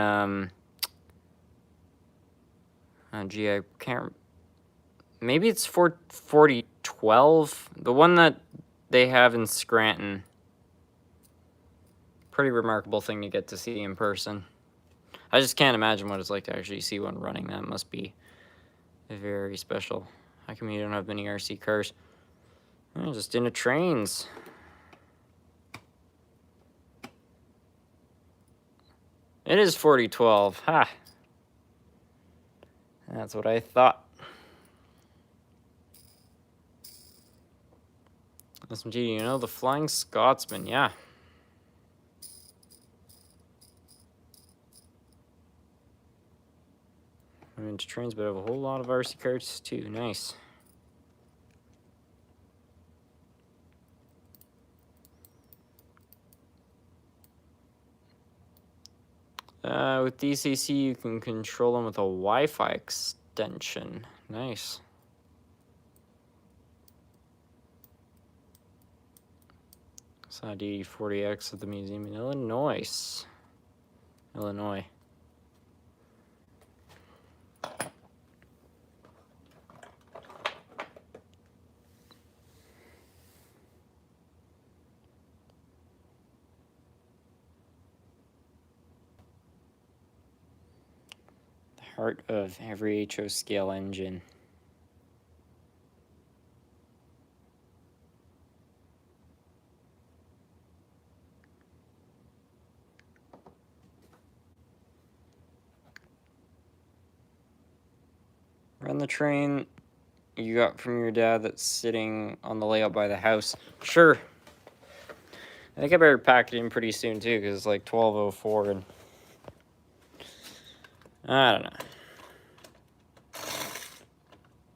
gee, I can't, maybe it's 4012, the one that they have in Scranton. Pretty remarkable thing to get to see in person. I just can't imagine what it's like to actually see one running. That must be very special. How come you don't have many RC cars? Oh, just into trains. It is 4012. Ha! That's what I thought. SMG, you know the Flying Scotsman? Yeah. I'm into trains, but I have a whole lot of RC cars too. Nice. With DCC, you can control them with a Wi-Fi extension. Nice. Saw D40X at the museum in Illinois. Illinois. The heart of every HO scale engine. Run the train you got from your dad that's sitting on the layout by the house. Sure. I think I better pack it in pretty soon too, because it's like 12:04 and I don't know.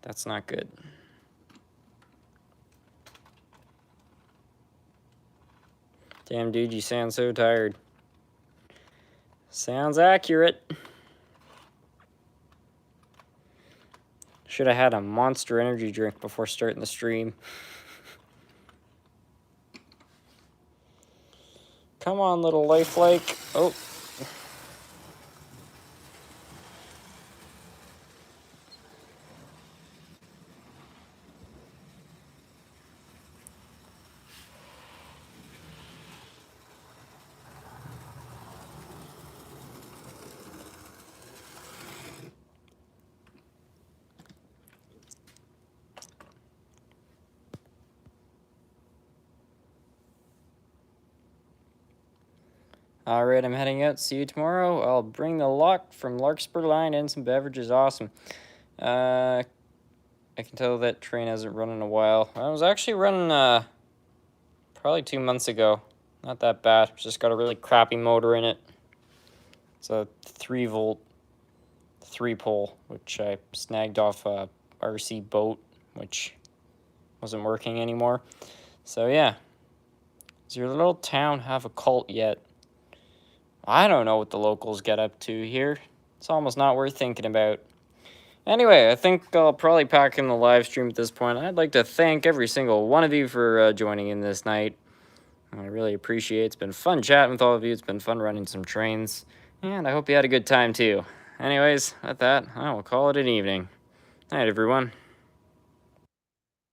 That's not good. Damn, dude, you sound so tired. Sounds accurate. Should have had a Monster energy drink before starting the stream. Come on, little lifelike. Oh. Alright, I'm heading out. See you tomorrow. I'll bring the luck from Larkspur Line and some beverages. Awesome. I can tell that train hasn't run in a while. I was actually running probably 2 months ago. Not that bad. It's just got a really crappy motor in it. It's a 3-volt 3-pole, which I snagged off a RC boat, which wasn't working anymore. So yeah. Does your little town have a cult yet? I don't know what the locals get up to here. It's almost not worth thinking about. Anyway, I think I'll probably pack in the live stream at this point. I'd like to thank every single one of you for joining in this night. I really appreciate it. It's been fun chatting with all of you. It's been fun running some trains. And I hope you had a good time too. Anyways, with that, I will call it an evening. Night, everyone.